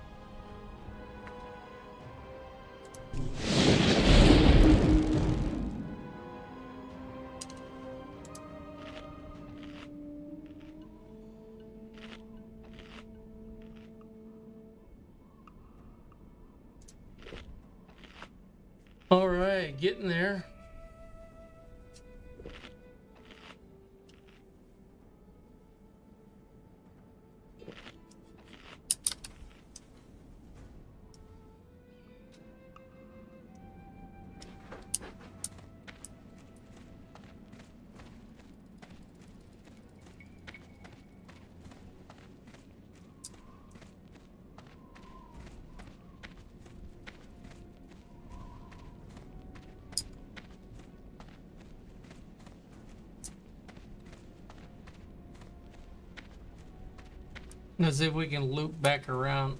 [SPEAKER 2] Alright, getting there. Let's see if we can loop back around.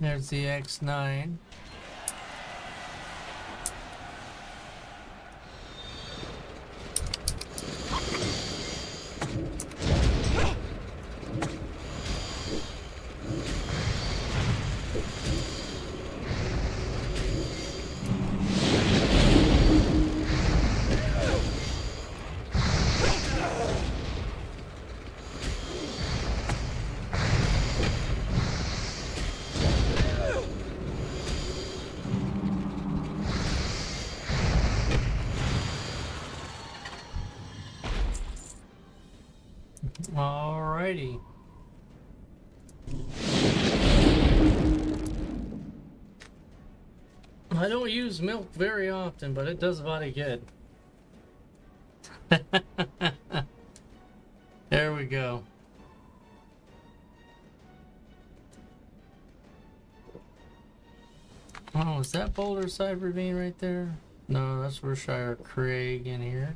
[SPEAKER 2] There's the X9. Alrighty. I don't use milk very often, but it does a body good. There we go. Oh, is that Boulder Side Ravine right there? No, that's Berkshire Craig in here.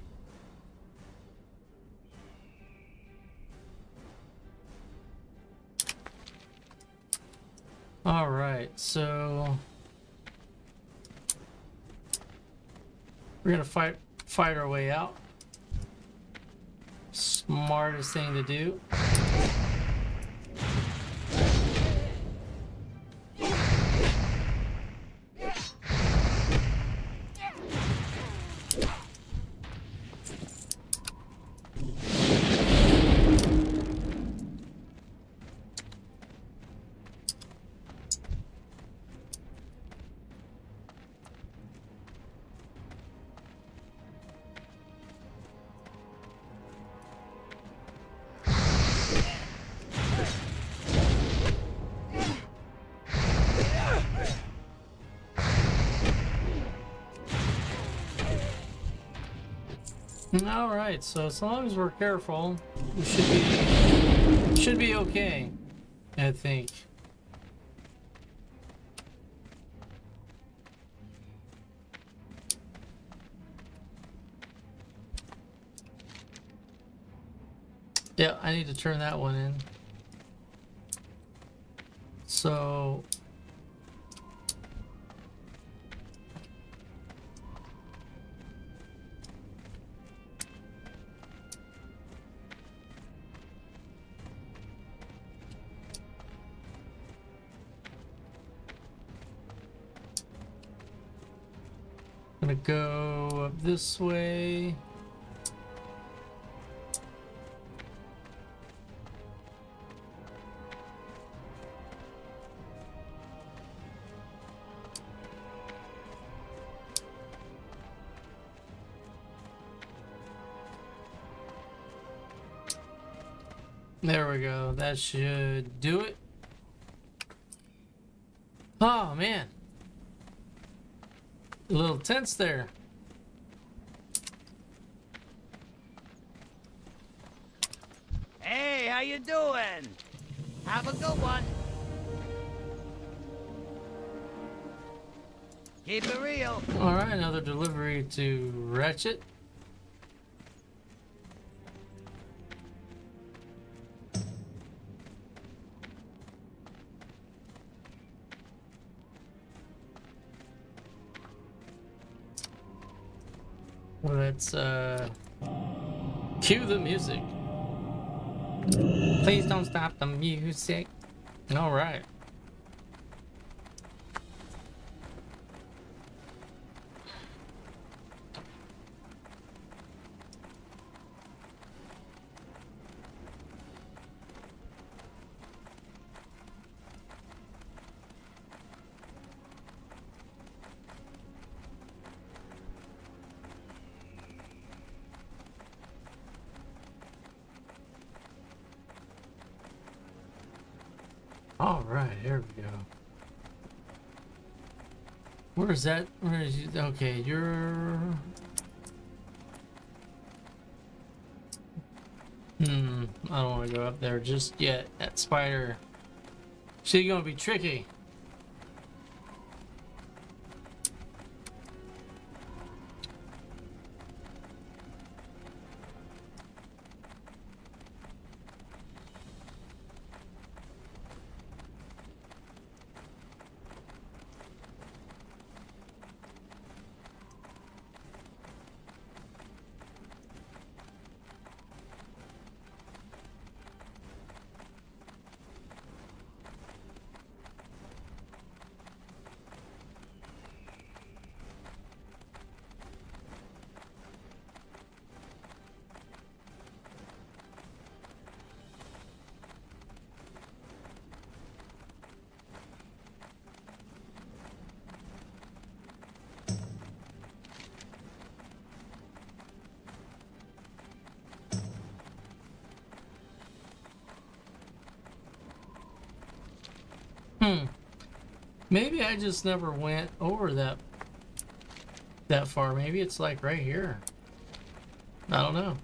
[SPEAKER 2] All right, so we're gonna fight our way out. Smartest thing to do. All right, so as long as we're careful, we should be okay, I think. Yeah, I need to turn that one in. So gonna go up this way. There we go. That should do it. Oh man. A little tense there.
[SPEAKER 1] Hey, how you doing? Have a good one. Keep it real.
[SPEAKER 2] All right, another delivery to Ratchet. Let's cue the music. Please don't stop the music. All right. All right, here we go. Where is that? Where is you? Okay, you're. I don't want to go up there just yet. That spider. She's gonna be tricky. Maybe I just never went over that far. Maybe it's like right here. I don't know.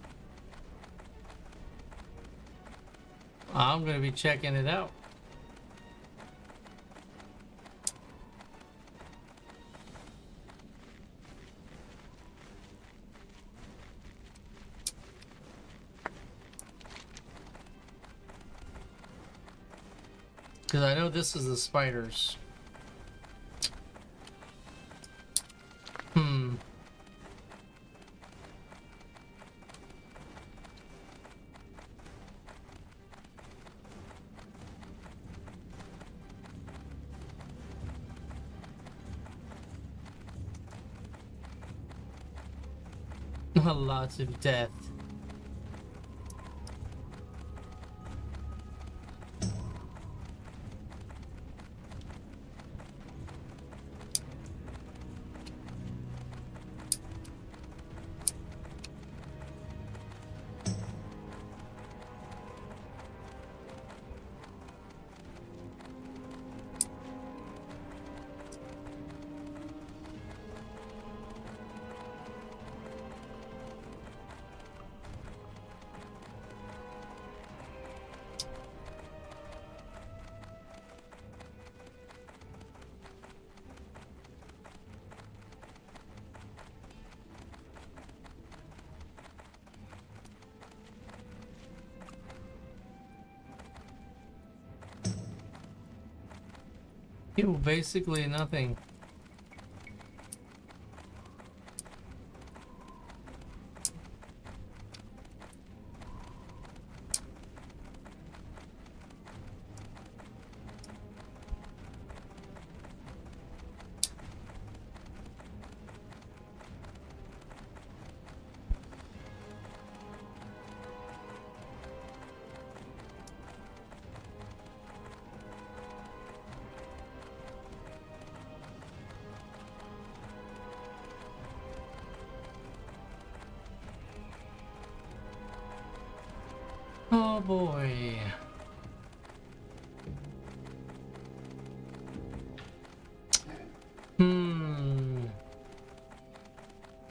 [SPEAKER 2] I'm gonna be checking it out. Because I know this is the spiders. Lots of death. Basically nothing. Oh boy.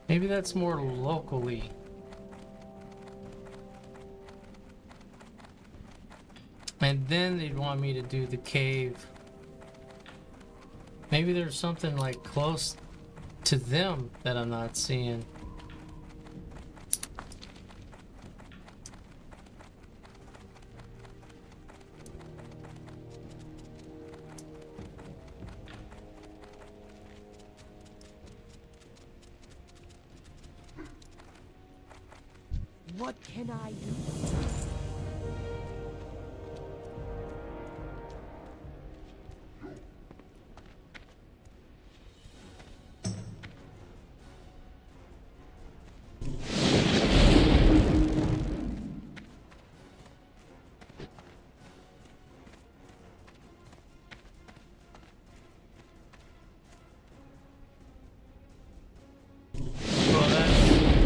[SPEAKER 2] Maybe that's more locally. And then they'd want me to do the cave. Maybe there's something like close to them that I'm not seeing.
[SPEAKER 1] What can I do?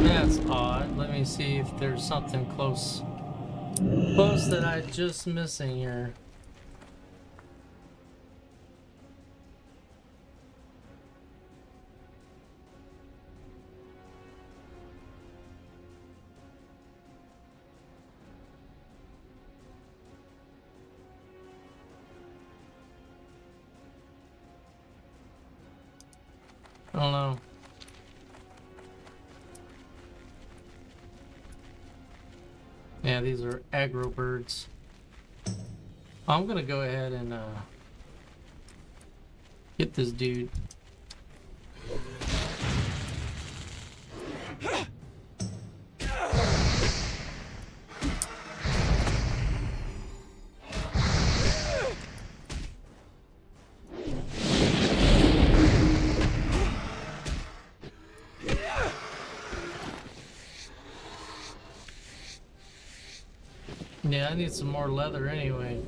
[SPEAKER 2] That's odd. Let me see if there's something close that I'm just missing here. I don't know. Yeah, these are aggro birds. I'm gonna go ahead and get this dude. Yeah, I need some more leather anyway.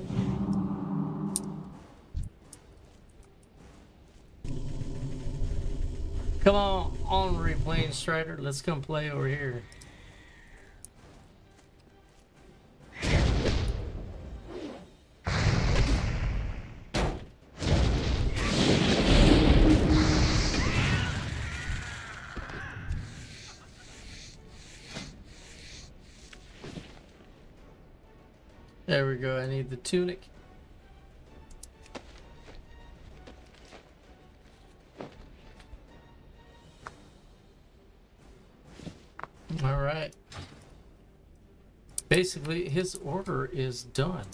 [SPEAKER 2] Come on, replaying Strider. Let's come play over here. There we go. I need the tunic. All right. Basically, his order is done.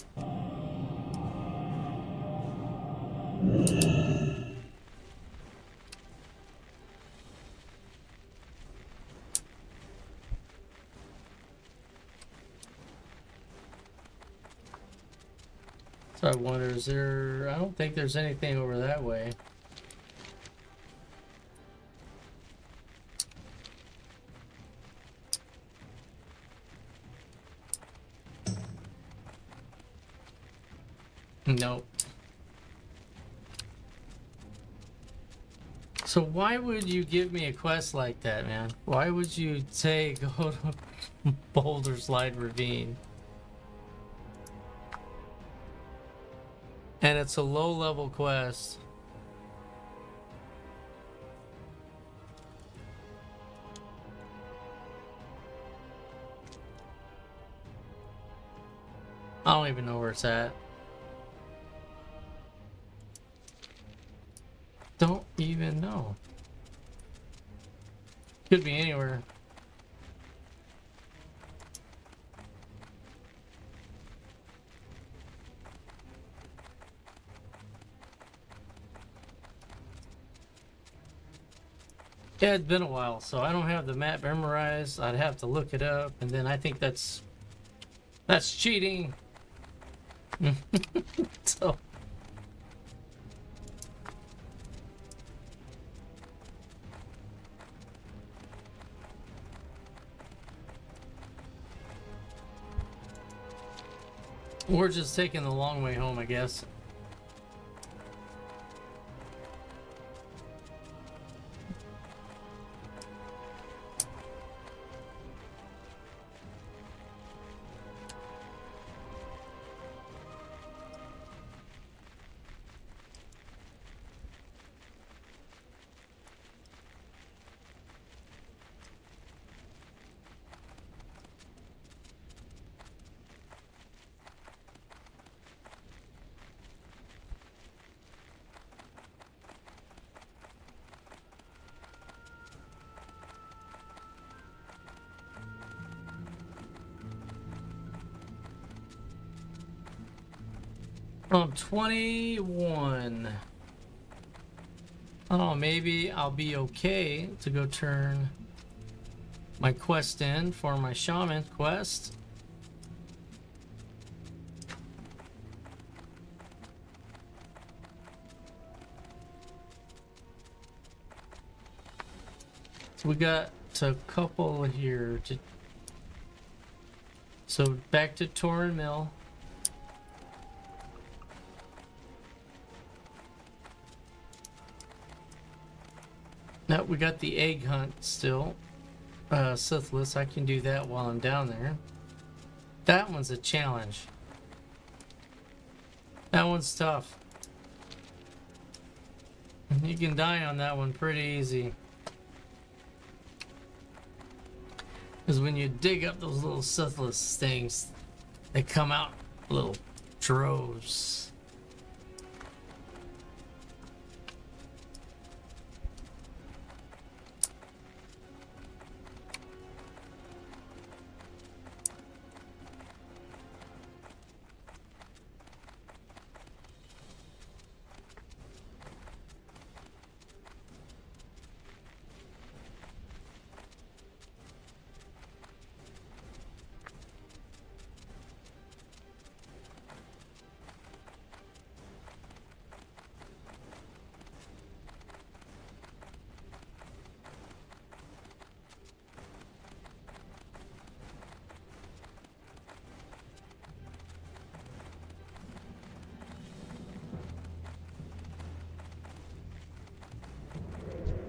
[SPEAKER 2] So I wonder, is there... I don't think there's anything over that way. Nope. So why would you give me a quest like that, man? Why would you say go to Boulder Slide Ravine? And it's a low-level quest. I don't even know where it's at. Don't even know. Could be anywhere. Yeah, it's been a while, so I don't have the map memorized. I'd have to look it up, and then I think that's cheating. So we're just taking the long way home, I guess. I'm 21. Oh, maybe I'll be okay to go turn my quest in for my Shaman quest. So we got a couple here. So back to Torrin Mill. Now we got the egg hunt still. Syphilis, I can do that while I'm down there. That one's a challenge. That one's tough. You can die on that one pretty easy. Because when you dig up those little Syphilis things, they come out little droves.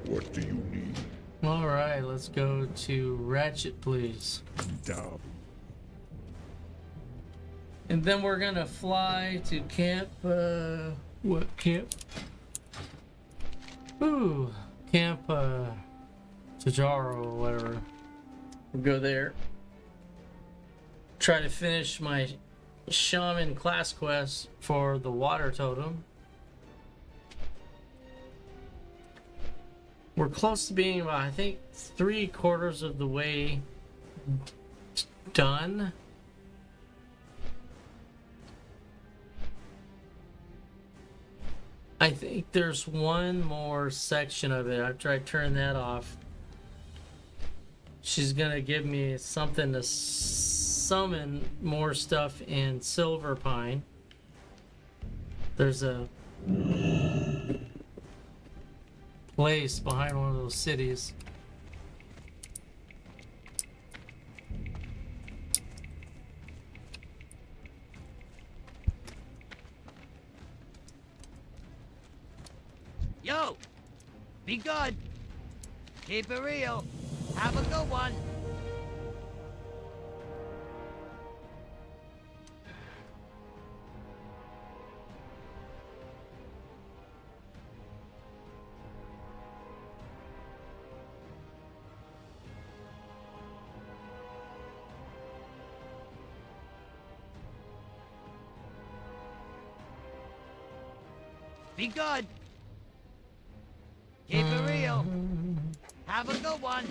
[SPEAKER 3] What do you need?
[SPEAKER 2] All right, let's go to Ratchet, please.
[SPEAKER 3] Down.
[SPEAKER 2] And then we're gonna fly to camp, what camp? Ooh, camp, Tajaro or whatever. We'll go there. Try to finish my Shaman class quest for the water totem. We're close to being about, I think, 3/4 of the way done. I think there's one more section of it. After I turn that off, she's gonna give me something to summon more stuff in Silver Pine. There's a place behind one of those cities.
[SPEAKER 1] Yo! Be good! Keep it real! Have a good one! Be good! Keep it real! Have a good one!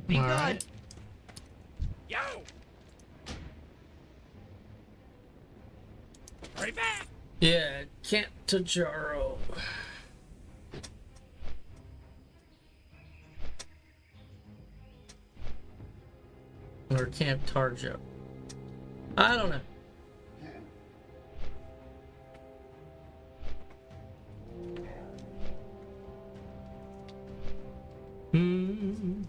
[SPEAKER 1] Be
[SPEAKER 2] All
[SPEAKER 1] good!
[SPEAKER 2] right.
[SPEAKER 1] Yo! Hurry back!
[SPEAKER 2] Yeah, Camp Tajaro. Or Camp Tarjo. I don't know. Hmm.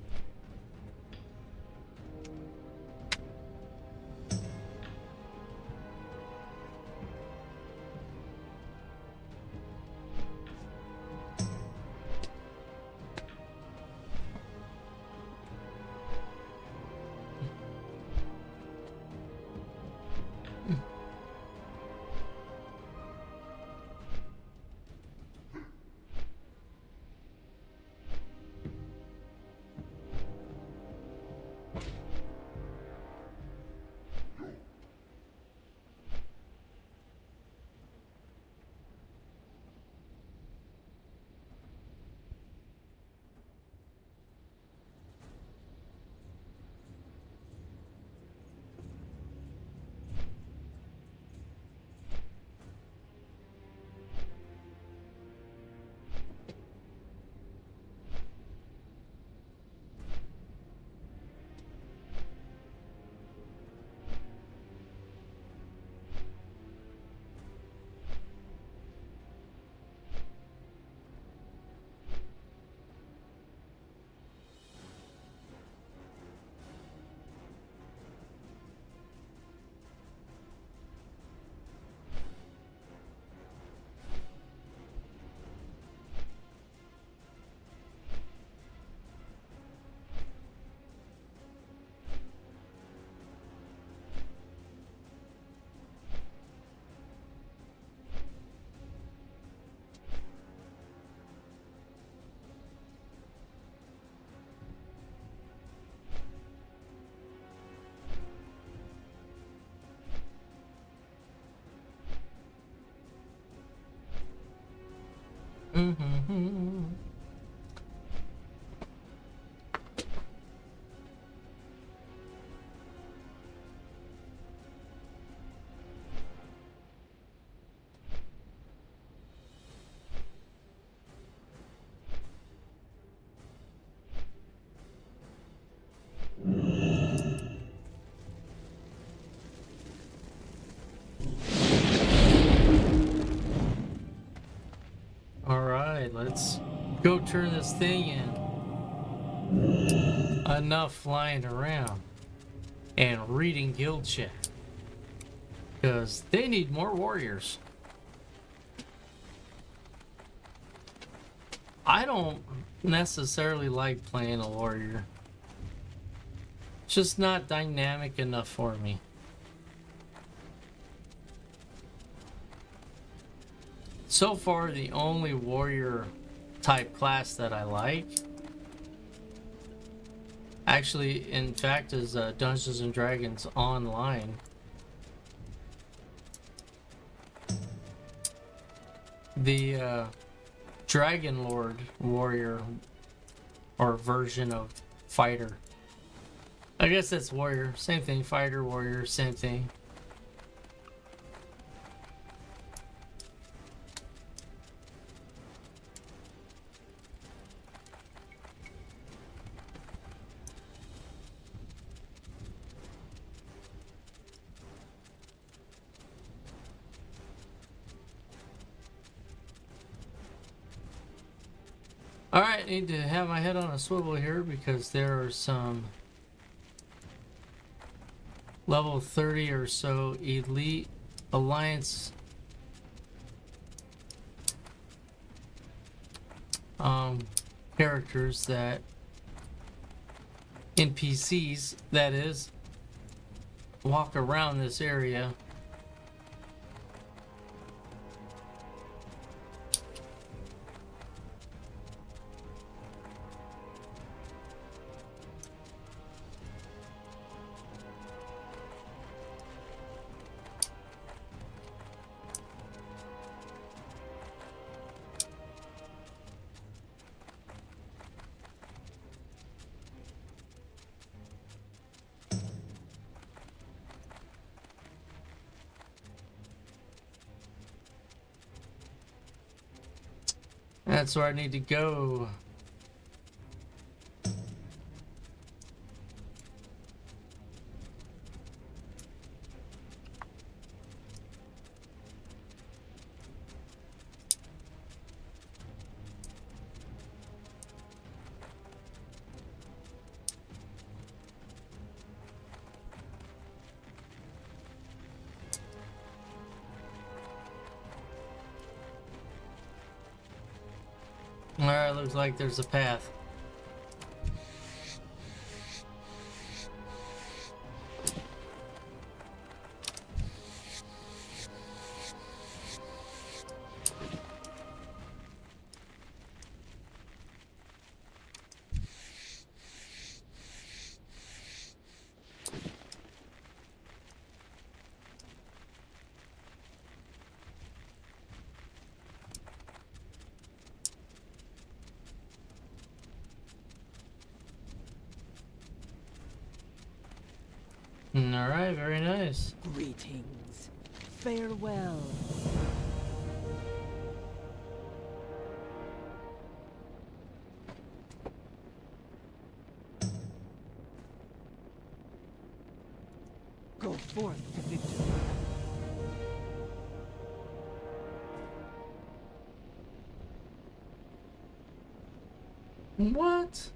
[SPEAKER 2] Mm-hmm. All right, let's go turn this thing in. Enough flying around and reading guild chat, because they need more warriors. I don't necessarily like playing a warrior. It's just not dynamic enough for me. So far, the only warrior type class that I like, actually, in fact, is Dungeons and Dragons Online. the Dragon Lord warrior or version of fighter. I guess that's warrior. Same thing. Fighter, warrior, same thing. Alright, need to have my head on a swivel here because there are some level 30 or so elite alliance characters that NPCs that is walk around this area. That's where I need to go. Alright, looks like there's a path. Alright, very nice.
[SPEAKER 1] Greetings. Farewell. Go forth to victory.
[SPEAKER 2] What?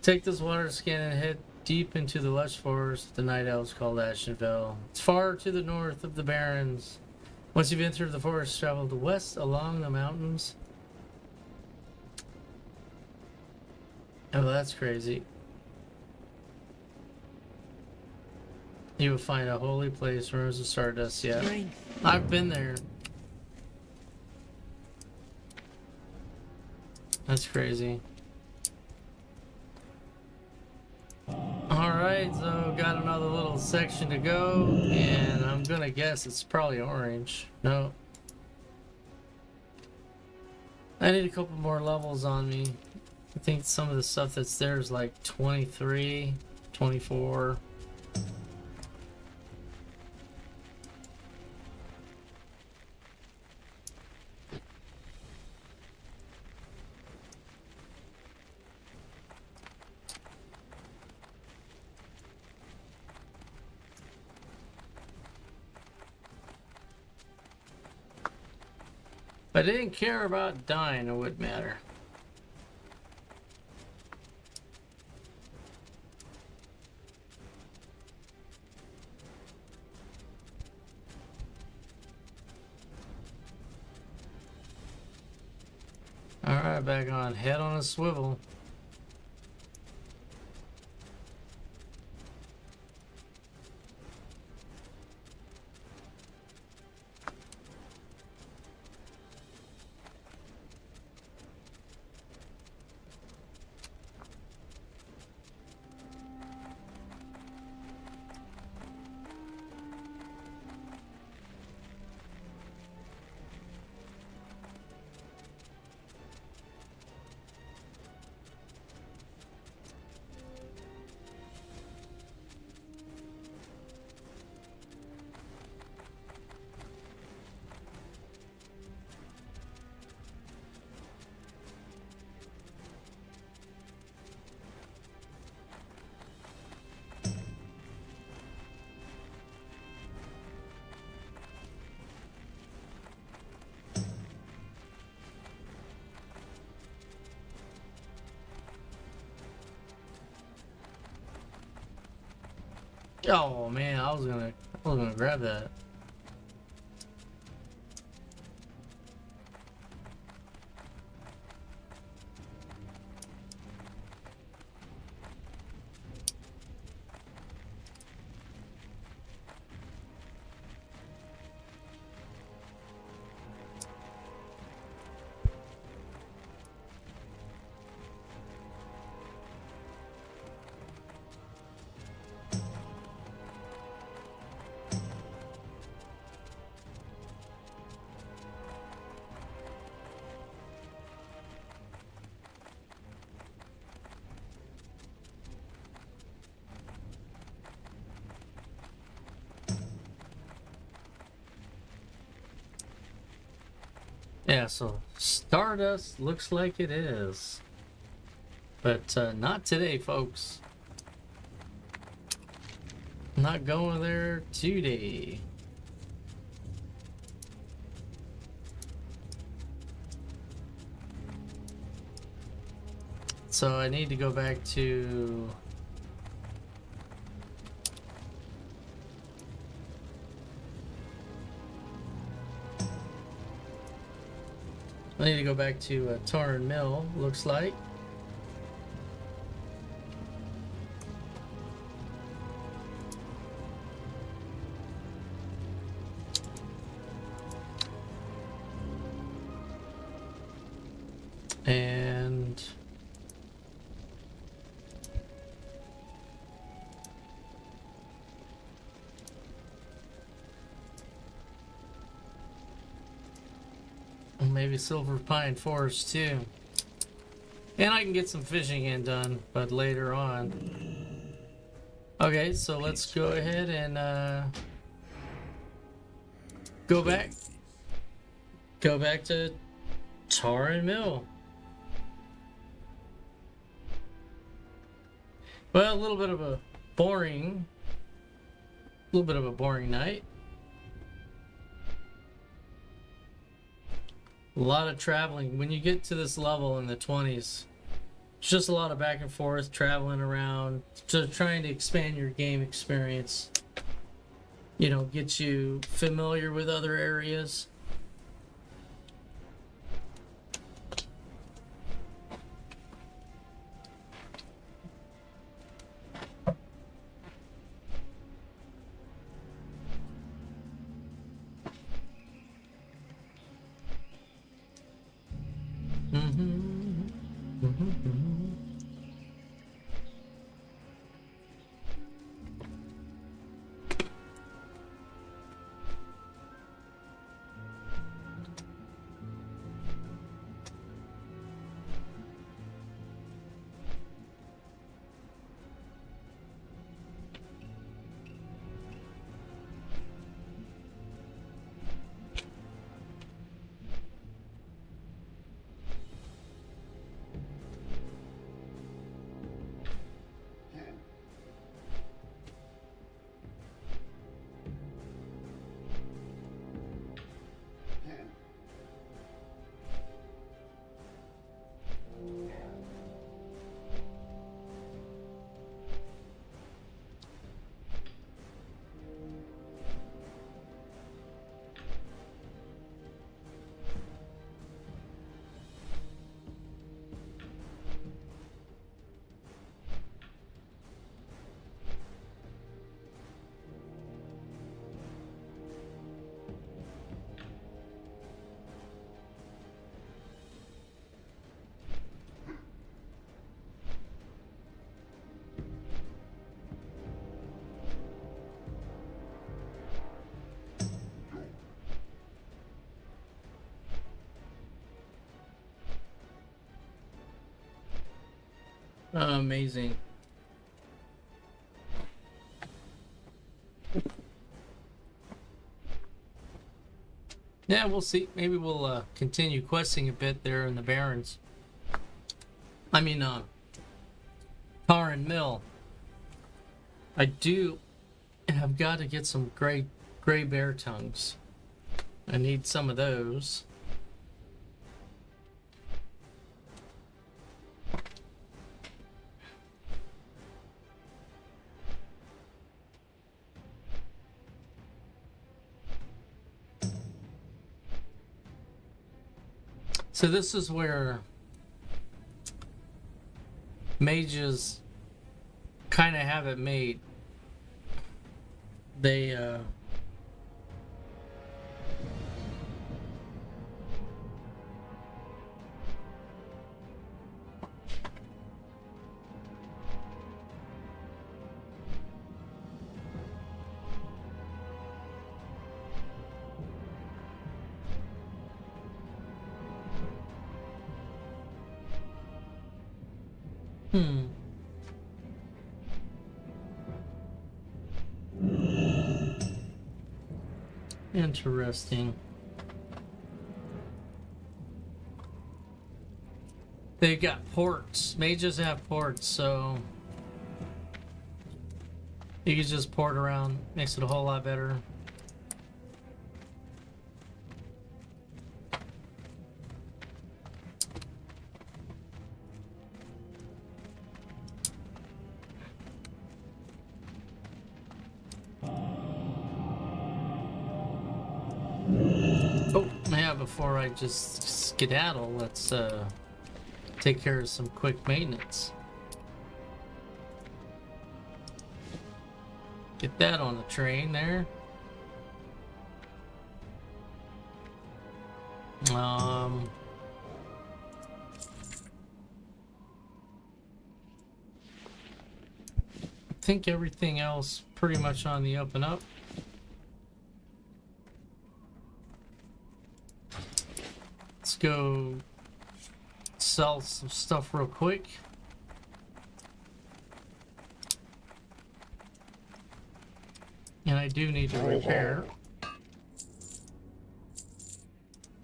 [SPEAKER 2] Take this water skin and head deep into the lush forest the night elves call LvL. It's far to the north of the barrens. Once you've entered the forest, travel to west along the mountains. Oh, that's crazy. You will find a holy place, ruins of stardust. Yeah,
[SPEAKER 1] Strength.
[SPEAKER 2] I've been there. That's crazy. Alright, so got another little section to go, and I'm gonna guess it's probably orange. No. I need a couple more levels on me. I think some of the stuff that's there is like 23, 24. If I didn't care about dying, it wouldn't matter. Alright, back on. Head on a swivel. Oh man, I was gonna grab that. Yeah, so Stardust looks like it is. But not today, folks. Not going there today. So I need to go back to... I need to go back to Tarn Mill, looks like. And... maybe Silver Pine Forest too. And I can get some fishing in done, but later on. Okay, so let's go ahead and go back to Tarn Mill. Well, a little bit of a boring night. A lot of traveling. When you get to this level in the 20s, it's just a lot of back and forth, traveling around, just trying to expand your game experience. You know, get you familiar with other areas. Amazing. Yeah, we'll see. Maybe we'll continue questing a bit there in the Barrens. I mean, Tarn Mill. I have got to get some gray bear tongues. I need some of those. So this is where mages kind of have it made. They interesting. They've got ports. Mages have ports, so you can just port around. Makes it a whole lot better. Oh, yeah, before I just skedaddle, let's take care of some quick maintenance. Get that on the train there. I think everything else pretty much on the up and up. Let's go sell some stuff real quick. And I do need to repair.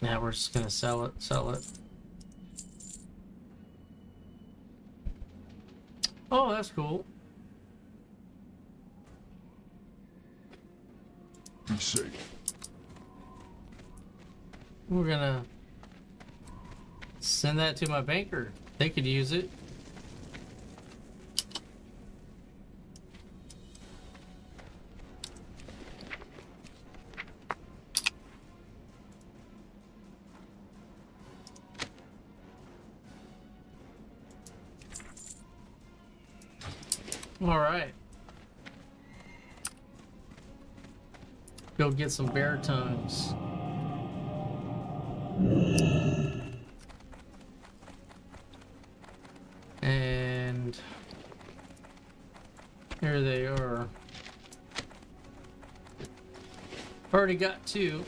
[SPEAKER 2] Now we're just gonna sell it. Oh, that's cool.
[SPEAKER 3] Be safe.
[SPEAKER 2] We're gonna send that to my banker. They could use it. All right. Go get some bear tongues. And here they are. Already got 2.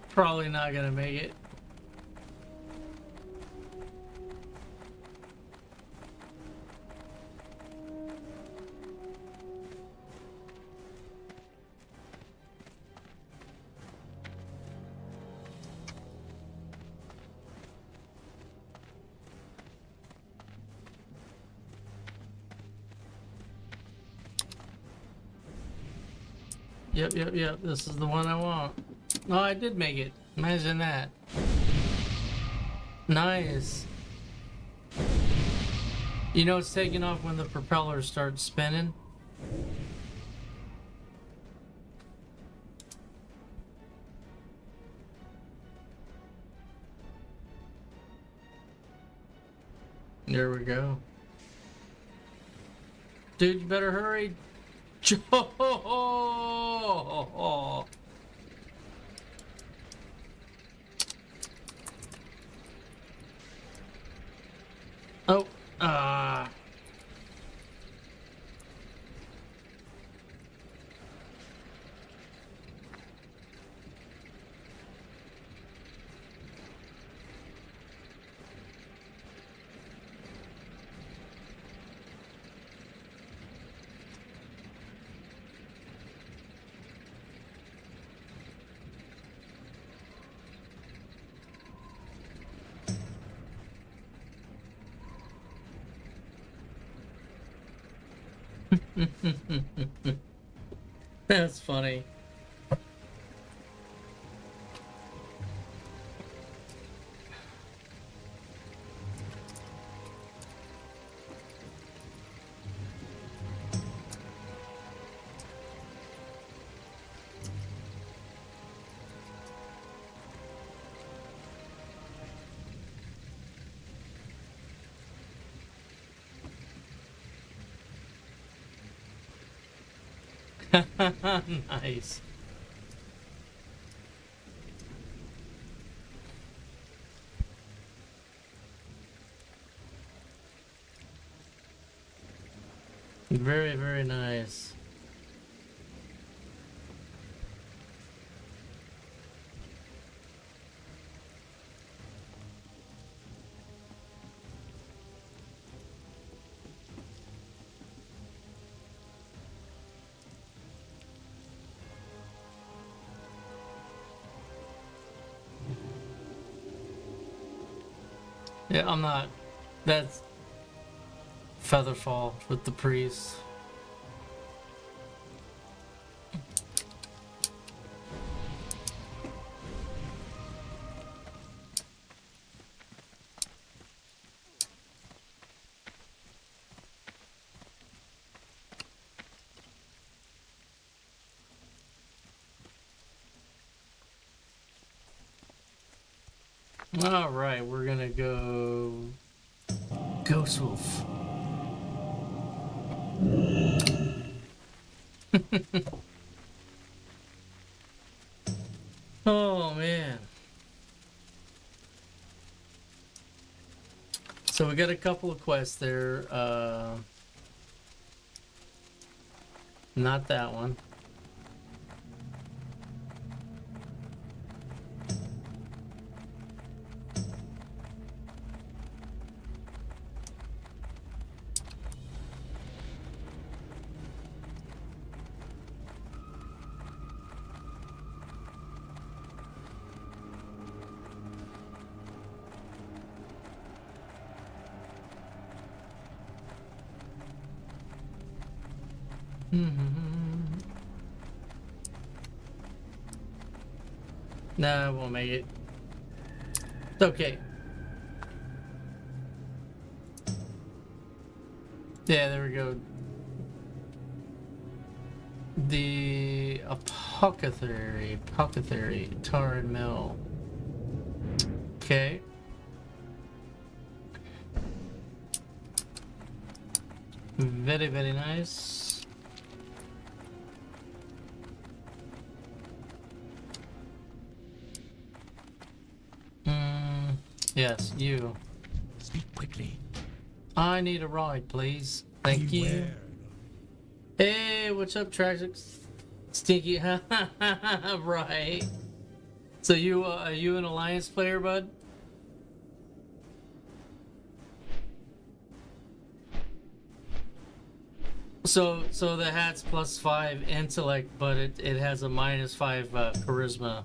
[SPEAKER 2] Probably not gonna make it. Yep. This is the one I want. Oh, I did make it. Imagine that. Nice. You know it's taking off when the propeller starts spinning. There we go. Dude, you better hurry. Oh, That's funny. Nice. Very, very nice. Yeah, I'm not. That's Featherfall with the priest. All right, we're gonna go Ghost Wolf. Oh man. So we got a couple of quests there. Not that one. Nah, I won't make it. It's okay. Yeah, there we go. The apothecary, tar and mill. Okay. Very, very nice. Yes, you.
[SPEAKER 1] Speak quickly.
[SPEAKER 2] I need a ride, please. Thank you. Hey, what's up, Tragic Stinky? Right. So you are you an Alliance player, bud? So the hat's +5 intellect, but it has a -5 charisma.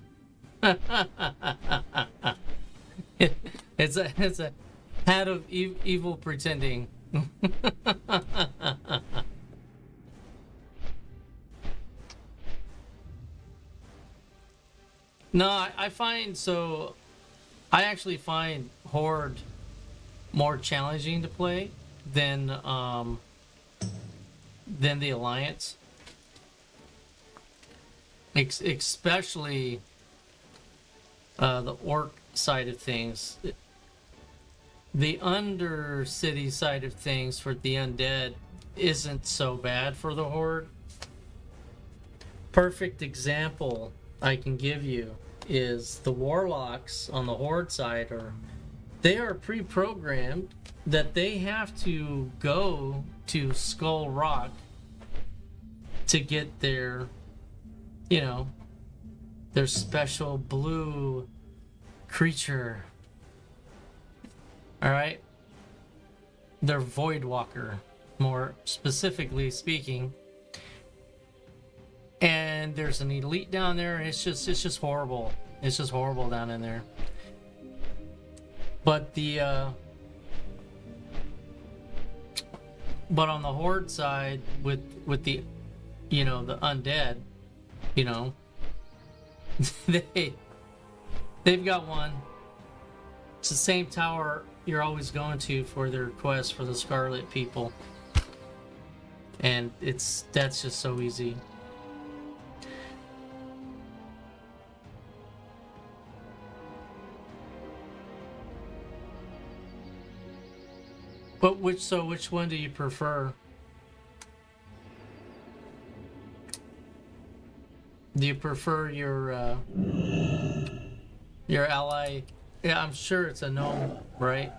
[SPEAKER 2] It's a hat of evil pretending. No, I find so. I actually find Horde more challenging to play than the Alliance, especially the Orc side of things. The Undercity side of things for the undead isn't so bad for the Horde. Perfect example I can give you is the Warlocks on the Horde side they are pre-programmed that they have to go to Skull Rock to get their, their special blue creature. Alright? Their Voidwalker, more specifically speaking. And there's an elite down there, and it's just horrible. It's just horrible down in there. But the But on the horde side, with the, you know, the undead, you know, they've got one. It's the same tower you're always going to for their quest for the Scarlet people, and that's just so easy. But which one do you prefer? Do you prefer your ally? Yeah, I'm sure it's a gnome, right?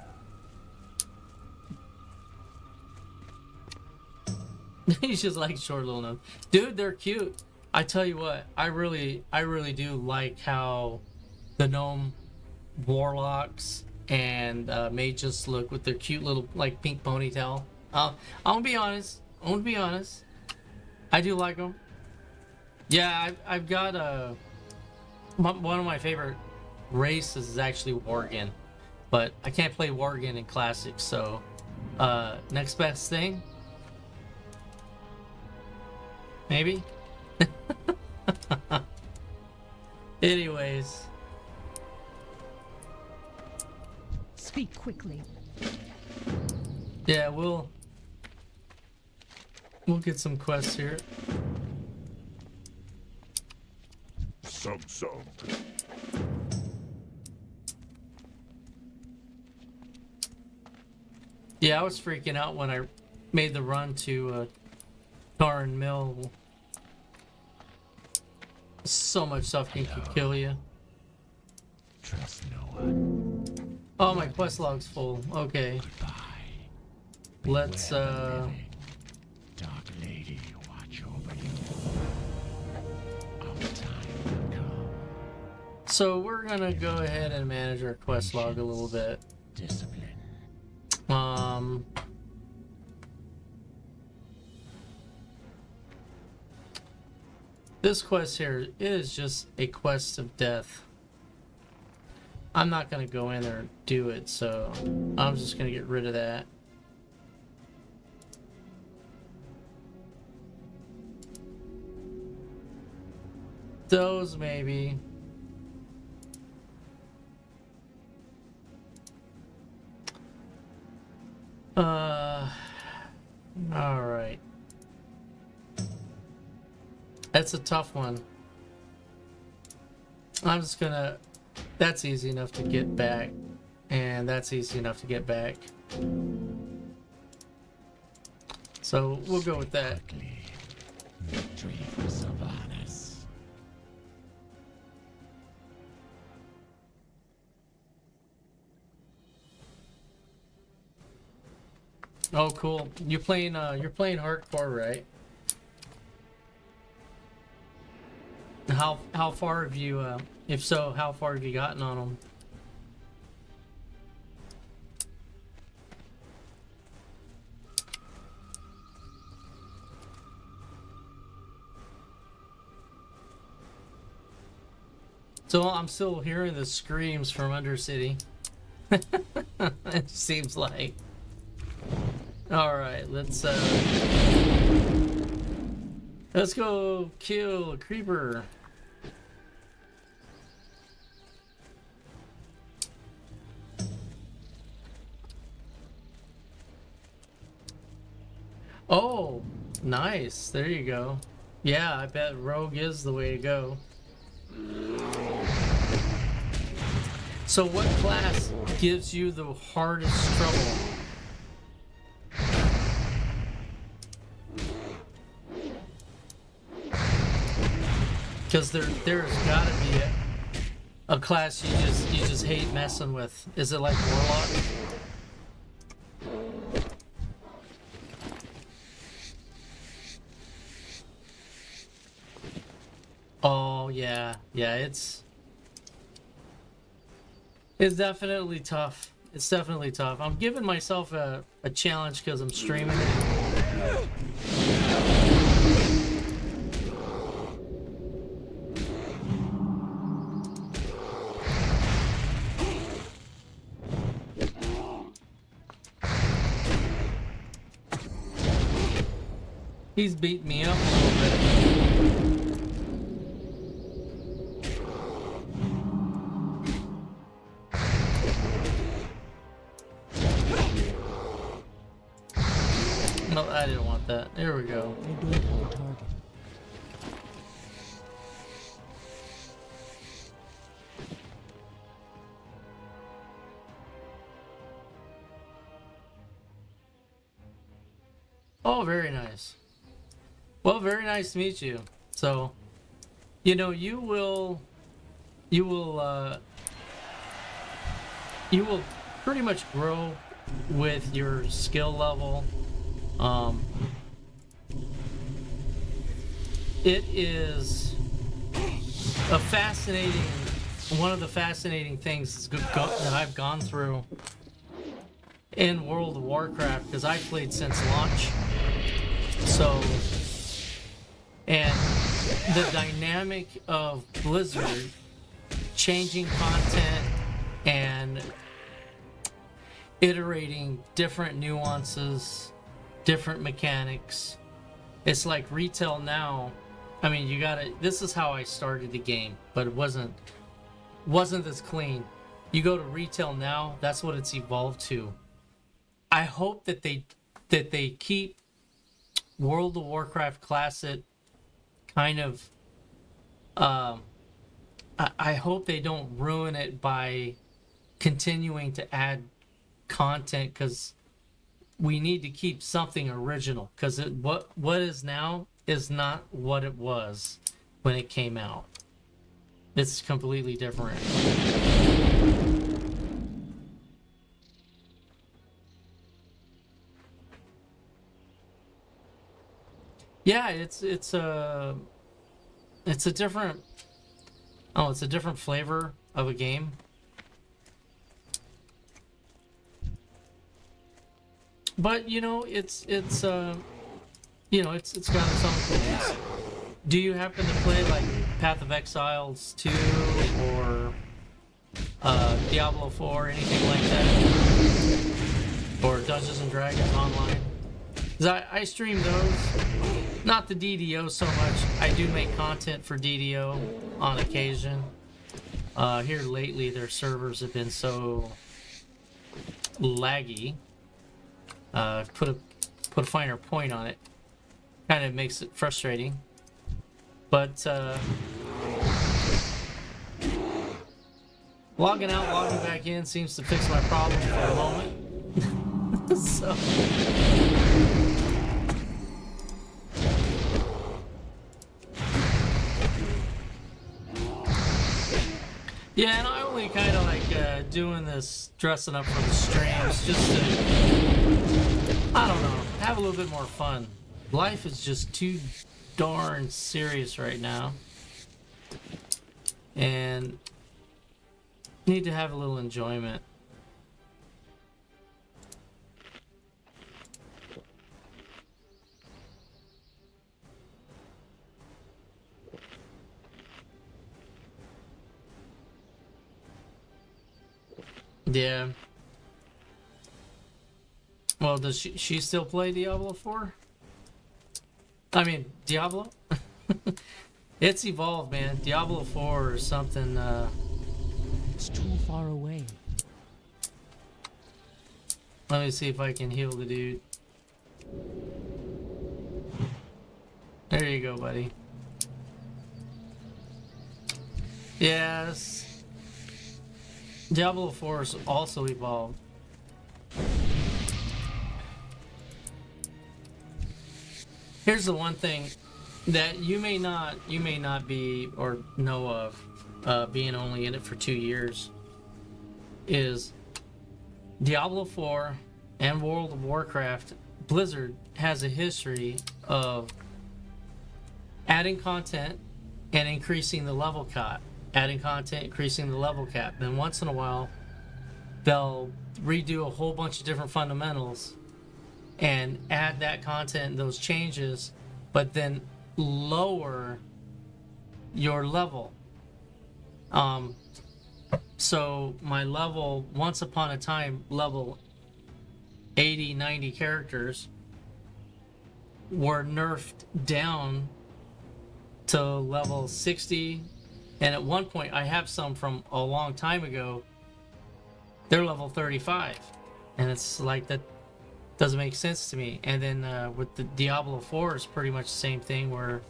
[SPEAKER 2] He's just like short little gnome. Dude, they're cute. I tell you what, I really do like how the gnome warlocks and mages look with their cute little like pink ponytail. I'm gonna be honest. I do like them. Yeah, I've got one of my favorite races is actually Worgen, but I can't play Worgen in Classic, so next best thing, maybe. Anyways,
[SPEAKER 5] Speak quickly.
[SPEAKER 2] yeah, we'll get some quests here.
[SPEAKER 3] Some.
[SPEAKER 2] Yeah, I was freaking out when I made the run to Tarn Mill. So much stuff can kill you.
[SPEAKER 1] Trust no one.
[SPEAKER 2] Oh, my quest log's full. Okay.
[SPEAKER 1] Goodbye.
[SPEAKER 2] Let's
[SPEAKER 1] Dark Lady, watch over you. Our time will come.
[SPEAKER 2] so we're gonna go ahead and manage our quest log a little bit.
[SPEAKER 1] Discipline.
[SPEAKER 2] This quest here is just a quest of death. I'm not gonna go in there and do it, so I'm just gonna get rid of that. Those maybe. All right. That's a tough one. I'm just gonna... That's easy enough to get back. And that's easy enough to get back. So we'll go with that.
[SPEAKER 1] Victory for Sylvanas.
[SPEAKER 2] Oh, cool. You're playing hardcore, right? How far have you, if so, how far have you gotten on them? So I'm still hearing the screams from Undercity. It seems like. All right, let's go kill a creeper. Oh, nice. There you go. Yeah, I bet rogue is the way to go. So what class gives you the hardest trouble? Because there's gotta be a class you just hate messing with. Is it like Warlock? Oh yeah, it's definitely tough. It's definitely tough. I'm giving myself a challenge because I'm streaming it. He's beating me up a little bit. No, I didn't want that. There we go.
[SPEAKER 1] I don't have a target.
[SPEAKER 2] Oh, very nice. Well, very nice to meet you. So, you know, you will pretty much grow with your skill level. It is a one of the fascinating things that I've gone through in World of Warcraft, because I played since launch. So, and the dynamic of Blizzard changing content and iterating different nuances, different mechanics. It's like retail now. I mean, this is how I started the game, but it wasn't this clean. You go to retail now, that's what it's evolved to. I hope that they keep World of Warcraft Classic kind of I hope they don't ruin it by continuing to add content, because we need to keep something original, because what is now is not what it was when it came out. It's completely different. Yeah, it's a different it's a different flavor of a game. But you know, it's got its own things. Do you happen to play like Path of Exiles 2 or Diablo 4, anything like that? Or Dungeons and Dragons Online? 'Cause I stream those. Not the DDO so much. I do make content for DDO on occasion. Here lately, their servers have been so laggy. Put a finer point on it. Kind of makes it frustrating. But logging out, logging back in seems to fix my problem for the moment. So. Yeah, and I only kind of like doing this, dressing up for the streams, just to, I don't know, have a little bit more fun. Life is just too darn serious right now, and need to have a little enjoyment. Yeah. Well, does she still play Diablo 4? I mean, Diablo? It's evolved, man. Diablo 4 or something,
[SPEAKER 1] It's too far away.
[SPEAKER 2] Let me see if I can heal the dude. There you go, buddy. Yes. Diablo 4 is also evolved. Here's the one thing that you may not be or know of, being only in it for 2 years, is Diablo 4 and World of Warcraft. Blizzard has a history of adding content and increasing the level cap. Adding content, increasing the level cap. Then once in a while, they'll redo a whole bunch of different fundamentals and add that content and those changes, but then lower your level. So my level, once upon a time, level 80, 90 characters, were nerfed down to level 60, and at one point I have some from a long time ago, they're level 35, and it's like that doesn't make sense to me. And then with the Diablo 4 is pretty much the same thing, where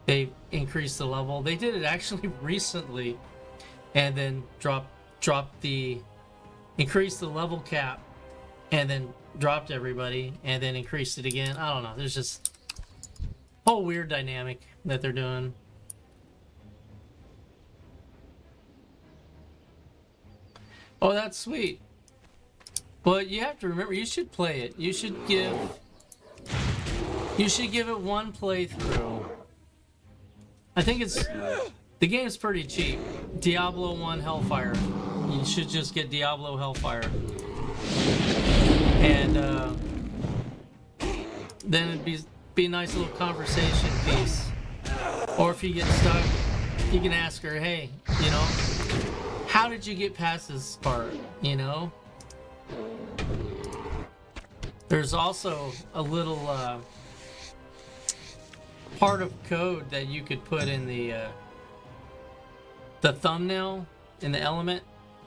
[SPEAKER 2] they increased the level. They did it actually recently, and then increased the level cap, and then dropped everybody, and then increased it again. I don't know. There's just a whole weird dynamic that they're doing. Oh, that's sweet. But you have to remember, you should play it. You should give it one playthrough. I think the game's pretty cheap. Diablo 1 Hellfire. You should just get Diablo Hellfire. And then it'd be a nice little conversation piece. Or if you get stuck, you can ask her, hey, you know, how did you get past this part, you know? There's also a little part of code that you could put in the thumbnail in the element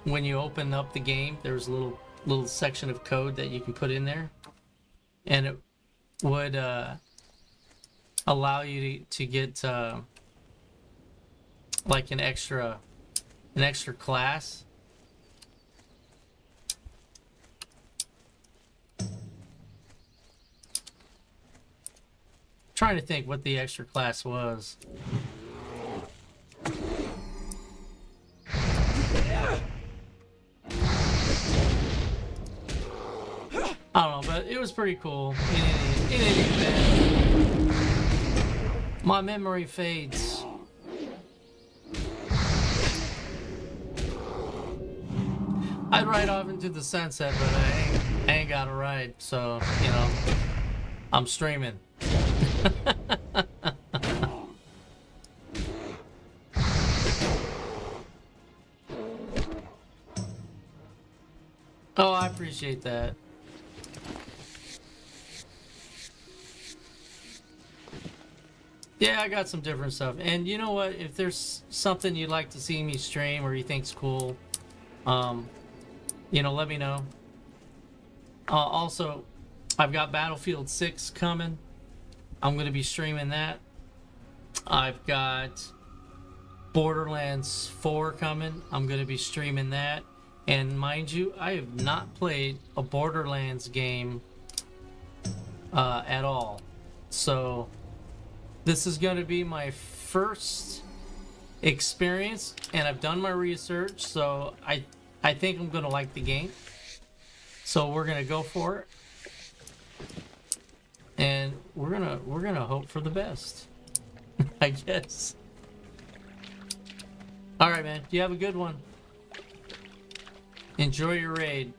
[SPEAKER 2] when you open up the game. There's a little section of code that you can put in there, and it would allow you to get like an extra class. Trying to think what the extra class was. I don't know, but it was pretty cool. In any event, my memory fades. I'd ride off into the sunset, but I ain't got a ride, so, you know, I'm streaming. Oh, I appreciate that. Yeah, I got some different stuff. And you know what? If there's something you'd like to see me stream or you think's cool, you know, let me know. Also, I've got Battlefield 6 coming. I'm going to be streaming that. I've got Borderlands 4 coming. I'm going to be streaming that. And mind you, I have not played a Borderlands game at all. So this is going to be my first experience, and I've done my research, so I think I'm going to like the game. So we're going to go for it. And we're gonna hope for the best, I guess. All right, man. You have a good one. Enjoy your raid.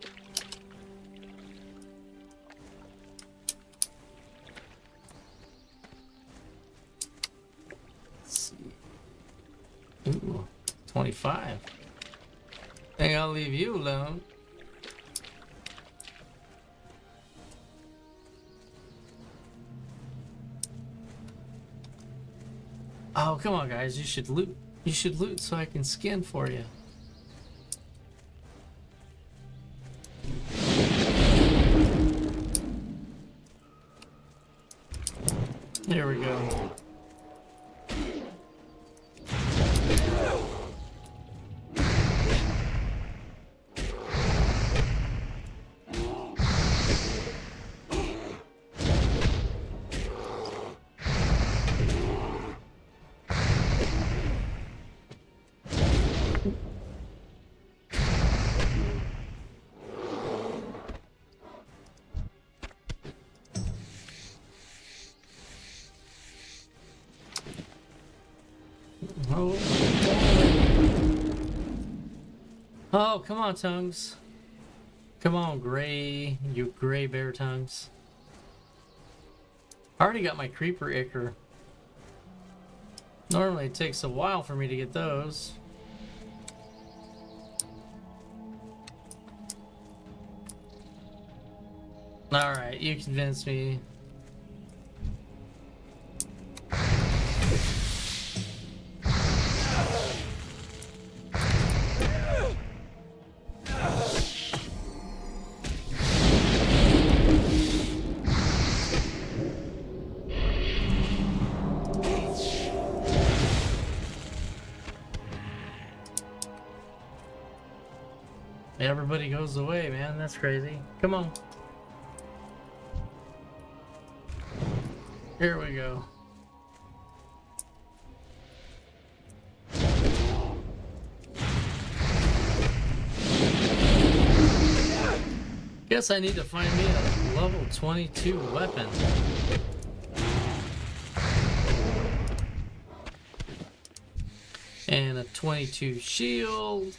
[SPEAKER 2] Let's see. Ooh, 25. I think I'll leave you alone. Oh, come on, guys. You should loot. You should loot so I can skin for you. There we go. Oh, come on, tongues. Come on, gray. You gray bear tongues. I already got my creeper ichor. Normally it takes a while for me to get those. Alright, you convinced me. Everybody goes away, man. That's crazy. Come on. Here we go. Guess I need to find me a level 22 weapon. And a 22 shield.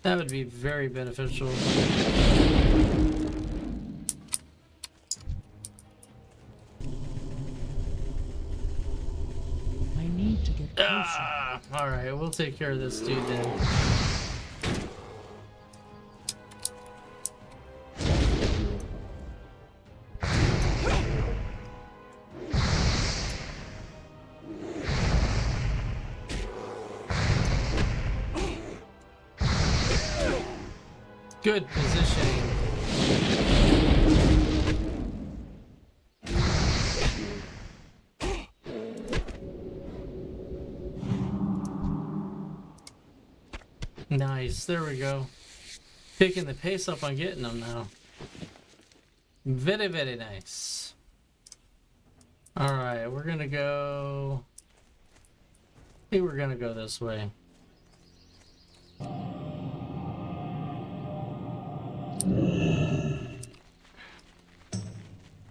[SPEAKER 2] That would be very beneficial.
[SPEAKER 5] I need to get closer.
[SPEAKER 2] Alright, we'll take care of this dude then. Good positioning. Nice, there we go. Picking the pace up on getting them now. Very, very nice. Alright, we're gonna go... I think we're gonna go this way.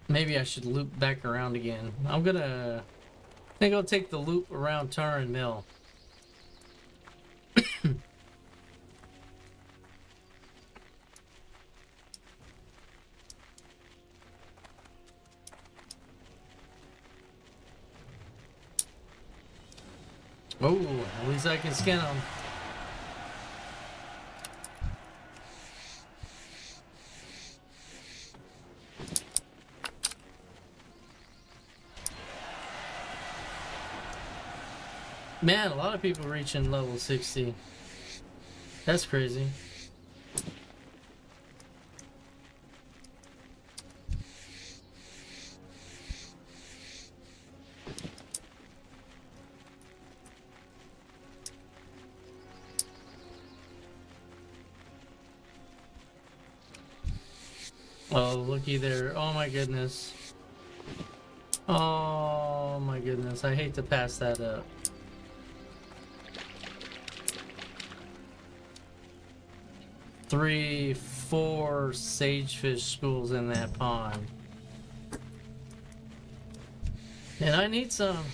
[SPEAKER 2] Maybe I should loop back around again. I think I'll take the loop around Taran Mill. Oh, at least I can skin them. Man, a lot of people reaching level 60. That's crazy. Oh, looky there. Oh my goodness. Oh my goodness. I hate to pass that up. Three, four sagefish schools in that pond. And I need some.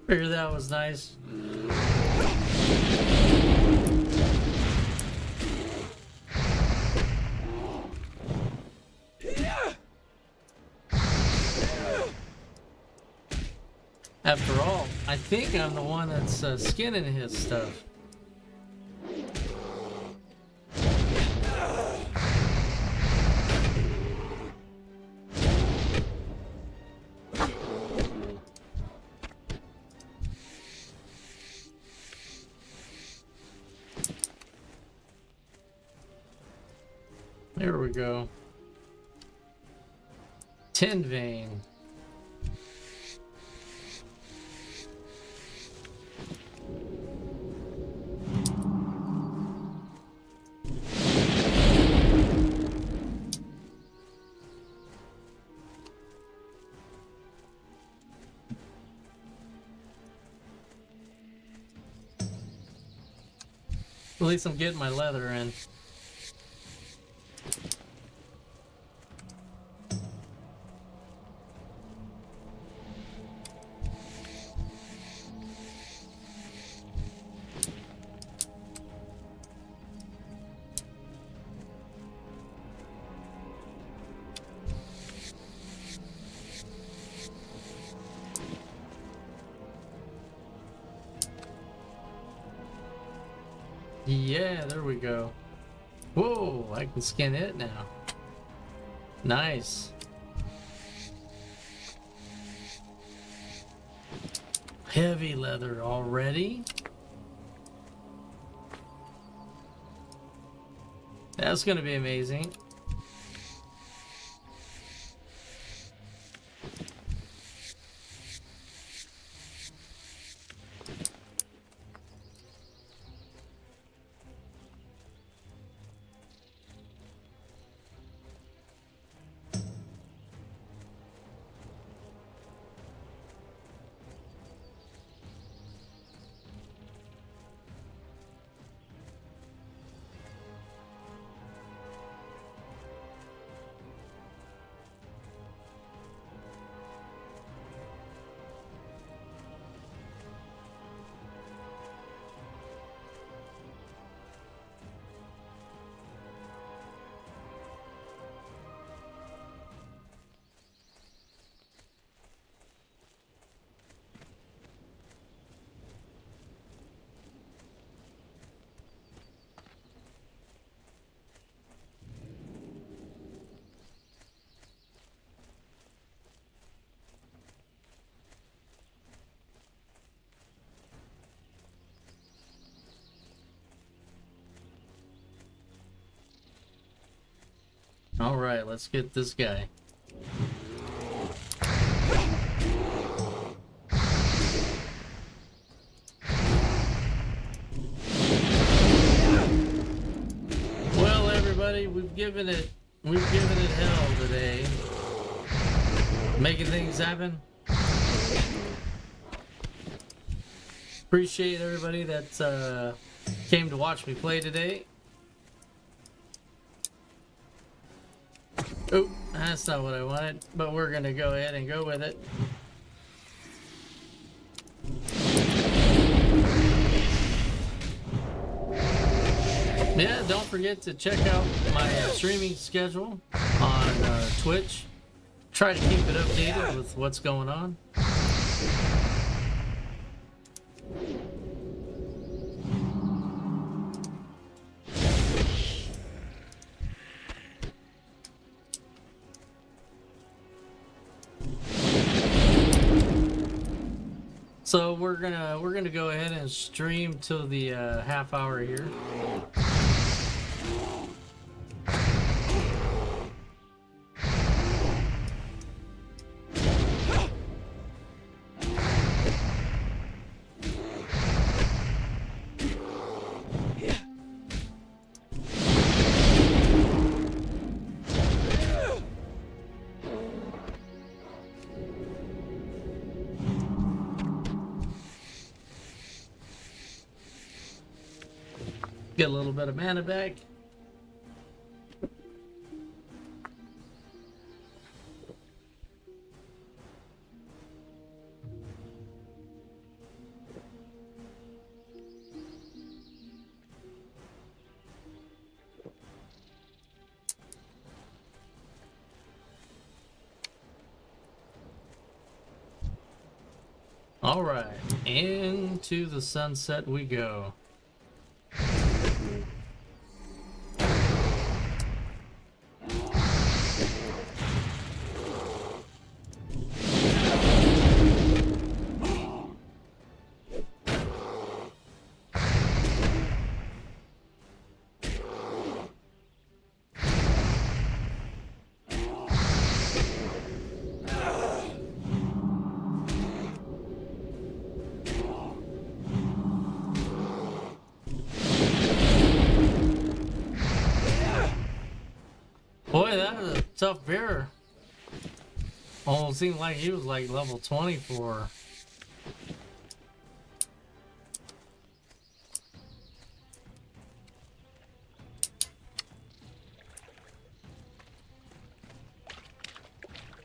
[SPEAKER 2] Figured that was nice. After all, I think I'm the one that's skinning his stuff. There we go. Tin vein. At least I'm getting my leather in. Yeah, there we go. Whoa, I can skin it now. Nice. Heavy leather already. That's gonna be amazing. All right, let's get this guy. Well, everybody, we've given it hell today. Making things happen. Appreciate everybody that came to watch me play today. Oh, that's not what I wanted, but we're gonna go ahead and go with it. Yeah, don't forget to check out my streaming schedule on Twitch. Try to keep it updated with what's going on. So we're gonna go ahead and stream till the half hour here. Get a little bit of mana back. All right, into the sunset we go. Boy, that was a tough bear. Almost seemed like he was like level 24.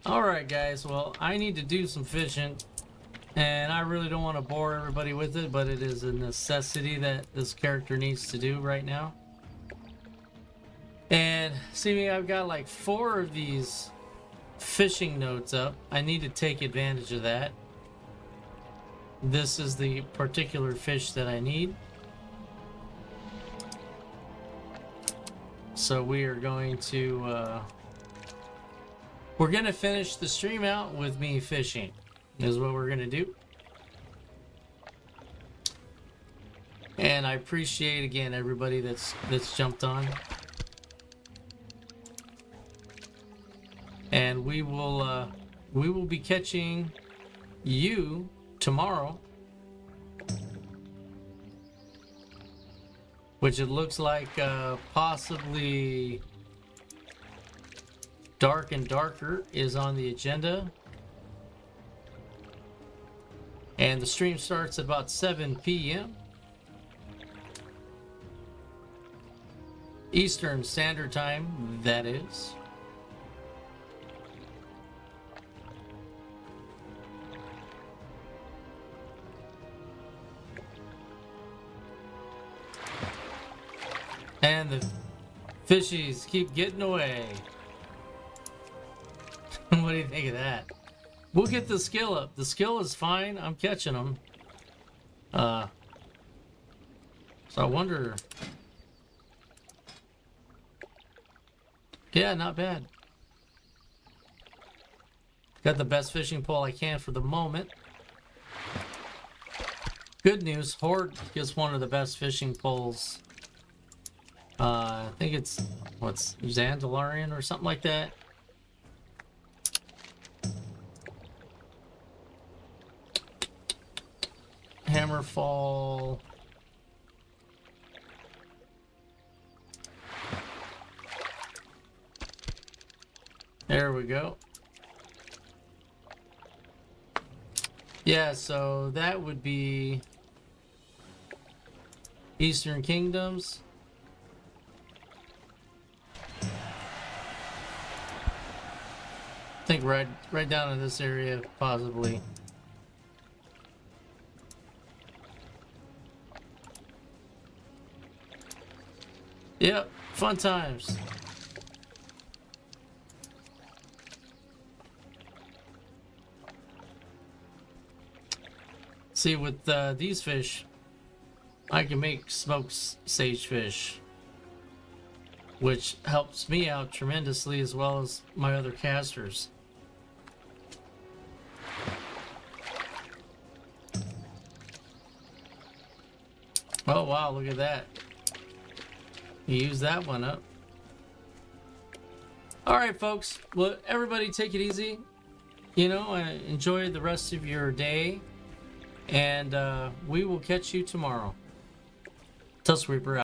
[SPEAKER 2] Alright guys, well I need to do some fishing. And I really don't want to bore everybody with it, but it is a necessity that this character needs to do right now. And see me, I've got like 4 of these fishing notes up. I need to take advantage of that. This is the particular fish that I need. So we are going to we're gonna finish the stream out with me fishing, is what we're gonna do. And I appreciate again everybody that's jumped on. And we will be catching you tomorrow, which it looks like possibly Dark and Darker is on the agenda. And the stream starts at about 7 p.m. Eastern Standard Time, that is. And the fishies keep getting away. What do you think of that? We'll get the skill up. The skill is fine. I'm catching them. So I wonder. Yeah, not bad. Got the best fishing pole I can for the moment. Good news, Horde gets one of the best fishing poles. I think it's, what's, Zandalarian or something like that. Hammerfall. There we go. Yeah, so that would be Eastern Kingdoms. I think right down in this area, possibly. Yep, fun times. See, with these fish, I can make smoked sage fish, which helps me out tremendously, as well as my other casters. Oh wow, look at that. You use that one up. Alright folks, well everybody take it easy. You know, enjoy the rest of your day. And we will catch you tomorrow. Tusk Reaper out.